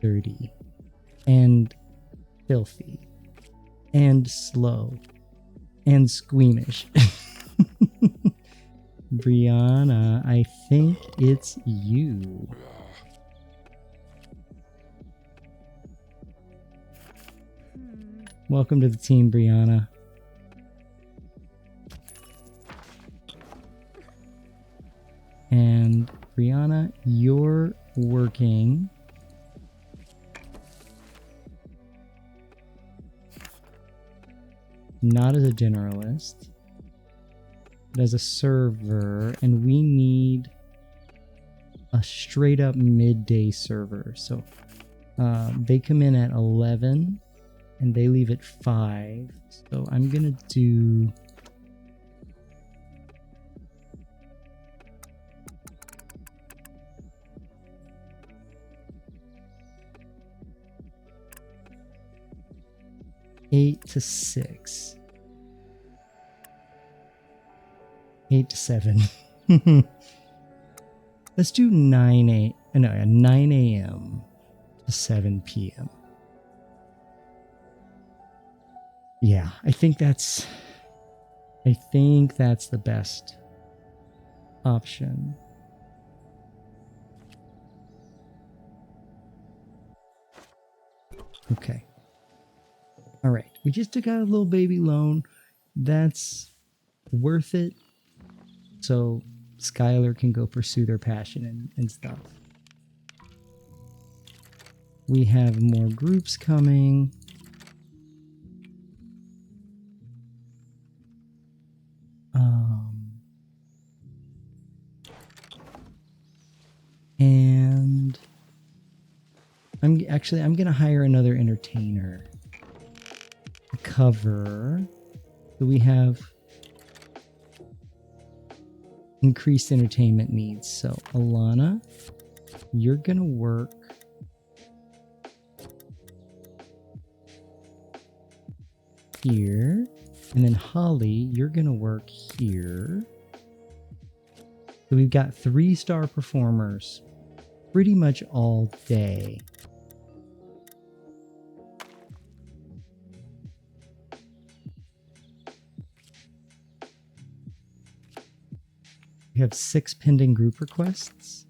30 and filthy and slow and squeamish. Brianna, I think it's you. Welcome to the team, Brianna. And Brianna, you're working not as a generalist, but as a server, and we need a straight up midday server. So they come in at 11 and they leave at 5. So I'm gonna do eight to 6. 8 to 7. Let's do 9 a.m. to 7 p.m. Yeah, I think that's the best option. Okay. All right. We just took out a little baby loan. That's worth it. So Skylar can go pursue their passion and stuff. We have more groups coming. And I'm going to hire another entertainer to cover. So we have increased entertainment needs. So Alana, you're going to work here. And then Holly, you're going to work here. So we've got 3-star performers pretty much all day. We have 6 pending group requests.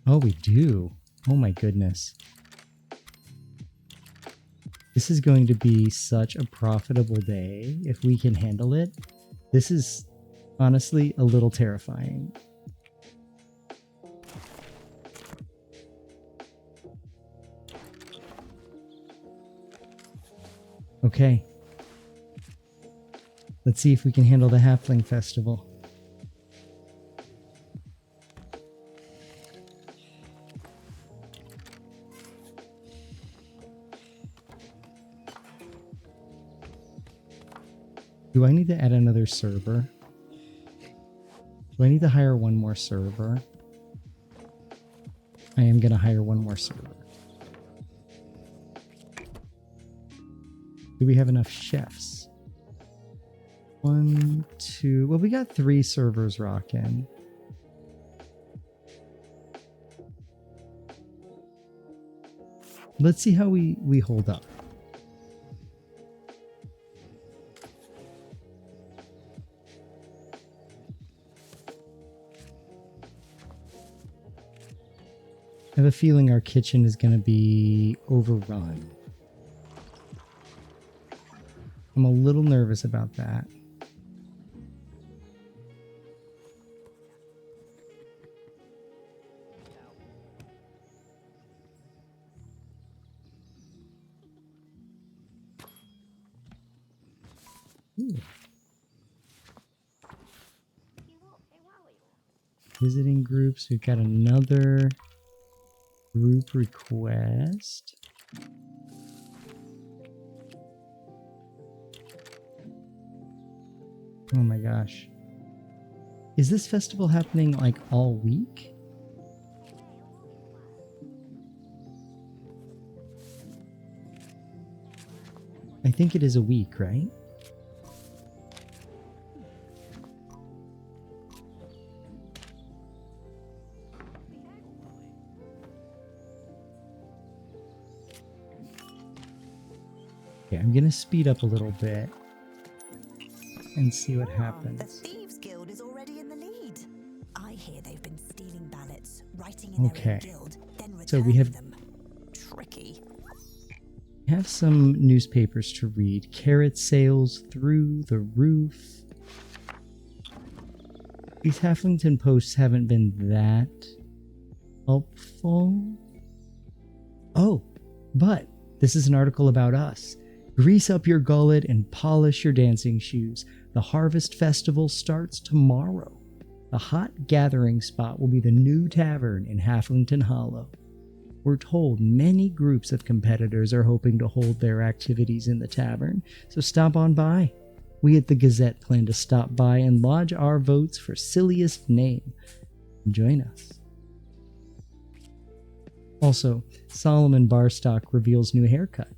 Oh, we do. Oh my goodness. This is going to be such a profitable day if we can handle it. This is honestly a little terrifying. Okay. Let's see if we can handle the Hafling Festival. Do I need to add another server? Do I need to hire one more server? I am going to hire one more server. Do we have enough chefs? 1, 2... Well, we got 3 servers rocking. Let's see how we hold up. I have a feeling our kitchen is going to be overrun. I'm a little nervous about that. Ooh. Visiting groups. We've got another group request. Oh my gosh. Is this festival happening like all week? I think it is a week, right? Okay, I'm gonna speed up a little bit and see what The happens. Thieves Guild is already in the lead. I hear they've been stealing ballots, writing in their own guild, then So we returning have- them. Tricky. Have some newspapers to read. Carrot sales through the roof. These Haflington posts haven't been that helpful. Oh, but this is an article about us. Grease up your gullet and polish your dancing shoes. The Harvest Festival starts tomorrow. The hot gathering spot will be the new Tavern in Haflington Hollow. We're told many groups of competitors are hoping to hold their activities in the tavern, so stop on by. We at the Gazette plan to stop by and lodge our votes for silliest name. Join us. Also, Solomon Barstock reveals new haircut.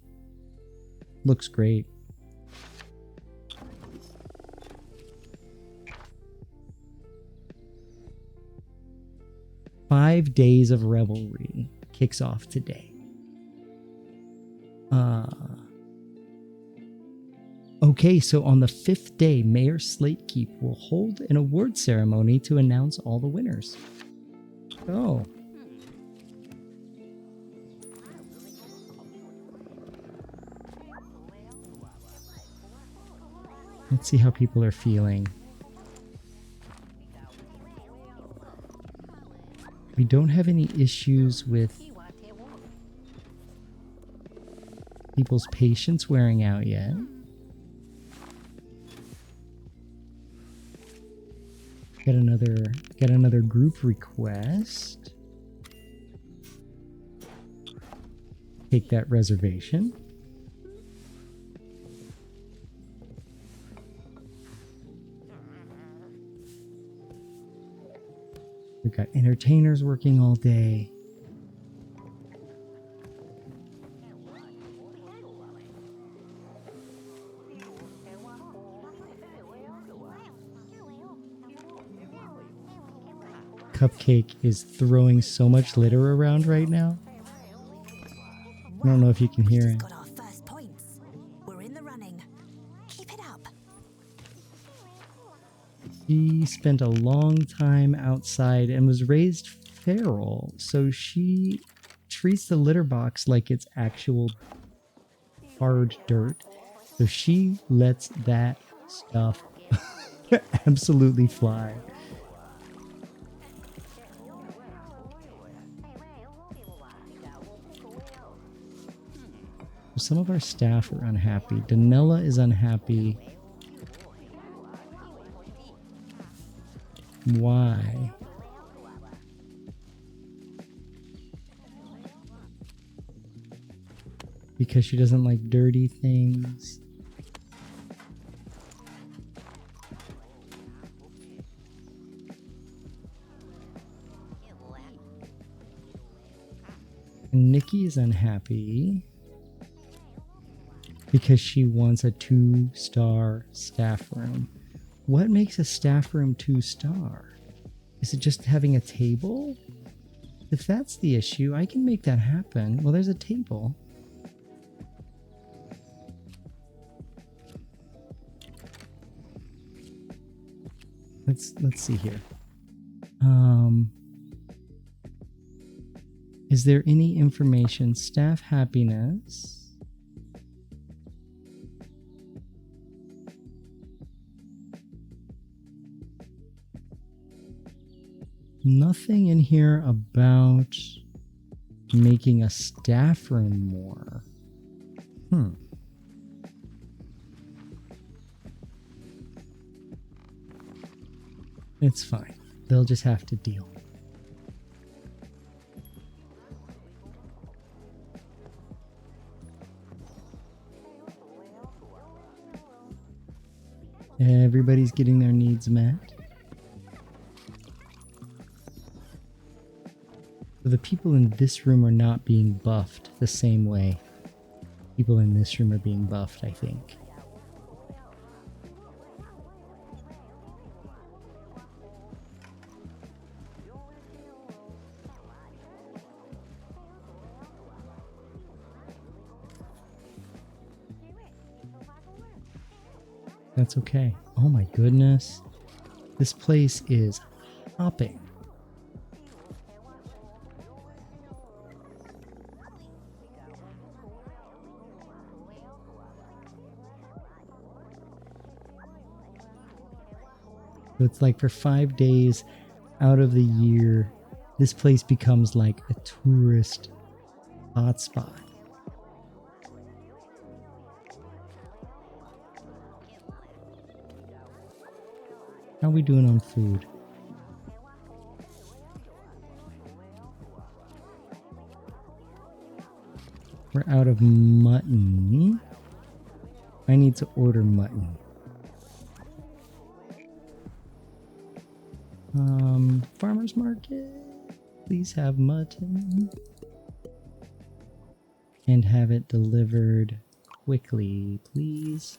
Looks great. "5 days of revelry kicks off today. Okay, so on the 5th day, Mayor Slatekeep will hold an award ceremony to announce all the winners. Oh. Let's see how people are feeling. We don't have any issues with people's patience wearing out yet. Got another group request. Take that reservation. We've got entertainers working all day. Cupcake is throwing so much litter around right now. I don't know if you can hear We it. just got our first points. We're in the running. Keep it up. She spent a long time outside and was raised feral, so she treats the litter box like it's actual hard dirt. So she lets that stuff absolutely fly. Some of our staff are unhappy. Danella is unhappy. Why? Because she doesn't like dirty things. And Nikki is unhappy because she wants a 2-star staff room. What makes a staff room 2-star? Is it just having a table? If that's the issue, I can make that happen. Well, there's a table. Let's see here. Is there any information? Staff happiness. Nothing in here about making a staff room more. It's fine. They'll just have to deal. Everybody's getting their needs met. So the people in this room are not being buffed the same way. People in this room are being buffed, I think. That's okay. Oh my goodness. This place is hopping. So it's like for 5 days out of the year, this place becomes like a tourist hotspot. How are we doing on food? We're out of mutton. I need to order mutton. Farmer's market. Please have mutton. And have it delivered quickly, please.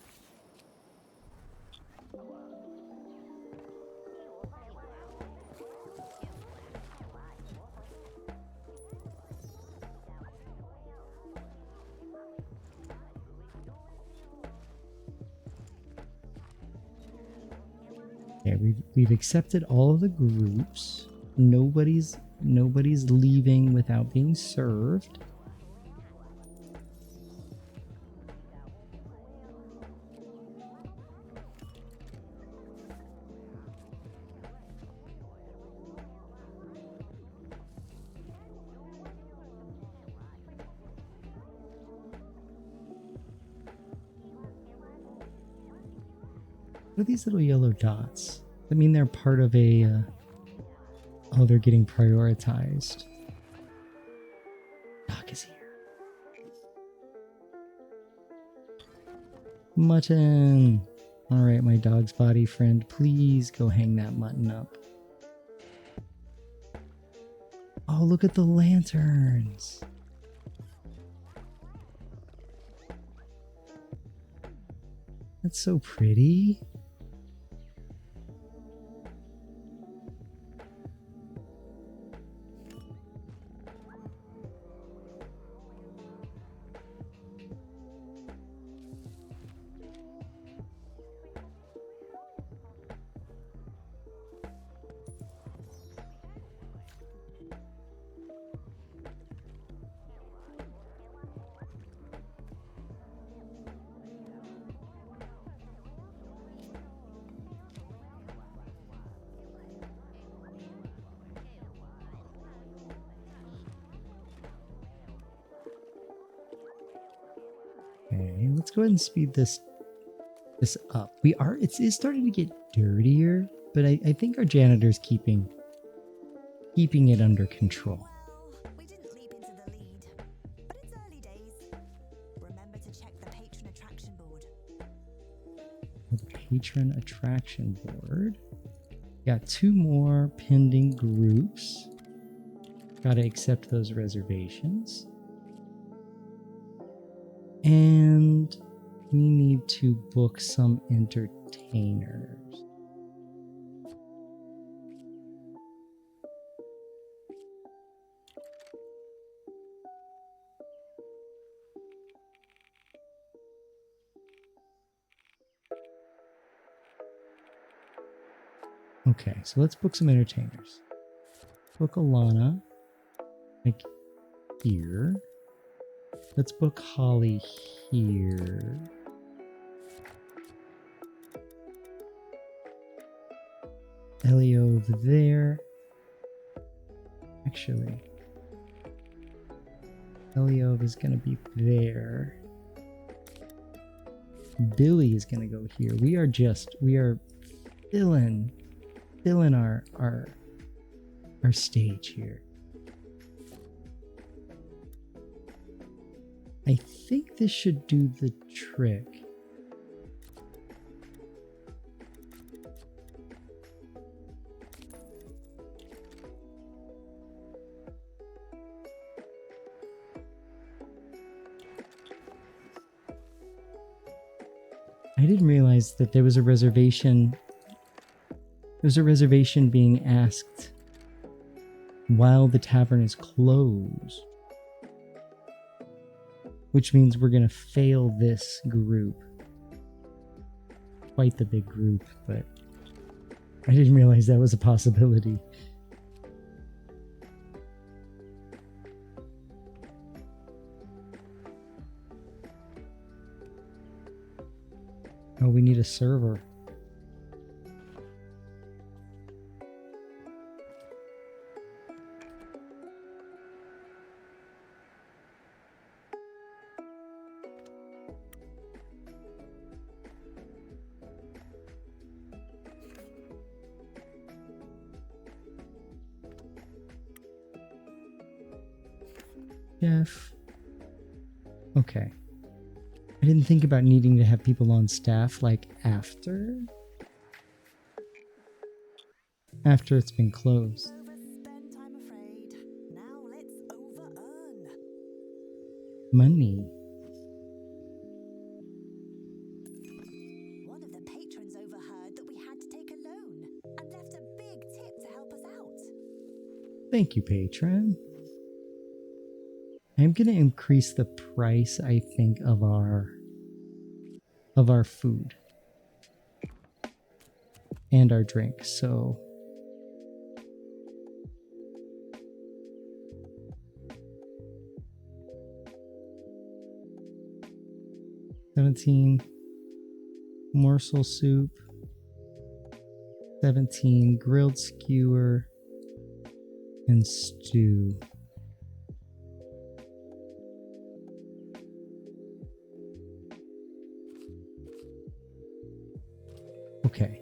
Okay, we've accepted all of the groups. Nobody's leaving without being served. What are these little yellow dots? I mean, they're part of a... oh, they're getting prioritized. Doc is here. Mutton! Alright, my dog's body friend, please go hang that mutton up. Oh, look at the lanterns! That's so pretty. Okay, let's go ahead and speed this up. It is starting to get dirtier, but I think our janitor's keeping it under control. Well, we didn't leap into the lead, but it's early days. Remember to check the patron attraction board. The patron attraction board. Got 2 more pending groups. Gotta accept those reservations. And we need to book some entertainers. Okay, so let's book some entertainers. Book Alana, like here. Let's book Holly here. Ellie over there. Actually, Eliov is going to be there. Billy is going to go here. We are filling our stage here. I think this should do the trick. I didn't realize that there was a reservation. There's a reservation being asked while the tavern is closed. Which means we're going to fail this group. Quite the big group, but I didn't realize that was a possibility. Oh, we need a server. Jeff. Okay. I didn't think about needing to have people on staff like after it's been closed. Overspent, I'm afraid. Now let's over-earn. Money. One of the patrons overheard that we had to take a loan and left a big tip to help us out. Thank you, patron. I'm going to increase the price, I think, of our food and our drink. So $17 morsel soup, 17 grilled skewer and stew. Okay,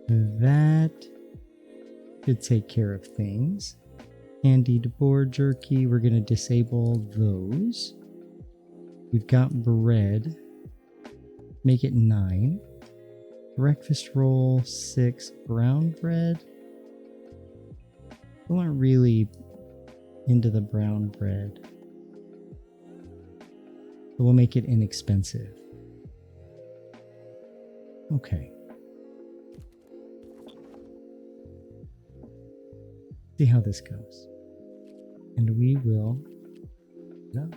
that should take care of things. Candied boar jerky, we're going to disable those. We've got bread, make it 9. Breakfast roll 6, brown bread. We aren't really into the brown bread, so we'll make it inexpensive. Okay. See how this goes. And we will. No.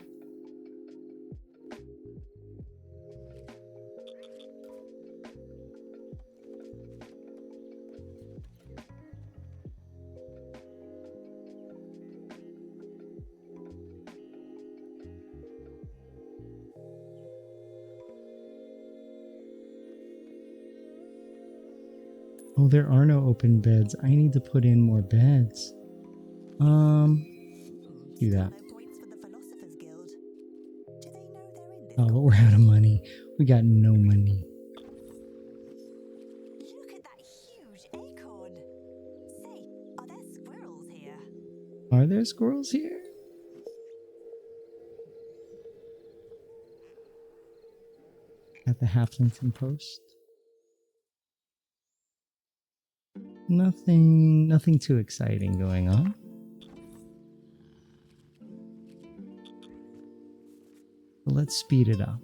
Oh, there are no open beds. I need to put in more beds. Do that. No points for the Philosophers Guild. Do they know they're in this? Oh, but we're out of money. We got no money. Look at that huge acorn. Say, are there squirrels here? Are there squirrels here? At the Haflington Post. Nothing too exciting going on. But let's speed it up.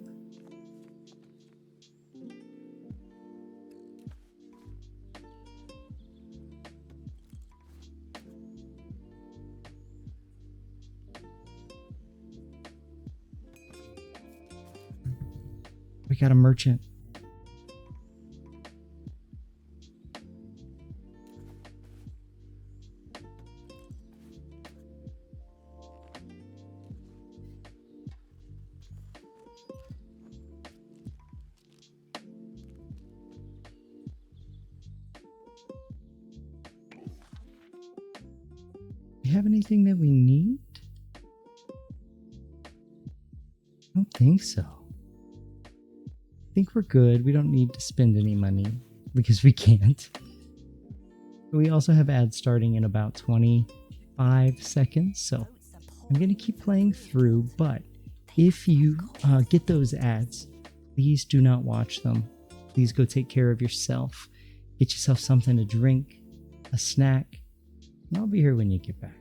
We got a merchant. Do you have anything that we need? I don't think so. I think we're good. We don't need to spend any money because we can't. But we also have ads starting in about 25 seconds, so I'm going to keep playing through, but if you get those ads, please do not watch them. Please go take care of yourself. Get yourself something to drink, a snack, and I'll be here when you get back.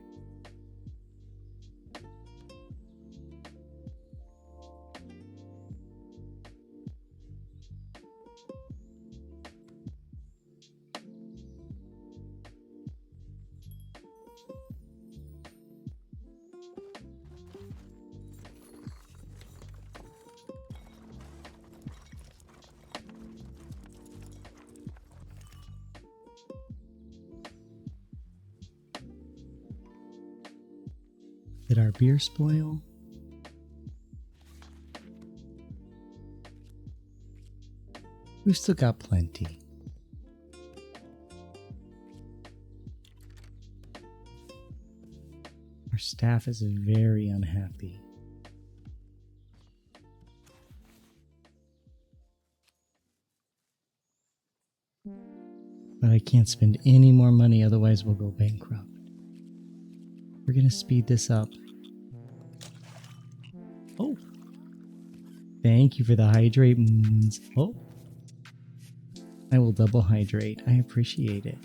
Did our beer spoil? We've still got plenty. Our staff is very unhappy. But I can't spend any more money, otherwise we'll go bankrupt. We're gonna speed this up. Oh. Thank you for the hydrate moons. Oh. I will double hydrate. I appreciate it.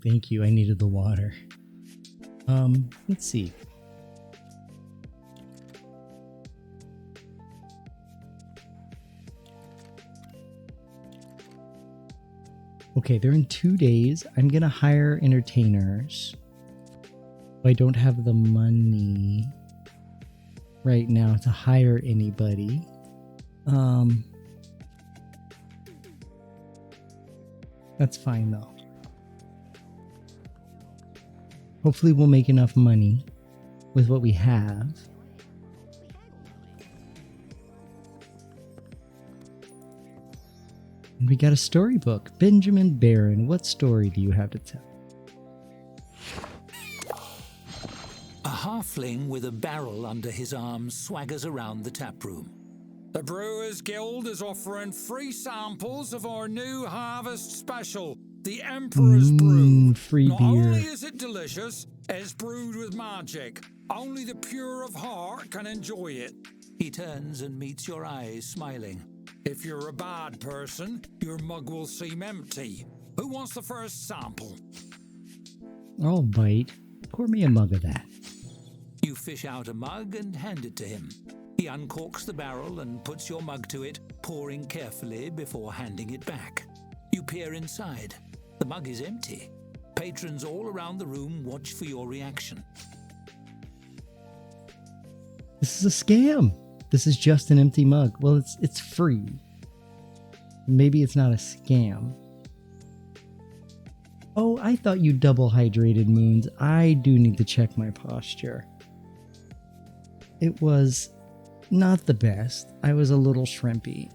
Thank you. I needed the water. Let's see. Okay, they're in 2 days. I'm gonna hire entertainers. I don't have the money right now to hire anybody. That's fine though. Hopefully we'll make enough money with what we have. And we got a storybook. Benjamin Barron, what story do you have to tell? A halfling with a barrel under his arm swaggers around the tap room. The Brewers Guild is offering free samples of our new harvest special, the Emperor's Brew. Free Not beer. only is it delicious, it's brewed with magic. Only the pure of heart can enjoy it. He turns and meets your eyes, smiling. If you're a bad person, your mug will seem empty. Who wants the first sample? I'll bite. Pour me a mug of that. You fish out a mug and hand it to him. He uncorks the barrel and puts your mug to it, pouring carefully before handing it back. You peer inside. The mug is empty. Patrons all around the room watch for your reaction. This is a scam. This is just an empty mug. Well, it's free. Maybe it's not a scam. Oh, I thought you double hydrated, Moons. I do need to check my posture. It was not the best. I was a little shrimpy.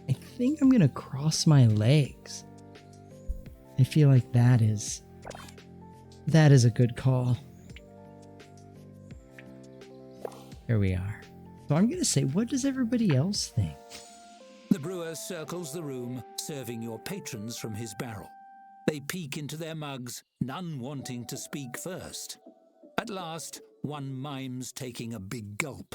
I think I'm gonna cross my legs. I feel like that is a good call. Here we are. So I'm gonna say, what does everybody else think? The brewer circles the room, serving your patrons from his barrel. They peek into their mugs, none wanting to speak first. At last, one mimes taking a big gulp.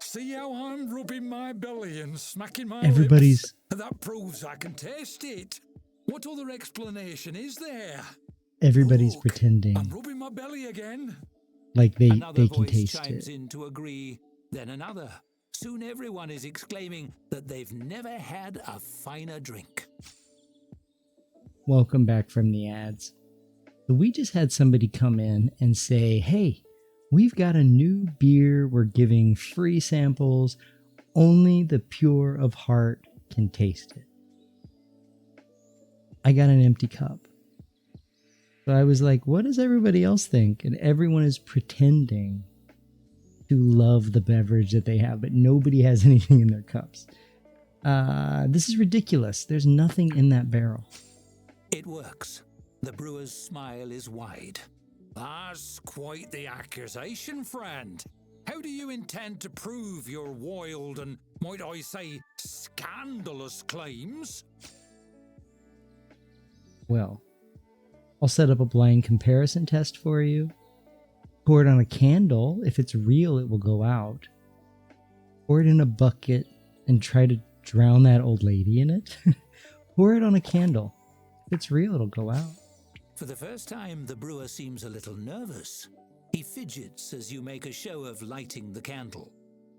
See how I'm rubbing my belly and smacking my Everybody's- lips? That proves I can taste it. What other explanation is there? Everybody's Look, pretending I'm rubbing my belly again. like they Another can voice taste chimes it. in to agree, then another. Soon everyone is exclaiming that they've never had a finer drink. Welcome back from the ads. So we just had somebody come in and say, hey, we've got a new beer. We're giving free samples. Only the pure of heart can taste it. I got an empty cup. So I was like, what does everybody else think? And everyone is pretending to love the beverage that they have, but nobody has anything in their cups. This is ridiculous. There's nothing in that barrel. It works. The brewer's smile is wide. That's quite the accusation, friend. How do you intend to prove your wild and, might I say, scandalous claims? Well, I'll set up a blind comparison test for you. Pour it on a candle. If it's real, it will go out. Pour it in a bucket and try to drown that old lady in it. Pour it on a candle. If it's real, it'll go out. For the first time, the brewer seems a little nervous. He fidgets as you make a show of lighting the candle.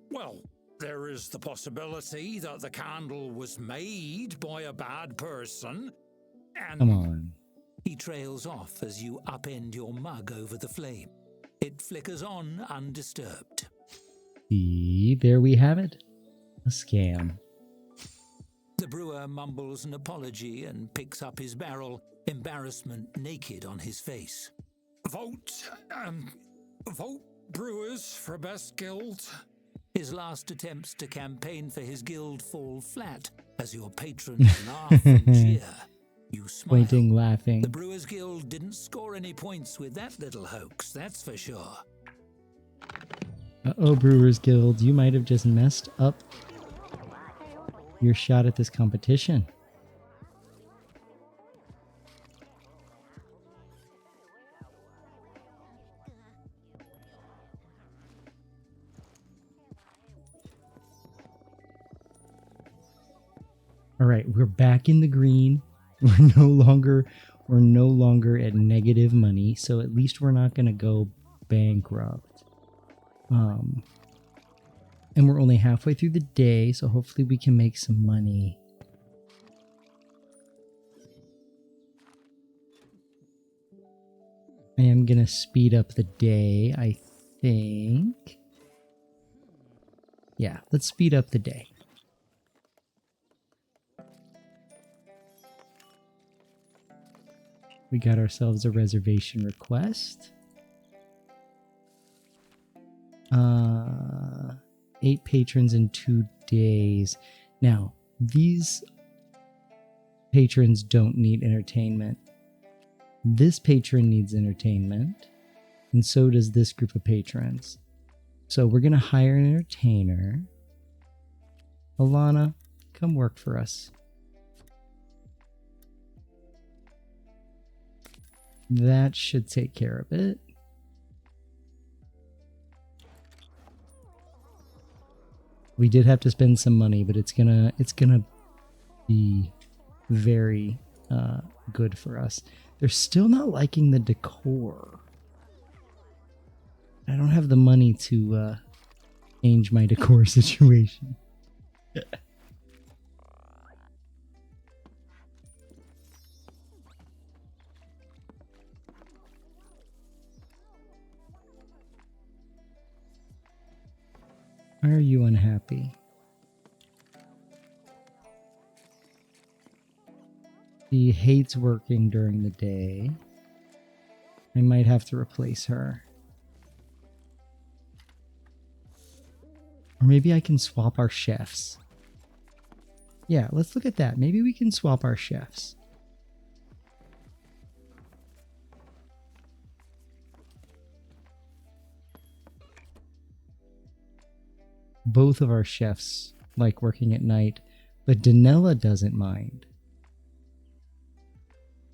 Well, there is the possibility that the candle was made by a bad person, and... Come on. He trails off as you upend your mug over the flame. It flickers on undisturbed. See, there we have it. A scam. The brewer mumbles an apology and picks up his barrel, embarrassment naked on his face. Vote brewers for best guild. His last attempts to campaign for his guild fall flat as your patrons laugh and cheer. You smile. Pointing, laughing. The Brewers Guild didn't score any points with that little hoax, that's for sure. Uh-oh, Brewers Guild, you might have just messed up your shot at this competition. All right, we're back in the green. We're no longer at negative money, so at least we're not going to go bankrupt. And we're only halfway through the day, so hopefully we can make some money. I am going to speed up the day, I think. Yeah, let's speed up the day. We got ourselves a reservation request. 8 patrons in 2 days. Now, these patrons don't need entertainment. This patron needs entertainment, and so does this group of patrons. So we're going to hire an entertainer. Alana, come work for us. That should take care of it. We did have to spend some money, but it's gonna be very good for us. They're still not liking the decor. I don't have the money to change my decor situation. Why are you unhappy? She hates working during the day. I might have to replace her. Or maybe I can swap our chefs. Yeah, let's look at that. Maybe we can swap our chefs. Both of our chefs like working at night, but Danella doesn't mind.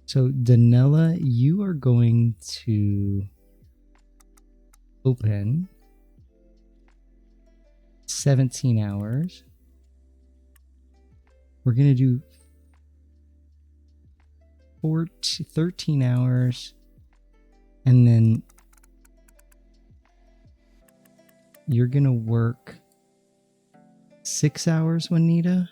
So Danella, you are going to open 17 hours. We're going to do 13 hours, and then you're going to work 6 hours, Juanita.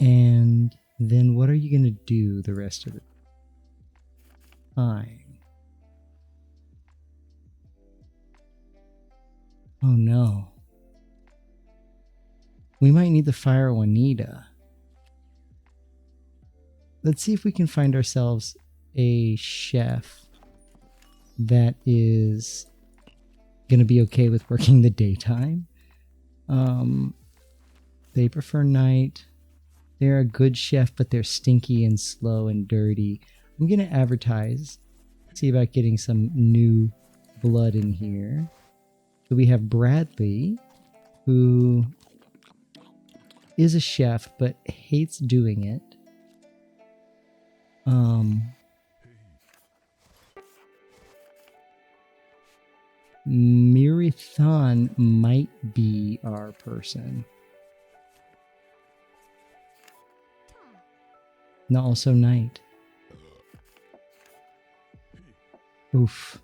And then what are you going to do the rest of the time? Oh no. We might need to fire Juanita. let's see if we can find ourselves a chef that is going to be okay with working the daytime. They prefer night. They're a good chef, but they're stinky and slow and dirty. I'm going to advertise, see about getting some new blood in here. So we have Bradley, who is a chef, but hates doing it. Mirathon might be our person. And also night. Oof.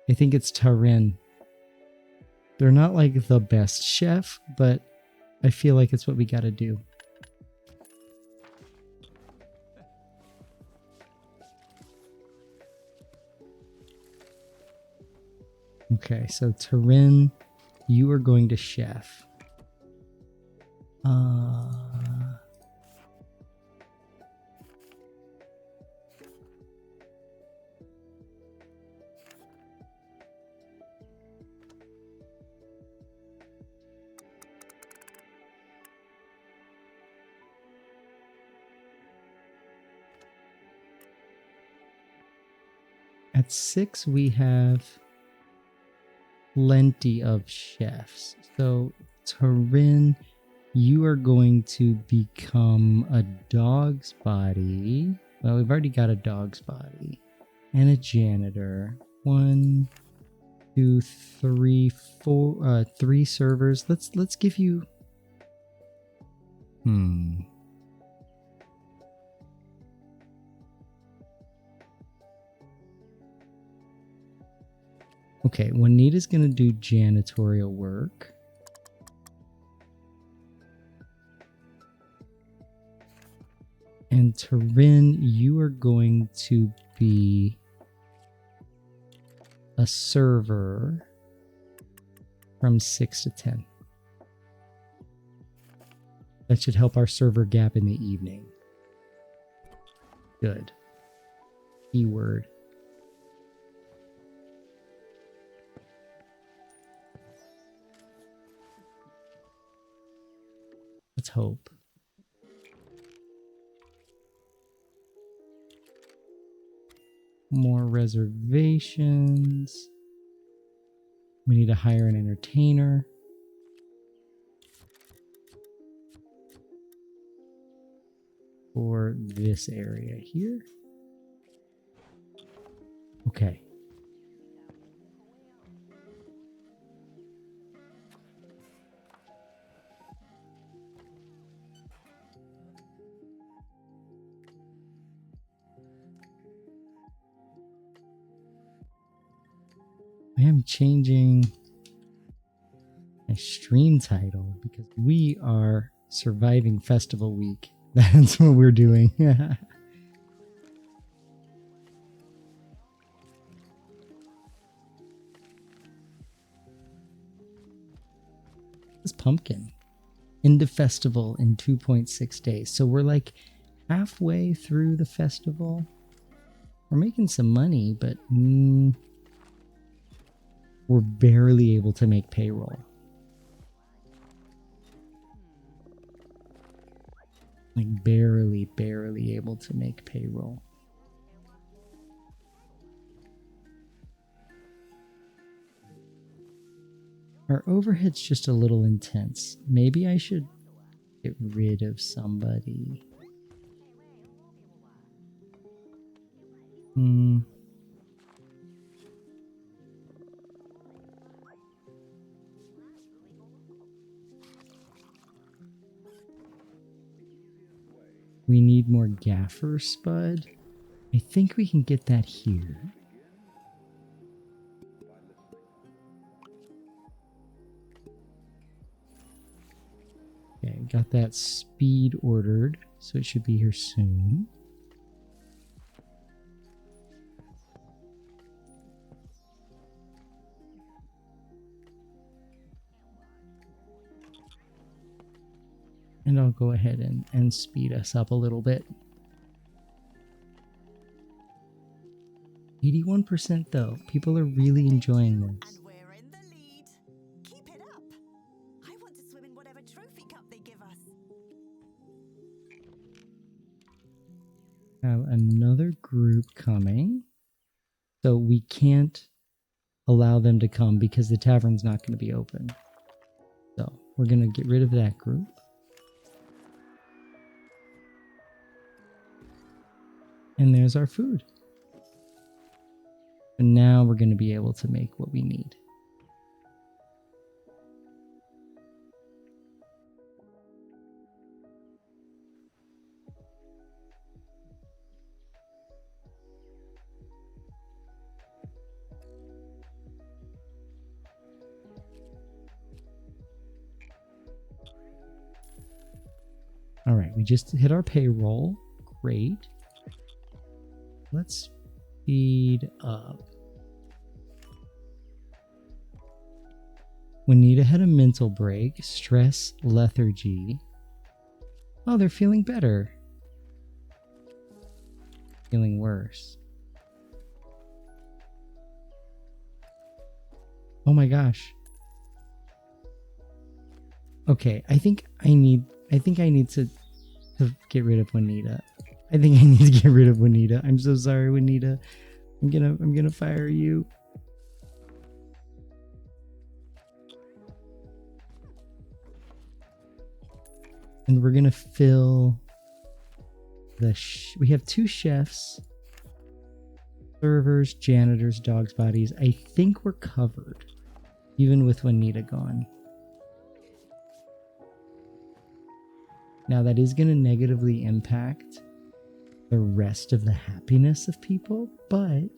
I think it's Tavern. They're not like the best chef, but I feel like it's what we gotta do. Okay, so Tavern, you are going to chef. At 6, we have plenty of chefs. So, Tarin, you are going to become a dog's body. Well, we've already got a dog's body and a janitor. 1, 2, 3, 4, 3 servers. Let's give you. Okay, Juanita's going to do janitorial work. And Tarin, you are going to be a server from 6 to 10. That should help our server gap in the evening. Good. Keyword. Let's hope. More reservations. We need to hire an entertainer. For this area here. Okay. I am changing my stream title because we are surviving festival week. That's what we're doing. This pumpkin. Into festival in 2.6 days. So we're like halfway through the festival. We're making some money, but we're barely able to make payroll. Like barely able to make payroll. Our overhead's just a little intense. Maybe I should get rid of somebody. We need more gaffer spud. I think we can get that here. Okay, got that speed ordered, so it should be here soon. And I'll go ahead and speed us up a little bit. 81% though. People are really enjoying this. And we're in the lead. Keep it up. I want to swim in whatever trophy cup they give us. Have another group coming. So we can't allow them to come because the tavern's not going to be open. So we're going to get rid of that group. And there's our food. And now we're going to be able to make what we need. All right, we just hit our payroll. Great. Let's speed up. Juanita had a mental break. Stress, lethargy. Oh, they're feeling better. Feeling worse. Oh my gosh. Okay, I think I need to get rid of Juanita. I think I need to get rid of Juanita. I'm so sorry, Juanita. I'm gonna fire you. And we're gonna fill the we have 2 chefs, servers, janitors, dogs' bodies. I think we're covered, even with Juanita gone. Now that is gonna negatively impact the rest of the happiness of people, but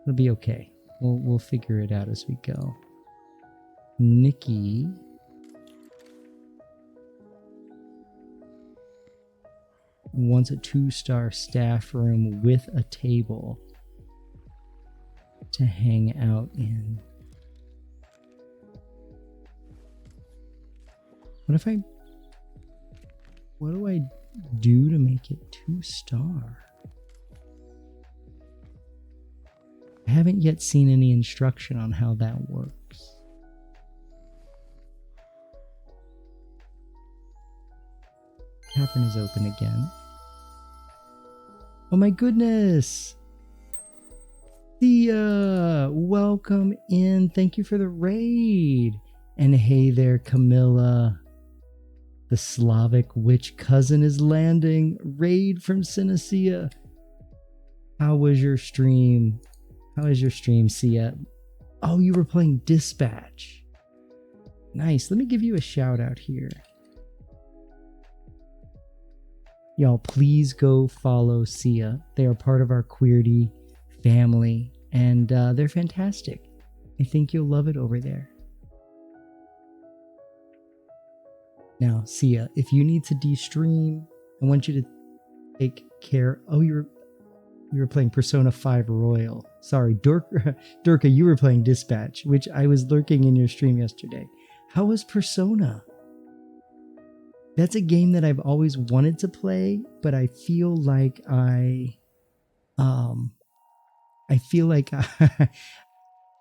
it'll be okay. We'll figure it out as we go. Nikki wants a 2-star staff room with a table to hang out in. What do I do to make it 2-star? I haven't yet seen any instruction on how that works. Tavern is open again. Oh my goodness! Thea! Welcome in. Thank you for the raid. And hey there, Camilla. The Slavic witch cousin is landing. Raid from Synestia. How was your stream? How is your stream, Sia? Oh, you were playing Dispatch. Nice. Let me give you a shout out here. Y'all, please go follow Sia. They are part of our Queerty family, and they're fantastic. I think you'll love it over there. Now, Sia, if you need to de-stream, I want you to take care. Oh, you were playing Persona 5 Royal. Sorry, Durka, you were playing Dispatch, which I was lurking in your stream yesterday. How was Persona? That's a game that I've always wanted to play, but I feel like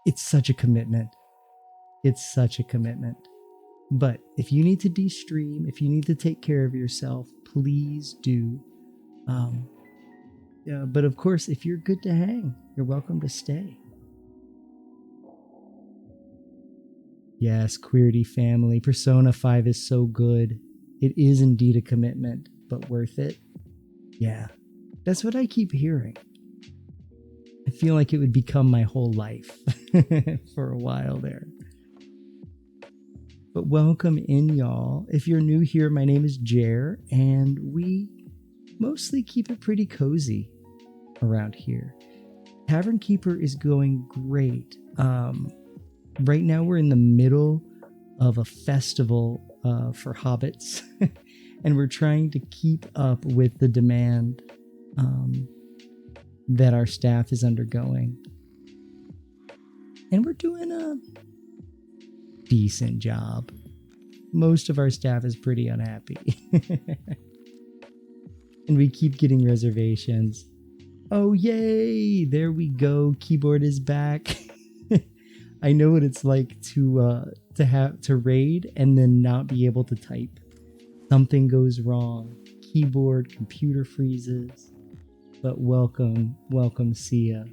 it's such a commitment. It's such a commitment. But if you need to de-stream, if you need to take care of yourself, please do. But of course, if you're good to hang, you're welcome to stay. Yes, Queerty family. Persona 5 is so good. It is indeed a commitment, but worth it. Yeah, that's what I keep hearing. I feel like it would become my whole life for a while there. But welcome in, y'all. If you're new here, my name is Jer, and we mostly keep it pretty cozy around here. Tavern Keeper is going great. Right now we're in the middle of a festival for hobbits, and we're trying to keep up with the demand that our staff is undergoing. And we're doing a decent job. Most of our staff is pretty unhappy. And we keep getting reservations. Oh, yay! There we go. Keyboard is back. I know what it's like to raid and then not be able to type. Something goes wrong. Keyboard, computer freezes. But welcome, Sia.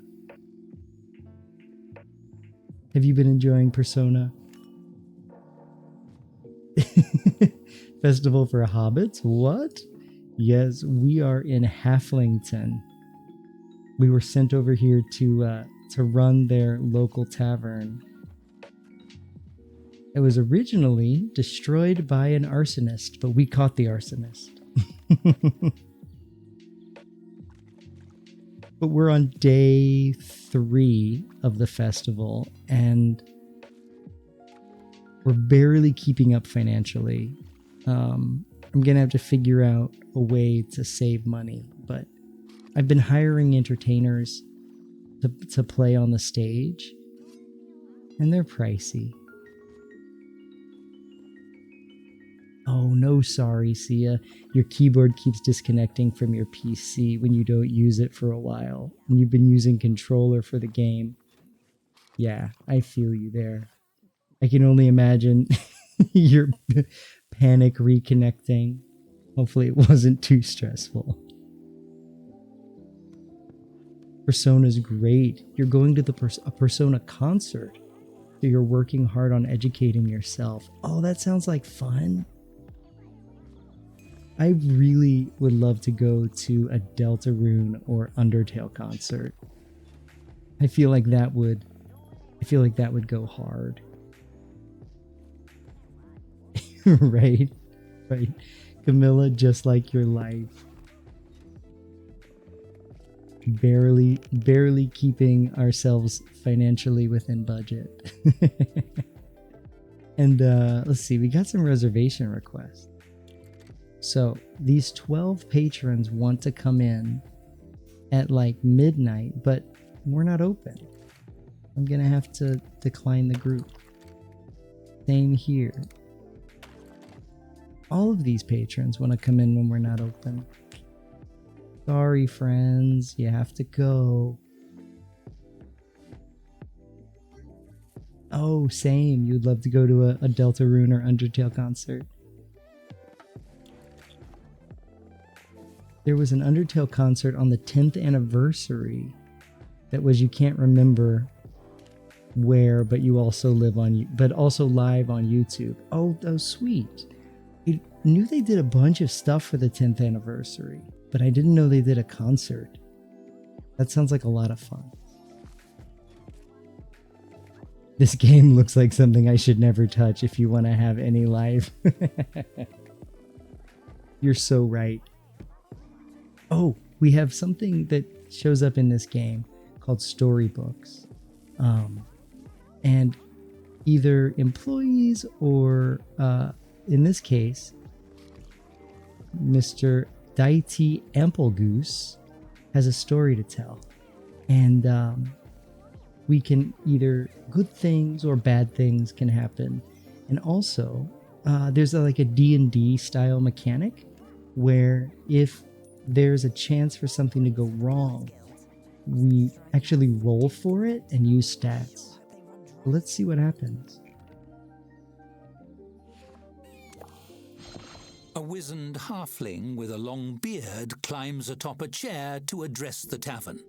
Have you been enjoying Persona? Festival for Hobbits? What? Yes, we are in Haflington. We were sent over here to run their local tavern. It was originally destroyed by an arsonist, but we caught the arsonist. But we're on day 3 of the festival, and we're barely keeping up financially. I'm going to have to figure out a way to save money, but I've been hiring entertainers to play on the stage, and they're pricey. Oh, no, sorry, Sia. Your keyboard keeps disconnecting from your PC when you don't use it for a while, and you've been using controller for the game. Yeah, I feel you there. I can only imagine your panic reconnecting. Hopefully it wasn't too stressful. Persona's great. You're going to a Persona concert, so you're working hard on educating yourself. Oh, that sounds like fun. I really would love to go to a Deltarune or Undertale concert. I feel like that would go hard. Right. Camilla, just like your life. Barely keeping ourselves financially within budget. And let's see, we got some reservation requests. So these 12 patrons want to come in at like midnight, but we're not open. I'm gonna have to decline the group. Same here. All of these patrons want to come in when we're not open. Sorry, friends, you have to go. Oh, same. You'd love to go to a Deltarune or Undertale concert. There was an Undertale concert on the 10th anniversary that was, you can't remember where, but you also live on, but also live on YouTube. Oh, sweet. I knew they did a bunch of stuff for the 10th anniversary, but I didn't know they did a concert. That sounds like a lot of fun. This game looks like something I should never touch if you want to have any life. You're so right. Oh, we have something that shows up in this game called storybooks. And either employees or, in this case, Mr. Daiti Amplegoose has a story to tell. And we can either good things or bad things can happen. And also, there's like a D&D style mechanic where if there's a chance for something to go wrong, we actually roll for it and use stats. Let's see what happens. A wizened halfling with a long beard climbs atop a chair to address the tavern.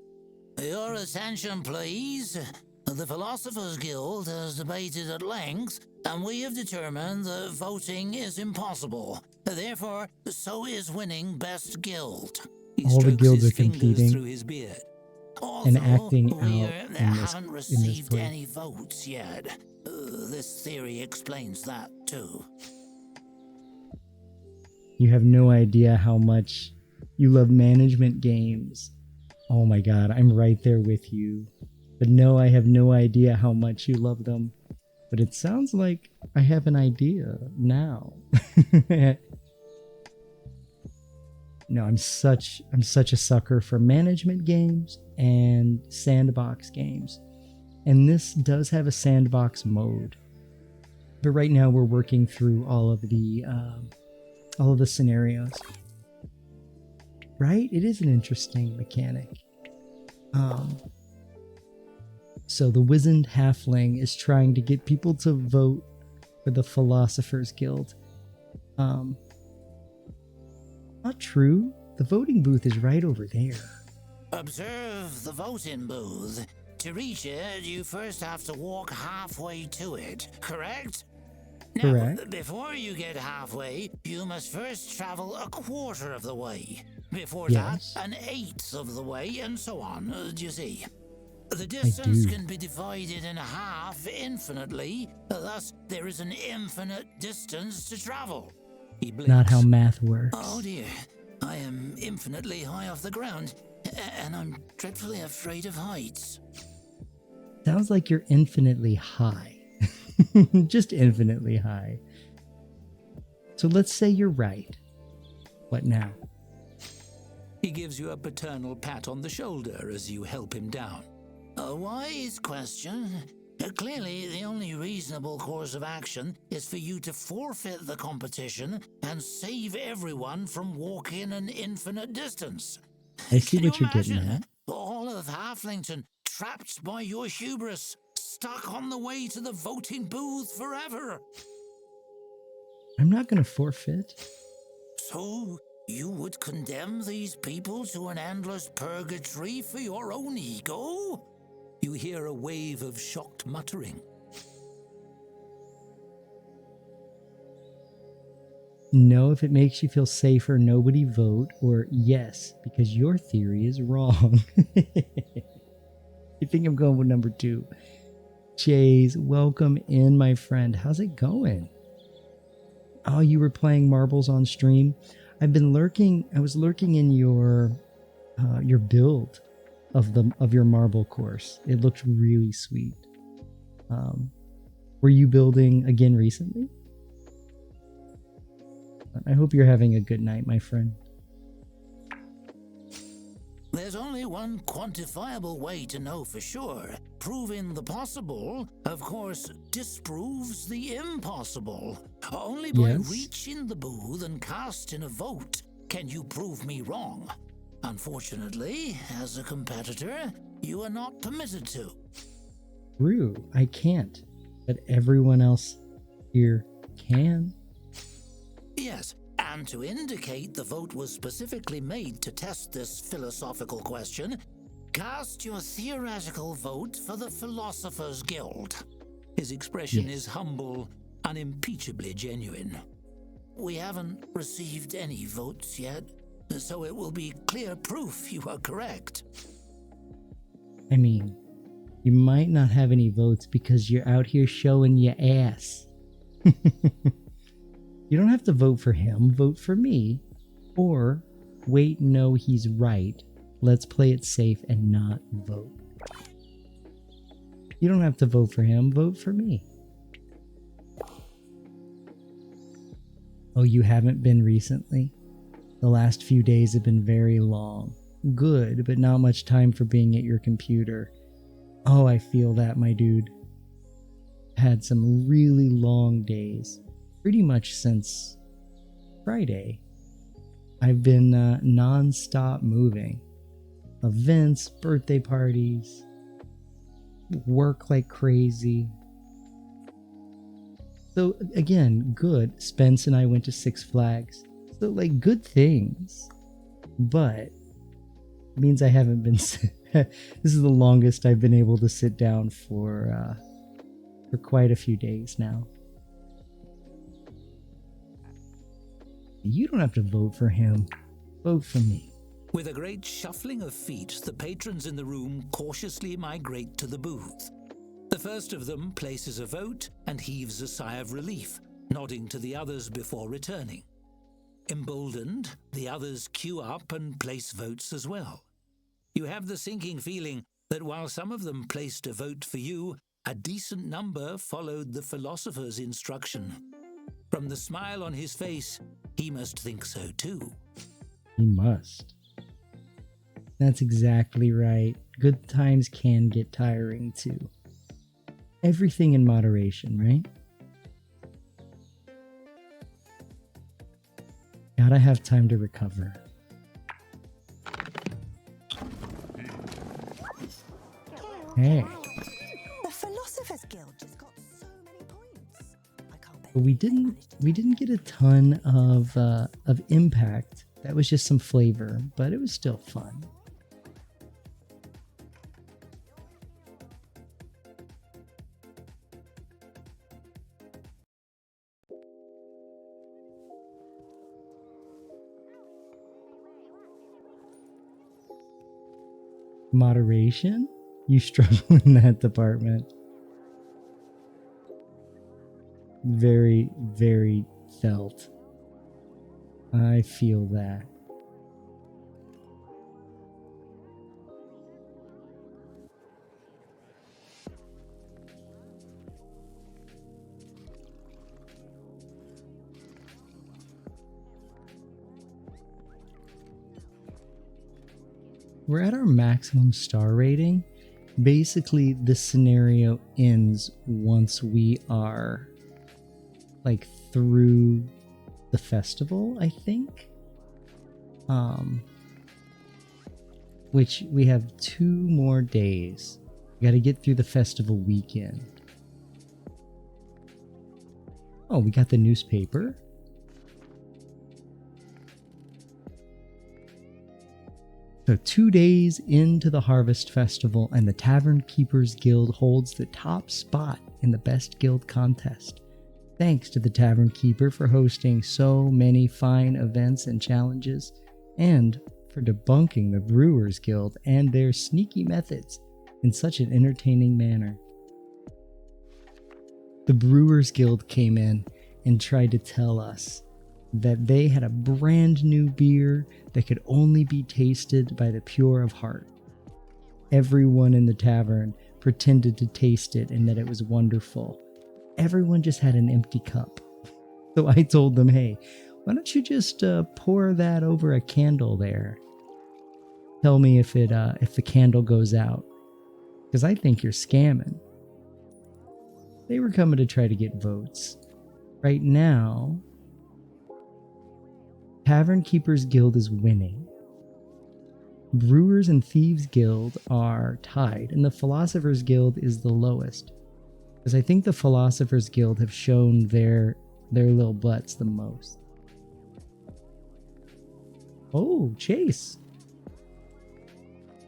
Your attention, please. The Philosophers Guild has debated at length, and we have determined that voting is impossible. Therefore, so is winning Best Guild. He all the strokes guilds his are fingers competing through his beard. and Although acting we out haven't in received this any votes yet. This theory explains that too. You have no idea how much you love management games. Oh my god, I'm right there with you. But no, I have no idea how much you love them. But it sounds like I have an idea now. No, I'm such a sucker for management games and sandbox games. And this does have a sandbox mode. But right now we're working through all of the scenarios. Right? It is an interesting mechanic. So the wizened halfling is trying to get people to vote for the Philosophers Guild. Not true. The voting booth is right over there. Observe the voting booth. To reach it, you first have to walk halfway to it, correct? Now, Correct. before you get halfway, you must first travel a quarter of the way. Before Yes. that, an eighth of the way, and so on. Do you see? The distance can be divided in half infinitely, thus there is an infinite distance to travel. He blinks. Not how math works. Oh dear, I am infinitely high off the ground, and I'm dreadfully afraid of heights. Sounds like you're infinitely high. Just infinitely high. So let's say you're right. What now? He gives you a paternal pat on the shoulder as you help him down. A wise question. Clearly, the only reasonable course of action is for you to forfeit the competition and save everyone from walking an infinite distance. I see Can what you you're getting imagine at. all of Haflington trapped by your hubris, stuck on the way to the voting booth forever? I'm not going to forfeit. So, you would condemn these people to an endless purgatory for your own ego? You hear a wave of shocked muttering. No, if it makes you feel safer, nobody vote, or yes, because your theory is wrong. I think I'm going with number 2. Jays, welcome in, my friend. How's it going? Oh, you were playing marbles on stream? I've been lurking. I was lurking in your build of your marble course. It looked really sweet. Were you building again recently? I hope you're having a good night, my friend. There's only one quantifiable way to know for sure. Proving the possible, of course, disproves the impossible. Only by reaching the booth and casting a vote can you prove me wrong. Unfortunately, as a competitor, you are not permitted to. True, I can't, but everyone else here can. Yes, and to indicate the vote was specifically made to test this philosophical question, cast your theoretical vote for the Philosophers Guild. His expression is humble, unimpeachably genuine. We haven't received any votes yet, so it will be clear proof you are correct. I mean, you might not have any votes because you're out here showing your ass. You don't have to vote for him, vote for me. Or, wait, no, he's right. Let's play it safe and not vote. You don't have to vote for him, vote for me. Oh, you haven't been recently? The last few days have been very long. Good, but not much time for being at your computer. Oh, I feel that, my dude. Had some really long days. Pretty much since Friday. I've been non-stop moving. Events, birthday parties, work like crazy. So again, good. Spence and I went to Six Flags. So like good things. But it means I haven't been this is the longest I've been able to sit down for quite a few days now. You don't have to vote for him. Vote for me. With a great shuffling of feet, the patrons in the room cautiously migrate to the booth. The first of them places a vote and heaves a sigh of relief, nodding to the others before returning. Emboldened, the others queue up and place votes as well. You have the sinking feeling that while some of them placed a vote for you, a decent number followed the philosopher's instruction. From the smile on his face, he must think so too. He must. That's exactly right. Good times can get tiring too. Everything in moderation, right? Gotta have time to recover. Hey. The Philosopher's Guild just got so many points. I can't believe But we they didn't managed to we didn't get a ton of impact. That was just some flavor, but it was still fun. Moderation? You struggle in that department. Very, very felt. I feel that. We're at our maximum star rating. Basically, this scenario ends once we are like through the festival, I think. Which we have 2 more days. We got to get through the festival weekend. Oh, we got the newspaper. So 2 days into the Harvest Festival, and the Tavern Keepers Guild holds the top spot in the Best Guild contest. Thanks to the Tavern Keeper for hosting so many fine events and challenges, and for debunking the Brewers Guild and their sneaky methods in such an entertaining manner. The Brewers Guild came in and tried to tell us that they had a brand new beer that could only be tasted by the pure of heart. Everyone in the tavern pretended to taste it and that it was wonderful. Everyone just had an empty cup. So I told them, hey, why don't you just pour that over a candle there? Tell me if the candle goes out, because I think you're scamming. They were coming to try to get votes. Right now, Tavern Keepers Guild is winning. Brewers and Thieves Guild are tied, and the Philosophers Guild is the lowest. Because I think the Philosophers Guild have shown their little butts the most. Oh, Chase.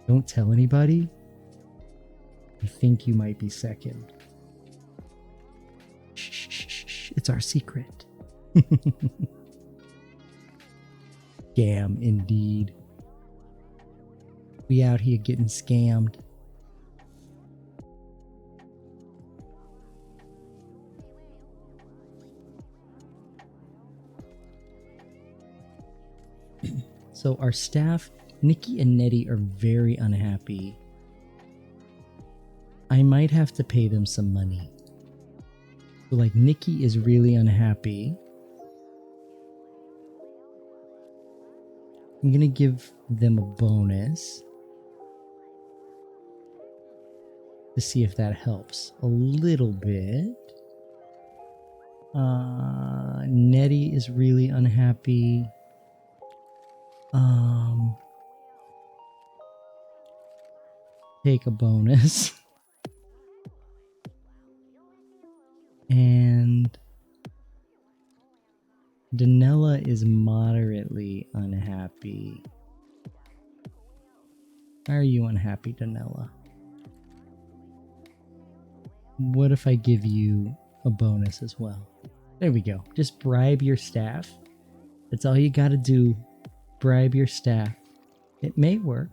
Don't tell anybody. I think you might be second. Shh, shh, shh, shh. It's our secret. Scam indeed. We out here getting scammed. So our staff, Nikki and Nettie, are very unhappy. I might have to pay them some money. So like Nikki is really unhappy. I'm gonna give them a bonus to see if that helps a little bit. Nettie is really unhappy. Take a bonus. And Danella is moderately unhappy. Why are you unhappy, Danella? What if I give you a bonus as well? There we go. Just bribe your staff. That's all you gotta do. Bribe your staff. It may work.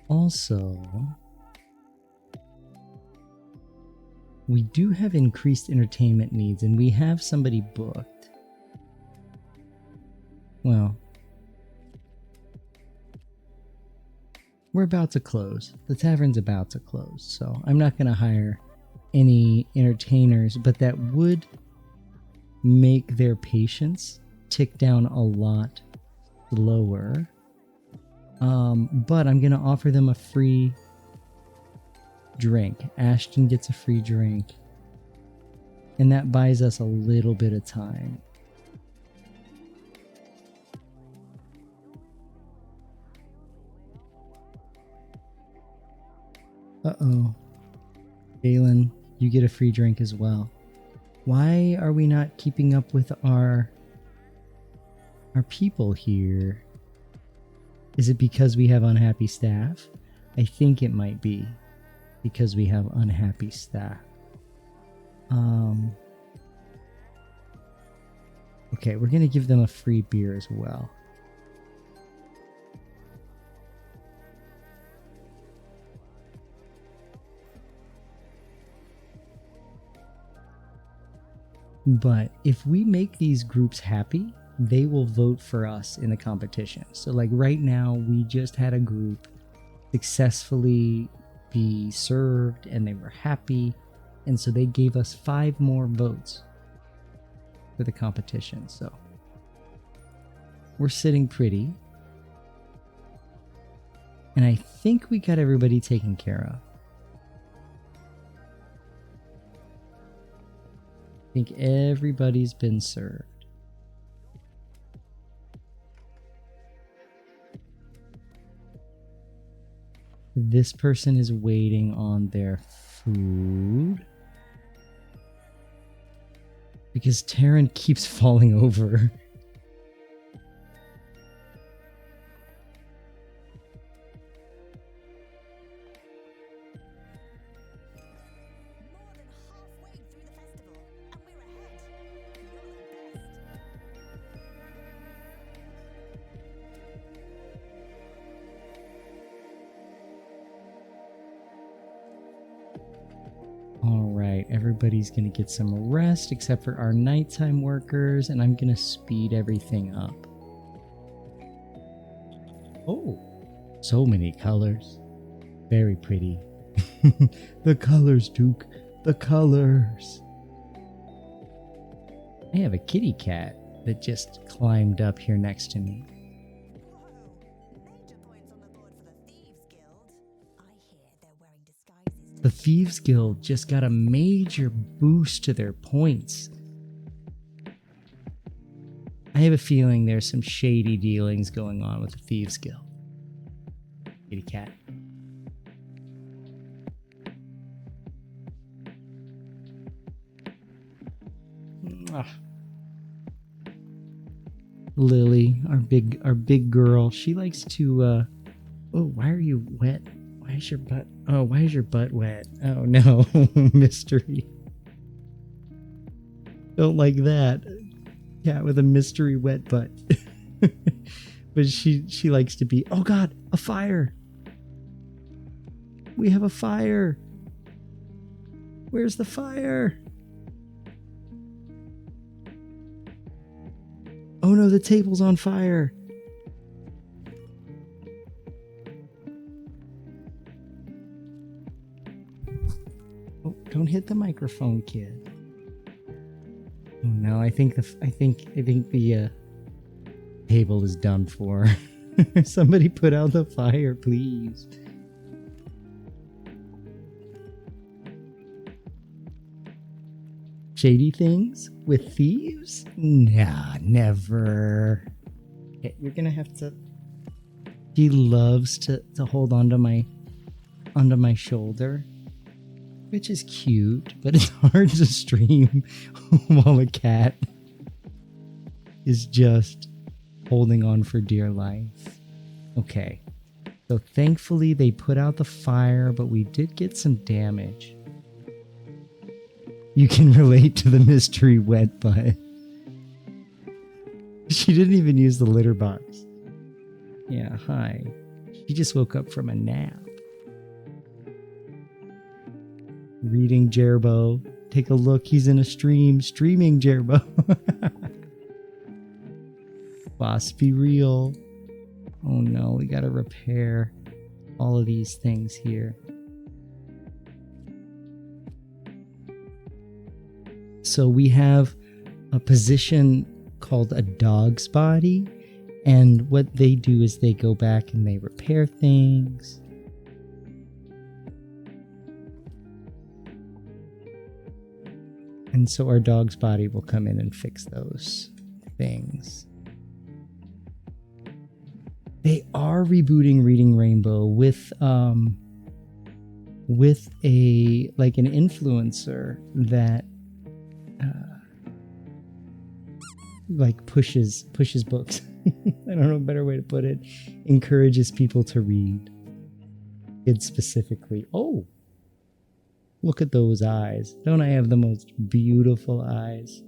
Also, we do have increased entertainment needs, and we have somebody booked. Well, we're about to close. The tavern's about to close, so I'm not going to hire any entertainers, but that would make their patience tick down a lot slower. But I'm going to offer them a free drink. Ashton gets a free drink. And that buys us a little bit of time. Uh-oh. Galen, you get a free drink as well. Why are we not keeping up with our people here? Is it because we have unhappy staff? I think it might be because we have unhappy staff. Okay, we're gonna give them a free beer as well. But if we make these groups happy, they will vote for us in the competition. So like right now, we just had a group successfully be served and they were happy. And so they gave us 5 more votes for the competition. So we're sitting pretty. And I think we got everybody taken care of. I think everybody's been served. This person is waiting on their food. Because Taryn keeps falling over. Alright, everybody's gonna get some rest except for our nighttime workers, and I'm gonna speed everything up. Oh, so many colors. Very pretty. The colors, Duke. The colors. I have a kitty cat that just climbed up here next to me. The Thieves Guild just got a major boost to their points. I have a feeling there's some shady dealings going on with the Thieves Guild. Kitty cat. Lily, our big girl, she likes to oh, why are you wet? Why is your butt? Oh, why is your butt wet? Oh no, mystery. Don't like that. Cat with a mystery wet butt. But she likes to be. Oh God, a fire! We have a fire. Where's the fire? Oh no, the table's on fire. Don't hit the microphone, kid. Oh no, I think the table is done for. Somebody put out the fire, please. Shady things with thieves? Nah, never. Okay, you're gonna have to. He loves to hold onto my shoulder. Which is cute, but it's hard to stream while a cat is just holding on for dear life. Okay, so thankfully they put out the fire, but we did get some damage. You can relate to the mystery wet butt. She didn't even use the litter box. Yeah, hi. She just woke up from a nap. Reading Jerbo. Take a look. He's in a stream. Streaming Jerbo. Boss, be real. Oh no, we gotta repair all of these things here. So we have a position called a dog's body. And what they do is they go back and they repair things. And so our dog's body will come in and fix those things. They are rebooting Reading Rainbow with with an influencer that pushes books. I don't know a better way to put it. Encourages people to read. Kids specifically. Oh, look at those eyes. Don't I have the most beautiful eyes?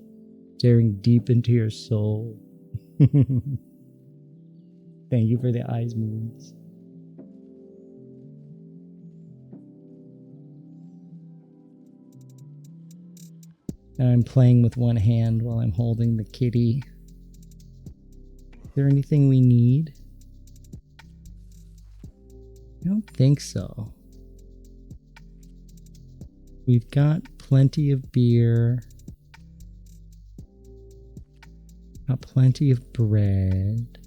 Staring deep into your soul. Thank you for the eyes, Moons. Now I'm playing with one hand while I'm holding the kitty. Is there anything we need? I don't think so. We've got plenty of beer. Got plenty of bread.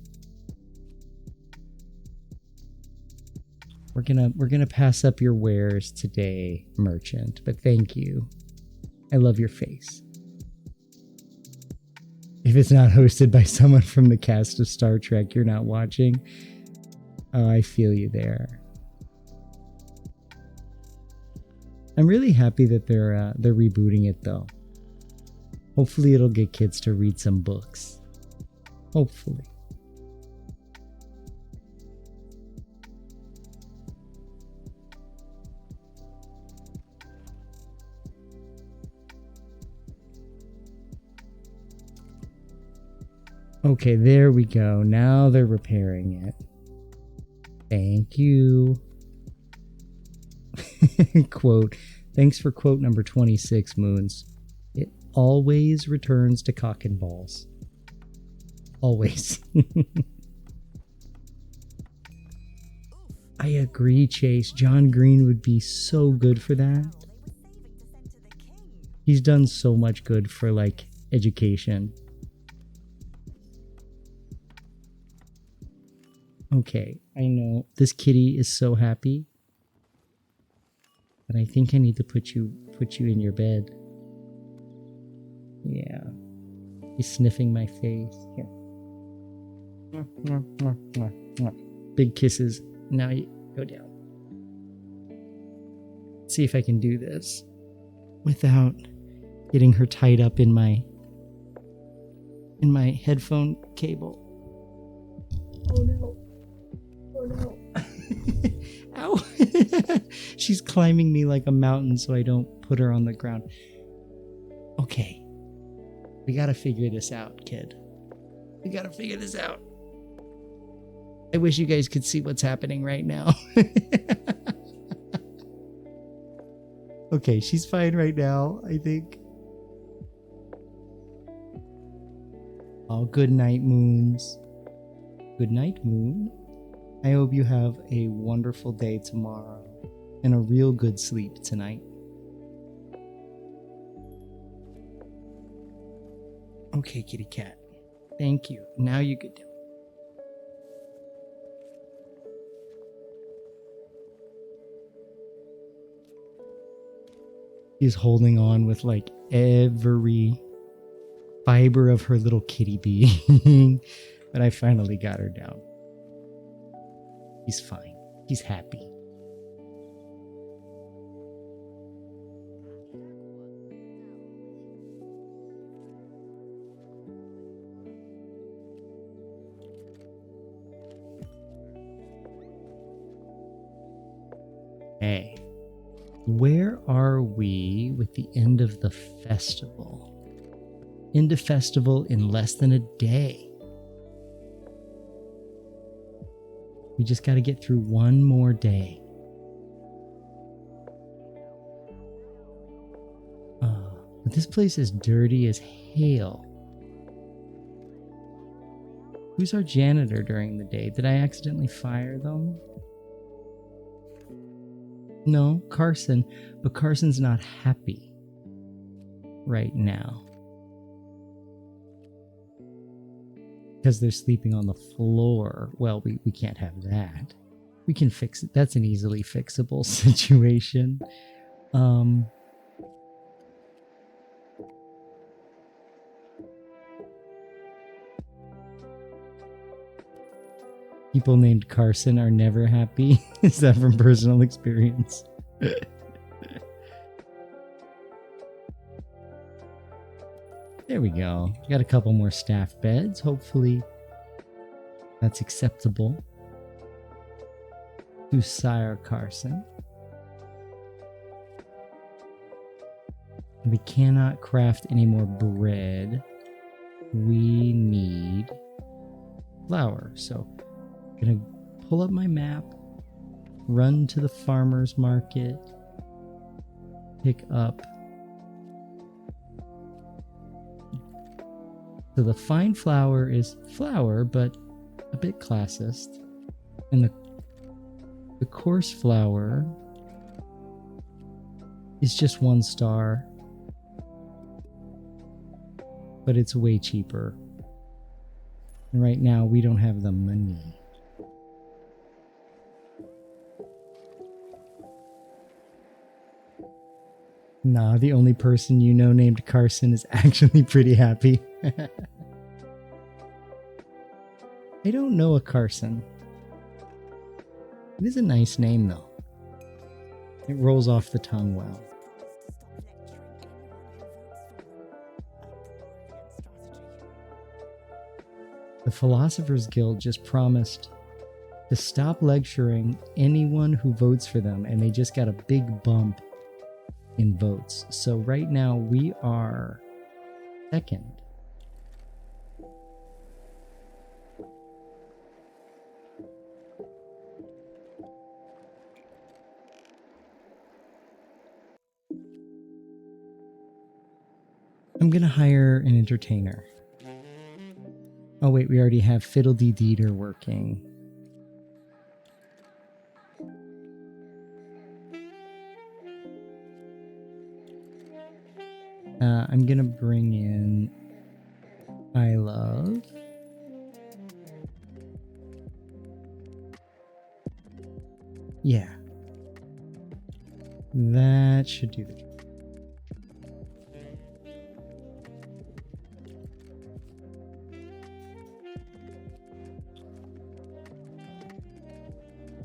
We're gonna pass up your wares today, merchant, but thank you. I love your face. If it's not hosted by someone from the cast of Star Trek you're not watching, oh, I feel you there. I'm really happy that they're rebooting it though. Hopefully it'll get kids to read some books. Hopefully. Okay, there we go. Now they're repairing it. Thank you. Quote, thanks for quote number 26, Moons. It always returns to cock and balls. Always. I agree, Chase. John Green would be so good for that. He's done so much good for, education. Okay, I know. This kitty is so happy. But I think I need to put you in your bed. Yeah. He's sniffing my face. Here. Big kisses. Now you go down. Let's see if I can do this without getting her tied up in my headphone cable. Oh no. Oh no. Ow. She's climbing me like a mountain so I don't put her on the ground. Okay. We gotta figure this out, kid. We gotta figure this out. I wish you guys could see what's happening right now. Okay, she's fine right now, I think. Oh, good night, Moons. Good night, Moon. I hope you have a wonderful day tomorrow and a real good sleep tonight. Okay, kitty cat. Thank you. Now you get down. She's holding on with every fiber of her little kitty being. But I finally got her down. He's fine. He's happy. Hey, where are we with the end of the festival? End of festival in less than a day. We just got to get through one more day. But this place is dirty as hell. Who's our janitor during the day? Did I accidentally fire them? No, Carson. But Carson's not happy right now. Because they're sleeping on the floor. Well, we can't have that. We can fix it. That's an easily fixable situation. People named Carson are never happy. Is that from personal experience? There we go. Got a couple more staff beds. Hopefully that's acceptable to Sire Carson. We cannot craft any more bread. We need flour. So I'm going to pull up my map, run to the farmer's market, pick up. So the fine flour is flour, but a bit classist. And the coarse flour is just 1 star, but it's way cheaper. And right now we don't have the money. Nah, the only person you know named Carson is actually pretty happy. I don't know a Carson. It is a nice name though. It rolls off the tongue well. The Philosophers Guild just promised to stop lecturing anyone who votes for them, and they just got a big bump in votes. So right now we are second. I'm gonna hire an entertainer. Oh wait, we already have Fiddle-Dee-Deeter working. I'm gonna bring in I Love. Yeah. That should do the job.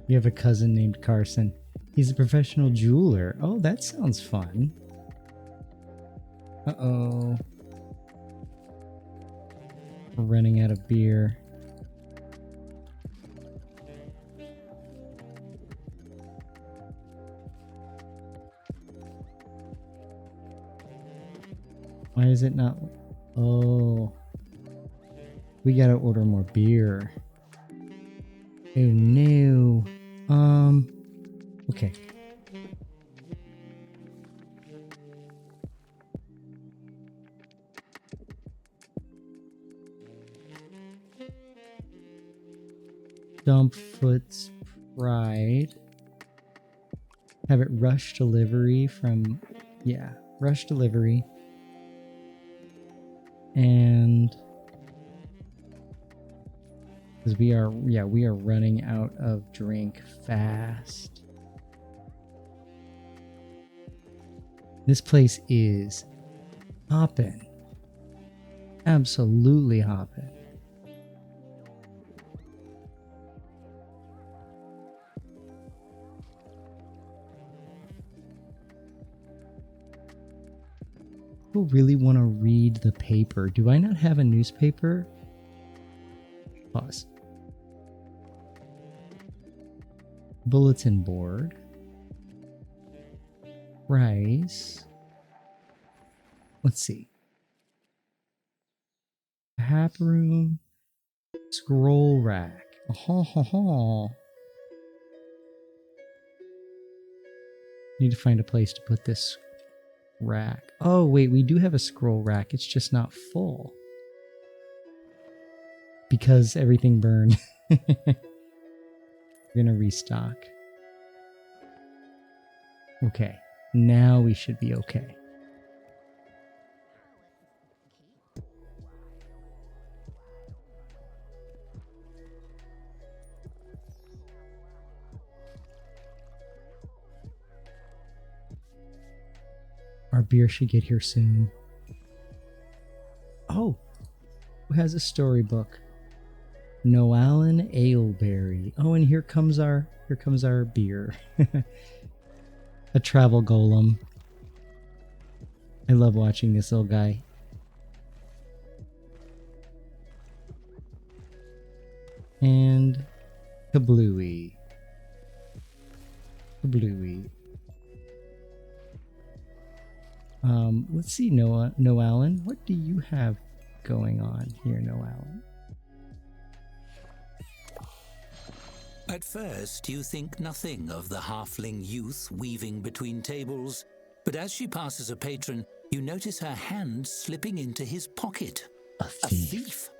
You have a cousin named Carson. He's a professional jeweler. Oh, that sounds fun. Uh-oh. We're running out of beer. Why is it not? Oh. We gotta order more beer. Oh no. Okay. Dumpfoot's Pride. Have it rush delivery from, yeah, rush delivery. And because we are running out of drink fast. This place is hopping. Absolutely hopping. People really want to read the paper. Do I not have a newspaper? Pause. Bulletin board. Rice. Let's see. Tap room. Scroll rack. Need to find a place to put this rack. Oh, wait, we do have a scroll rack. It's just not full. Because everything burned. We're gonna restock. Okay, now we should be okay. Our beer should get here soon. Oh, who has a storybook? Noalan Aleberry. Oh, and here comes our beer. A travel golem. I love watching this little guy. And kablooey. Kablooey. Let's see, Noalan. What do you have going on here, Noalan? At first, you think nothing of the halfling youth weaving between tables, but as she passes a patron, you notice her hand slipping into his pocket. A thief.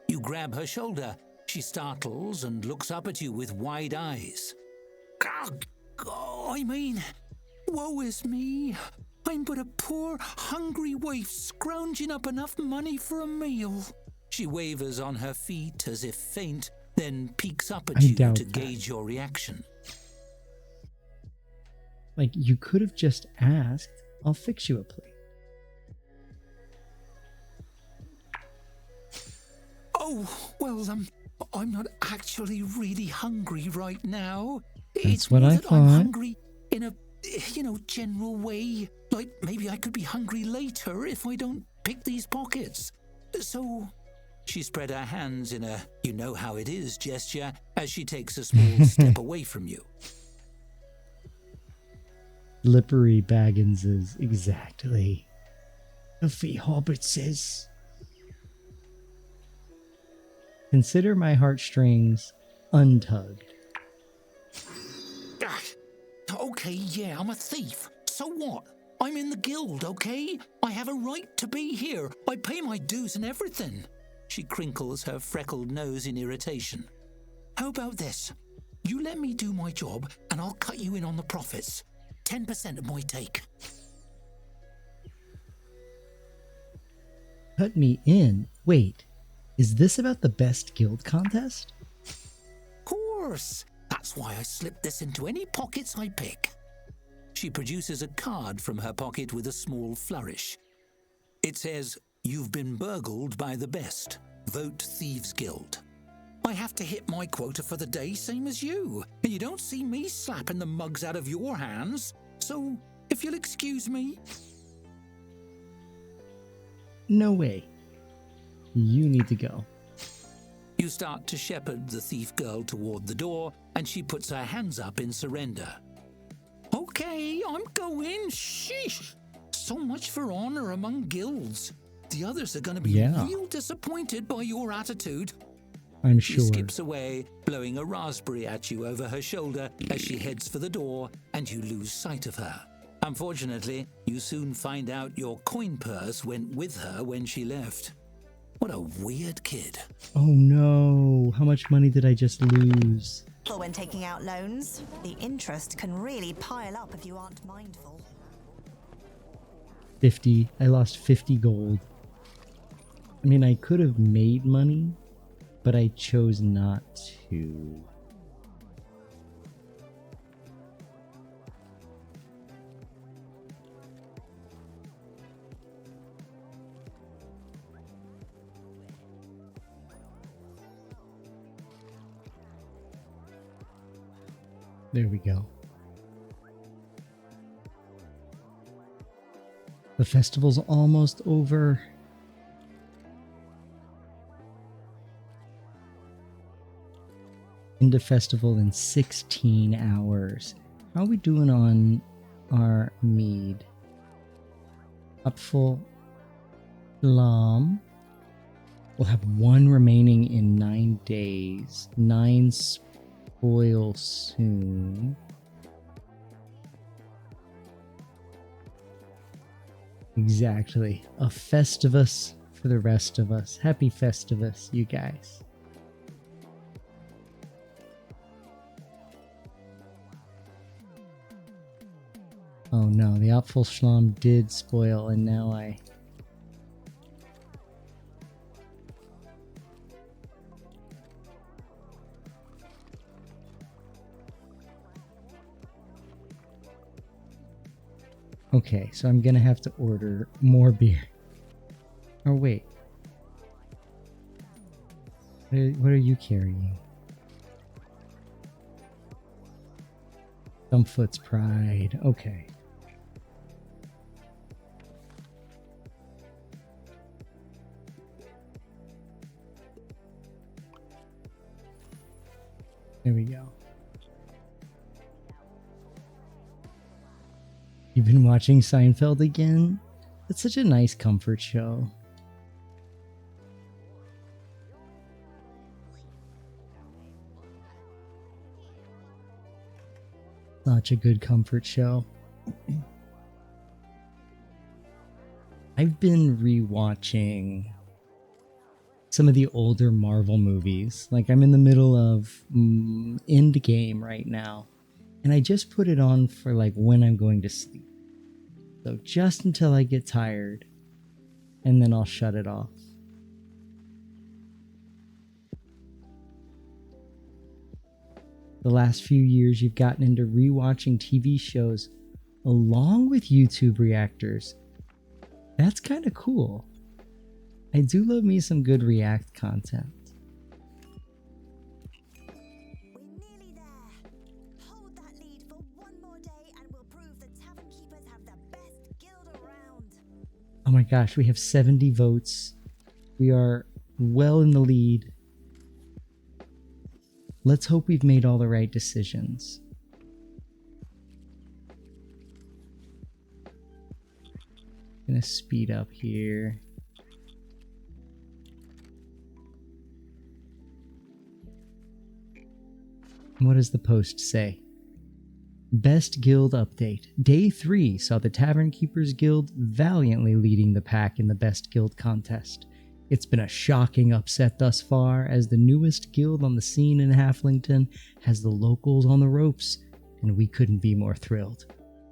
You grab her shoulder. She startles and looks up at you with wide eyes. I mean, woe is me. I'm but a poor, hungry waif scrounging up enough money for a meal. She wavers on her feet as if faint, then peeks up at you to gauge your reaction. Like, you could have just asked, I'll fix you a plate. Oh, well, I'm not actually really hungry right now. That's what I thought. I'm hungry in a, general way. Like, maybe I could be hungry later if I don't pick these pockets. So, she spread her hands in a you-know-how-it-is gesture as she takes a small step away from you. Slippery Bagginses, exactly. Lofi Hobbitses. Consider my heartstrings untugged. Okay, yeah, I'm a thief. So what? I'm in the guild, okay? I have a right to be here. I pay my dues and everything. She crinkles her freckled nose in irritation. How about this? You let me do my job and I'll cut you in on the profits. 10% of my take. Cut me in? Wait, is this about the best guild contest? Course. That's why I slip this into any pockets I pick. She produces a card from her pocket with a small flourish. It says, "You've been burgled by the best. Vote Thieves Guild." I have to hit my quota for the day, same as you. And you don't see me slapping the mugs out of your hands. So, if you'll excuse me. No way. You need to go. You start to shepherd the thief girl toward the door, and she puts her hands up in surrender. Okay, I'm going. Sheesh. So much for honor among guilds. The others are going to be real disappointed by your attitude. I'm sure. She skips away, blowing a raspberry at you over her shoulder as she heads for the door, and you lose sight of her. Unfortunately, you soon find out your coin purse went with her when she left. What a weird kid. Oh no, how much money did I just lose? For when taking out loans, the interest can really pile up if you aren't mindful. 50. I lost 50 gold. I mean, I could have made money, but I chose not to. There we go. The festival's almost over. End of festival in 16 hours. How are we doing on our mead? Up full. We'll have one remaining in 9 days. 9 spoil soon. Exactly. A Festivus for the rest of us. Happy Festivus, you guys. Oh no, the Apfelschlamm did spoil, and now I... Okay, so I'm gonna have to order more beer. Oh wait. What are you carrying? Dumbfoot's Pride. Okay. There we go. You've been watching Seinfeld again? That's such a nice comfort show. Such a good comfort show. I've been rewatching some of the older Marvel movies. Like I'm in the middle of Endgame right now. And I just put it on for like when I'm going to sleep. So just until I get tired. And then I'll shut it off. The last few years you've gotten into rewatching TV shows along with YouTube reactors. That's kind of cool. I do love me some good React content. We're nearly there. Hold that lead for one more day and we'll prove the Tavern Keepers have the best guild around. Oh my gosh, we have 70 votes. We are well in the lead. Let's hope we've made all the right decisions. Gonna speed up here. What does the post say? Best Guild Update. Day 3 saw the Tavern Keepers Guild valiantly leading the pack in the Best Guild contest. It's been a shocking upset thus far, as the newest guild on the scene in Haflington has the locals on the ropes, and we couldn't be more thrilled.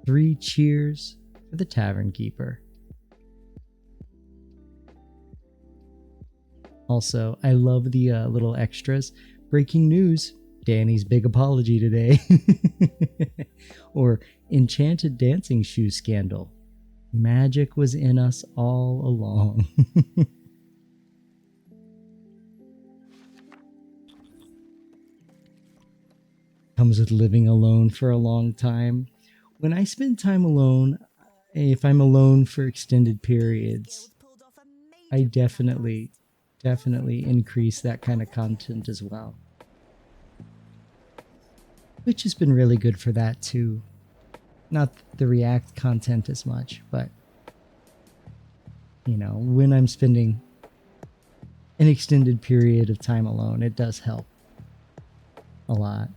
3 cheers for the Tavern Keeper. Also, I love the little extras. Breaking news, Danny's big apology today. Or enchanted dancing shoe scandal. Magic was in us all along. Comes with living alone for a long time. When I spend time alone, if I'm alone for extended periods, I definitely increase that kind of content as well. Which has been really good for that too. Not the React content as much, but you know, when I'm spending an extended period of time alone, it does help a lot.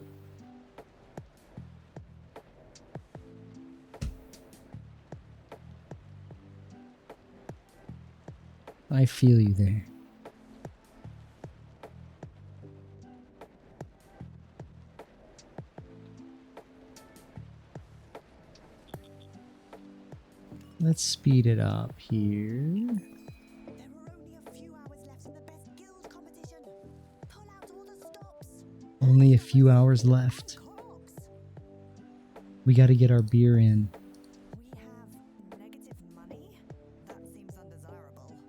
I feel you there. Let's speed it up here. There are only a few hours left in the best guild competition. Pull out all the stops. Only a few hours left. Clocks. We got to get our beer in. We have negative money? That seems undesirable.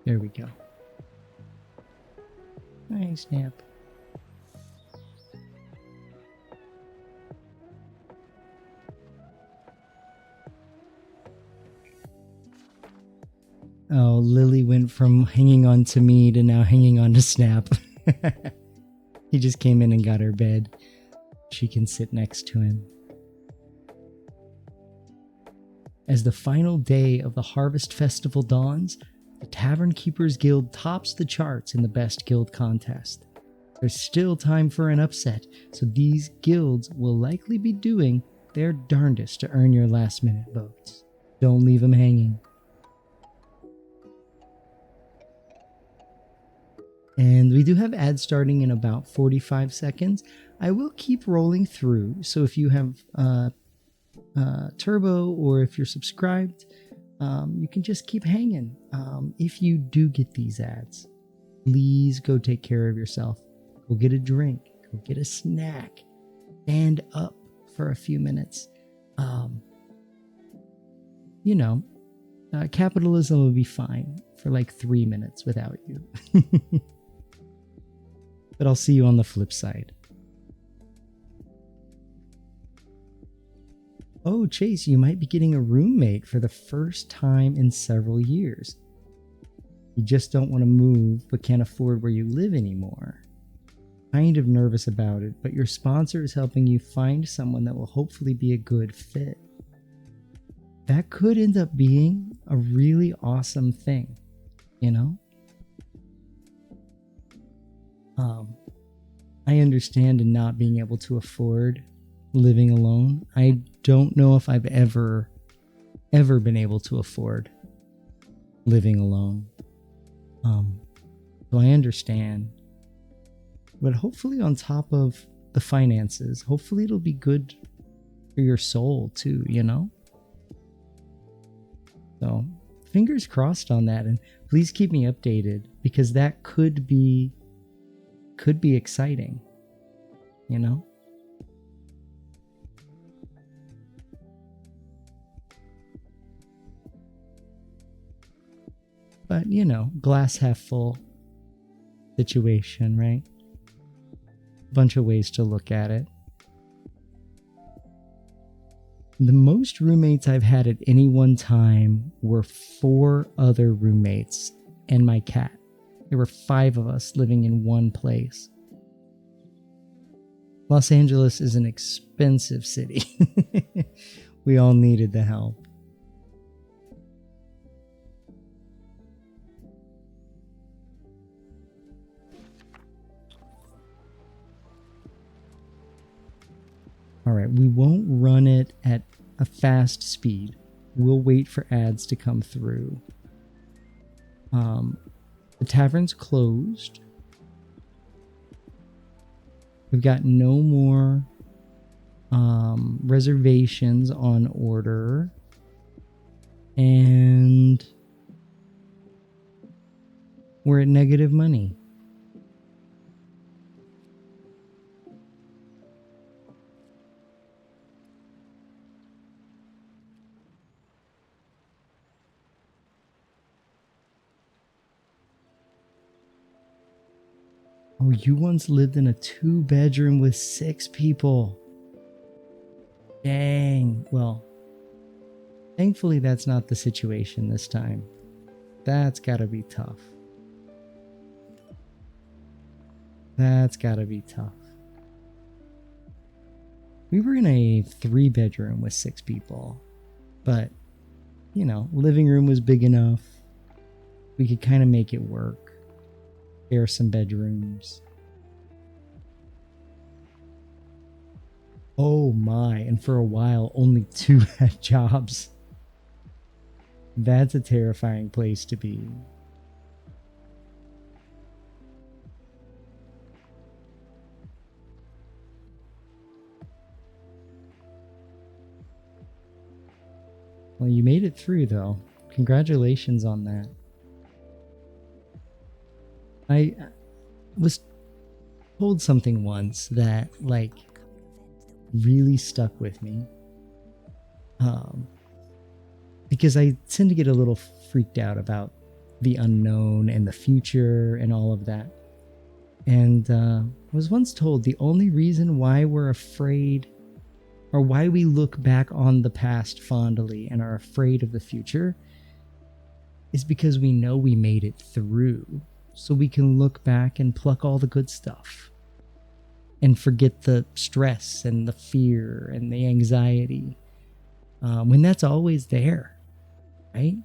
There we go. Nice snap. Oh, Lily went from hanging on to me to now hanging on to Snap. He just came in and got her bed. She can sit next to him. As the final day of the Harvest Festival dawns, the Tavern Keepers Guild tops the charts in the Best Guild contest. There's still time for an upset, so these guilds will likely be doing their darndest to earn your last-minute votes. Don't leave them hanging. And we do have ads starting in about 45 seconds. I will keep rolling through, so if you have Turbo or if you're subscribed, you can just keep hanging. If you do get these ads, please go take care of yourself. Go get a drink, go get a snack, stand up for a few minutes. Capitalism will be fine for like 3 minutes without you. But I'll see you on the flip side. Oh, Chase, you might be getting a roommate for the first time in several years. You just don't want to move but can't afford where you live anymore. Kind of nervous about it, but your sponsor is helping you find someone that will hopefully be a good fit. That could end up being a really awesome thing, you know? I understand in not being able to afford living alone. I don't know if I've ever been able to afford living alone. So I understand. But hopefully on top of the finances, hopefully it'll be good for your soul too, you know? So fingers crossed on that, and please keep me updated because that could be exciting, you know? But, glass half full situation, right? Bunch of ways to look at it. The most roommates I've had at any one time were 4 other roommates and my cat. There were 5 of us living in one place. Los Angeles is an expensive city. We all needed the help. All right, we won't run it at a fast speed. We'll wait for ads to come through. The tavern's closed. We've got no more reservations on order. And we're at negative money. Oh, you once lived in a 2-bedroom with 6 people. Dang. Well, thankfully that's not the situation this time. That's gotta be tough. That's gotta be tough. We were in a 3-bedroom with 6 people. But, living room was big enough. We could kind of make it work. Share some bedrooms. Oh my, and for a while only 2 had jobs. That's a terrifying place to be. Well, you made it through though. Congratulations on that. I was told something once that really stuck with me. Because I tend to get a little freaked out about the unknown and the future and all of that. And I was once told the only reason why we're afraid or why we look back on the past fondly and are afraid of the future is because we know we made it through. So we can look back and pluck all the good stuff and forget the stress and the fear and the anxiety when that's always there, right?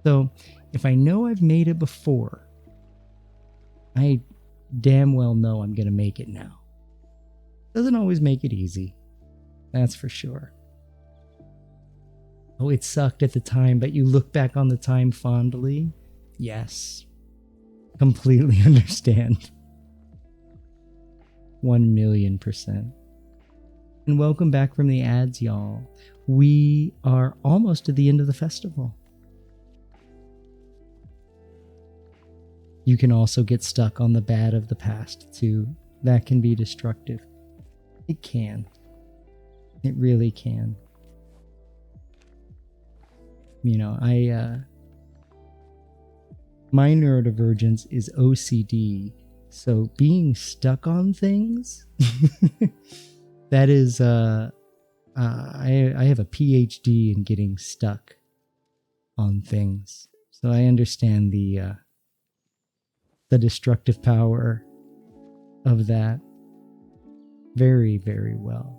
So if I know I've made it before, I damn well know I'm going to make it now. Doesn't always make it easy, that's for sure. Oh, it sucked at the time, but you look back on the time fondly? Yes. Completely understand. 1,000,000%. And welcome back from the ads, y'all. We are almost at the end of the festival. You can also get stuck on the bad of the past too. that can be destructive. It can. It really can. You know, my neurodivergence is OCD, so being stuck on things, that is, I have a PhD in getting stuck on things, so I understand the destructive power of that very, very well.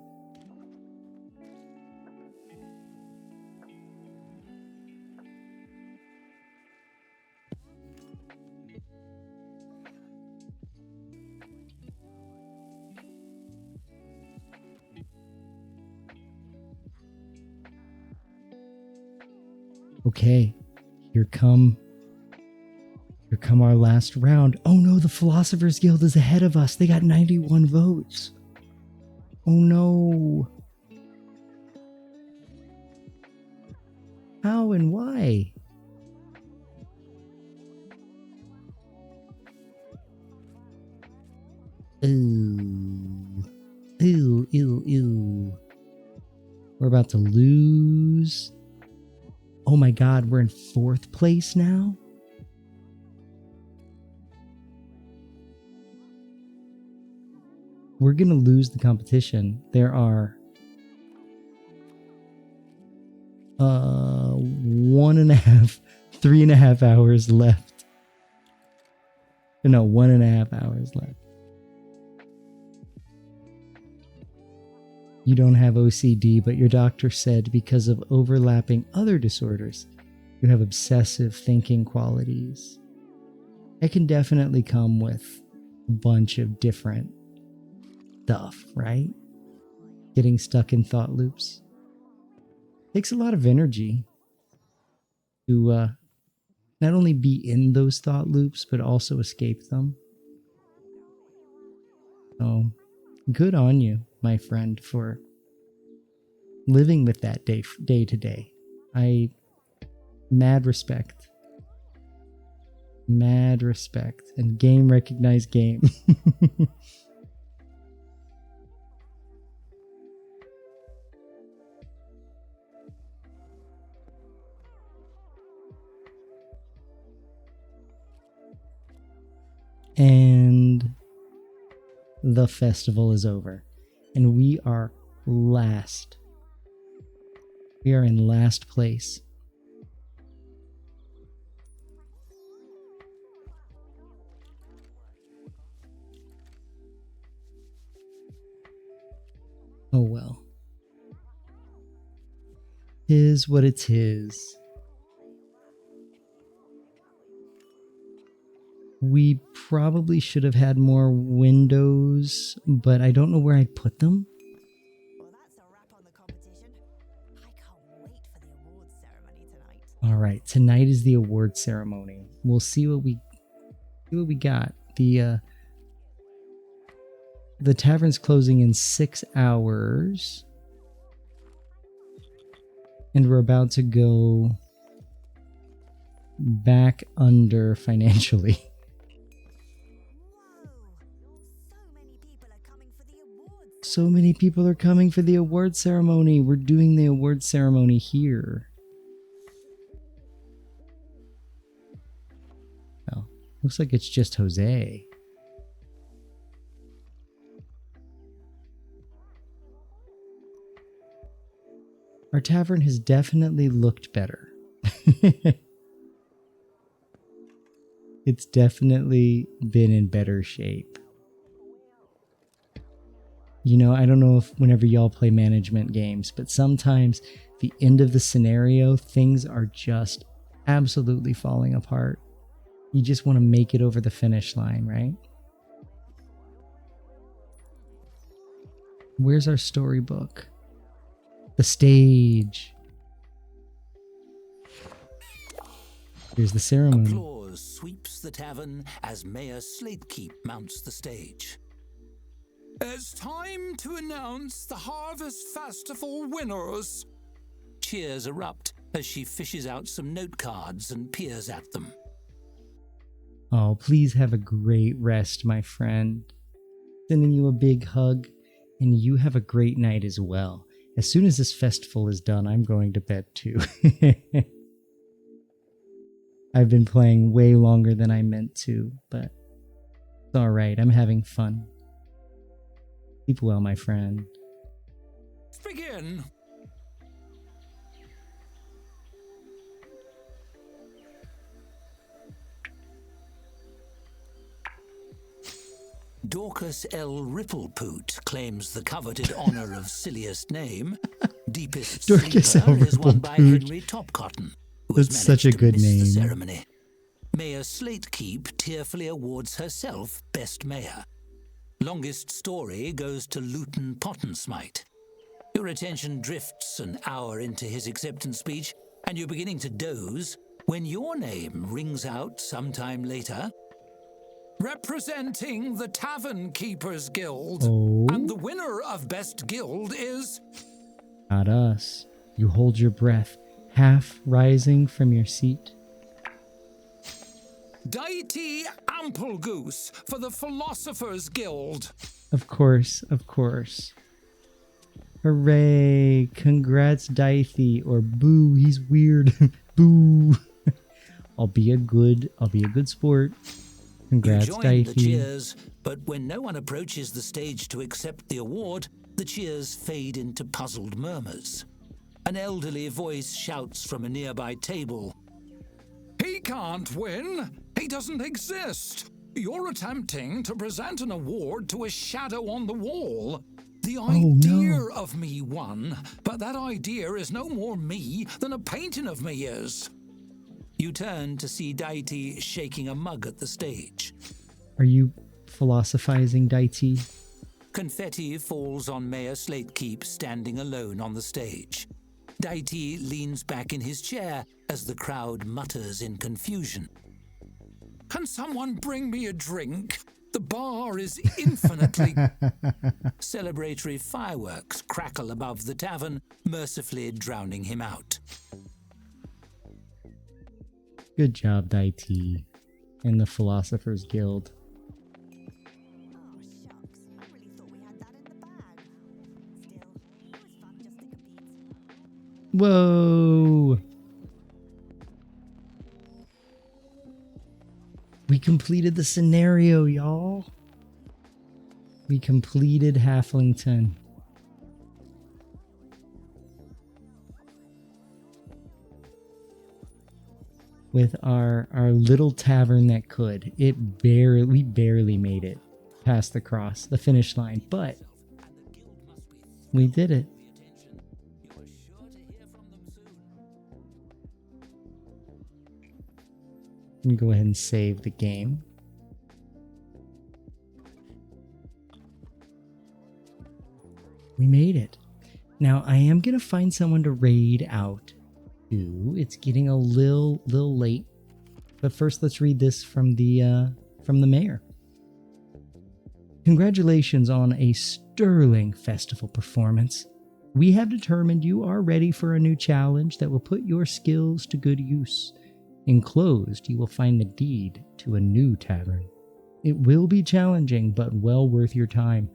Okay, here come our last round. Oh no, the Philosopher's Guild is ahead of us. They got 91 votes. Oh no. How and why? Ew. Ew, ew, ew. We're about to lose. Oh my god, we're in 4th place now? We're gonna lose the competition. There are 3.5 hours left. No, 1.5 hours left. You don't have OCD, but your doctor said because of overlapping other disorders, you have obsessive thinking qualities. It can definitely come with a bunch of different stuff, right? Getting stuck in thought loops. Takes a lot of energy to not only be in those thought loops, but also escape them. So, good on you, my friend, for living with that day to day. Mad respect. Mad respect. And game recognized game. And the festival is over. And we are last. We are in last place. Oh well. Is what it's his. We probably should have had more windows, but I don't know where I'd put them. Well, that's a wrap on the competition. I can't wait for the awards ceremony tonight. All right, tonight is the award ceremony. We'll see what we got. The tavern's closing in 6 hours, and we're about to go back under financially. So many people are coming for the award ceremony. We're doing the award ceremony here. Oh, looks like it's just Jose. Our tavern has definitely looked better. It's definitely been in better shape. You know, I don't know if whenever y'all play management games, but sometimes the end of the scenario, things are just absolutely falling apart. You just want to make it over the finish line, right? Where's our storybook? The stage. Here's the ceremony. Applause sweeps the tavern as Mayor Slatekeep mounts the stage. It's time to announce the Harvest Festival winners. Cheers erupt as she fishes out some note cards and peers at them. Oh, please have a great rest, my friend. Sending you a big hug, and you have a great night as well. As soon as this festival is done, I'm going to bed too. I've been playing way longer than I meant to, but it's alright. I'm having fun. Sleep well, my friend. Begin. Dorcas L. Ripplepoot claims the coveted honor of silliest name. Deepest Dorcas L. Sleeper is won by Ripplepoot. Henry Topcotton, who has That's such a managed to good miss the name. ceremony. Mayor Slatekeep tearfully awards herself Best Mayor. Longest story goes to Luton Pottensmite. Your attention drifts an hour into his acceptance speech, and you're beginning to doze when your name rings out sometime later. Representing the Tavern Keepers Guild. Oh. And the winner of Best Guild is... Not us. You hold your breath, half rising from your seat. Deity Amplegoose for the Philosophers Guild. Of course, of course. Hooray! Congrats, Dithy, or boo, he's weird. Boo. I'll be a good sport. Congrats, You join the Dithy. cheers, but when no one approaches the stage to accept the award, the cheers fade into puzzled murmurs. An elderly voice shouts from a nearby table. He can't win. He doesn't exist. You're attempting to present an award to a shadow on the wall. The idea no. of me won, but that idea is no more me than a painting of me is. You turn to see Deity shaking a mug at the stage. Are you philosophizing, Dithy? Confetti falls on Mayor Slatekeep standing alone on the stage. Deity leans back in his chair as the crowd mutters in confusion. Can someone bring me a drink? The bar is infinitely... Celebratory fireworks crackle above the tavern, mercifully drowning him out. Good job, Dithy, and the Philosophers Guild. Oh, shucks. I really thought we had that in the bag. Still, it was fun just to compete. Whoa! We completed the scenario, y'all. We completed Haflington. With our little tavern that could. We barely made it past the finish line, but we did it. Let me go ahead and save the game. We made it. Now I am gonna find someone to raid out to. It's getting a little late, but first let's read this from the mayor. Congratulations on a sterling festival performance. We have determined you are ready for a new challenge that will put your skills to good use. Enclosed, you will find the deed to a new tavern. It will be challenging, but well worth your time.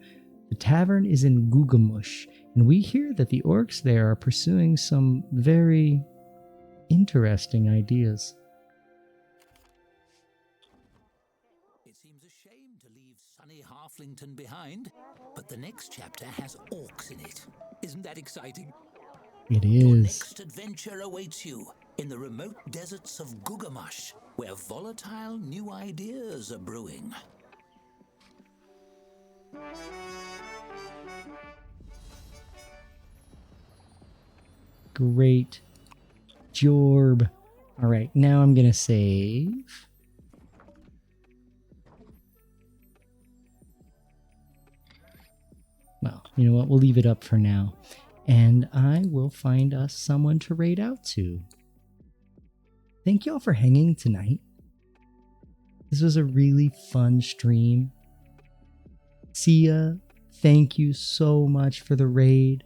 The tavern is in Gugamush, and we hear that the orcs there are pursuing some very interesting ideas. It seems a shame to leave sunny Haflington behind, but the next chapter has orcs in it. Isn't that exciting? It Your is. next adventure awaits you in the remote deserts of Gugamush, where volatile new ideas are brewing. Great job. All right, now I'm going to save. Well, you know what? We'll leave it up for now. And I will find us someone to raid out to. Thank y'all for hanging tonight. This was a really fun stream. Sia, thank you so much for the raid.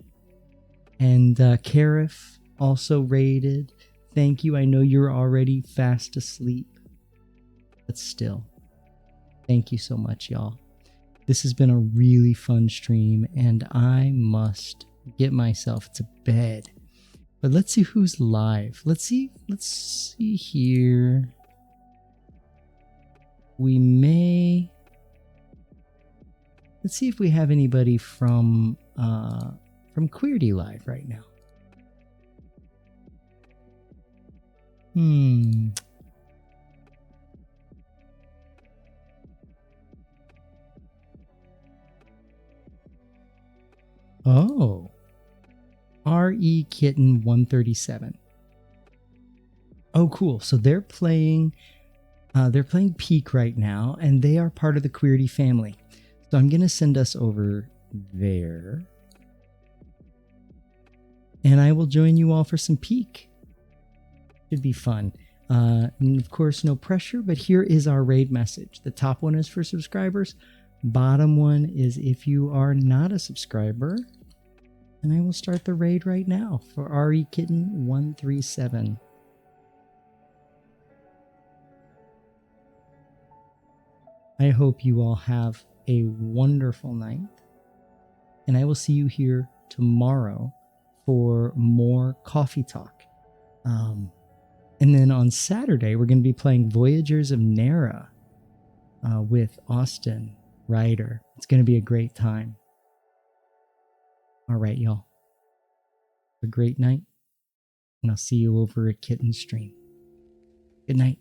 And Karif also raided. Thank you. I know you're already fast asleep. But still, thank you so much, y'all. This has been a really fun stream, and I must get myself to bed. But let's see who's live. Let's see here. Let's see if we have anybody from Queerty live right now. Oh. RE Kitten 137. Oh, cool. So they're playing Peak right now, and they are part of the Queerty family. So I'm going to send us over there. And I will join you all for some Peak. Should be fun. And of course, no pressure, but here is our raid message. The top one is for subscribers. Bottom one is if you are not a subscriber. And I will start the raid right now for RE Kitten 137. I hope you all have a wonderful night. And I will see you here tomorrow for more coffee talk. And then on Saturday, we're going to be playing Voyagers of Nera with Austin Ryder. It's going to be a great time. All right, y'all. Have a great night. And I'll see you over at Kitten's stream. Good night.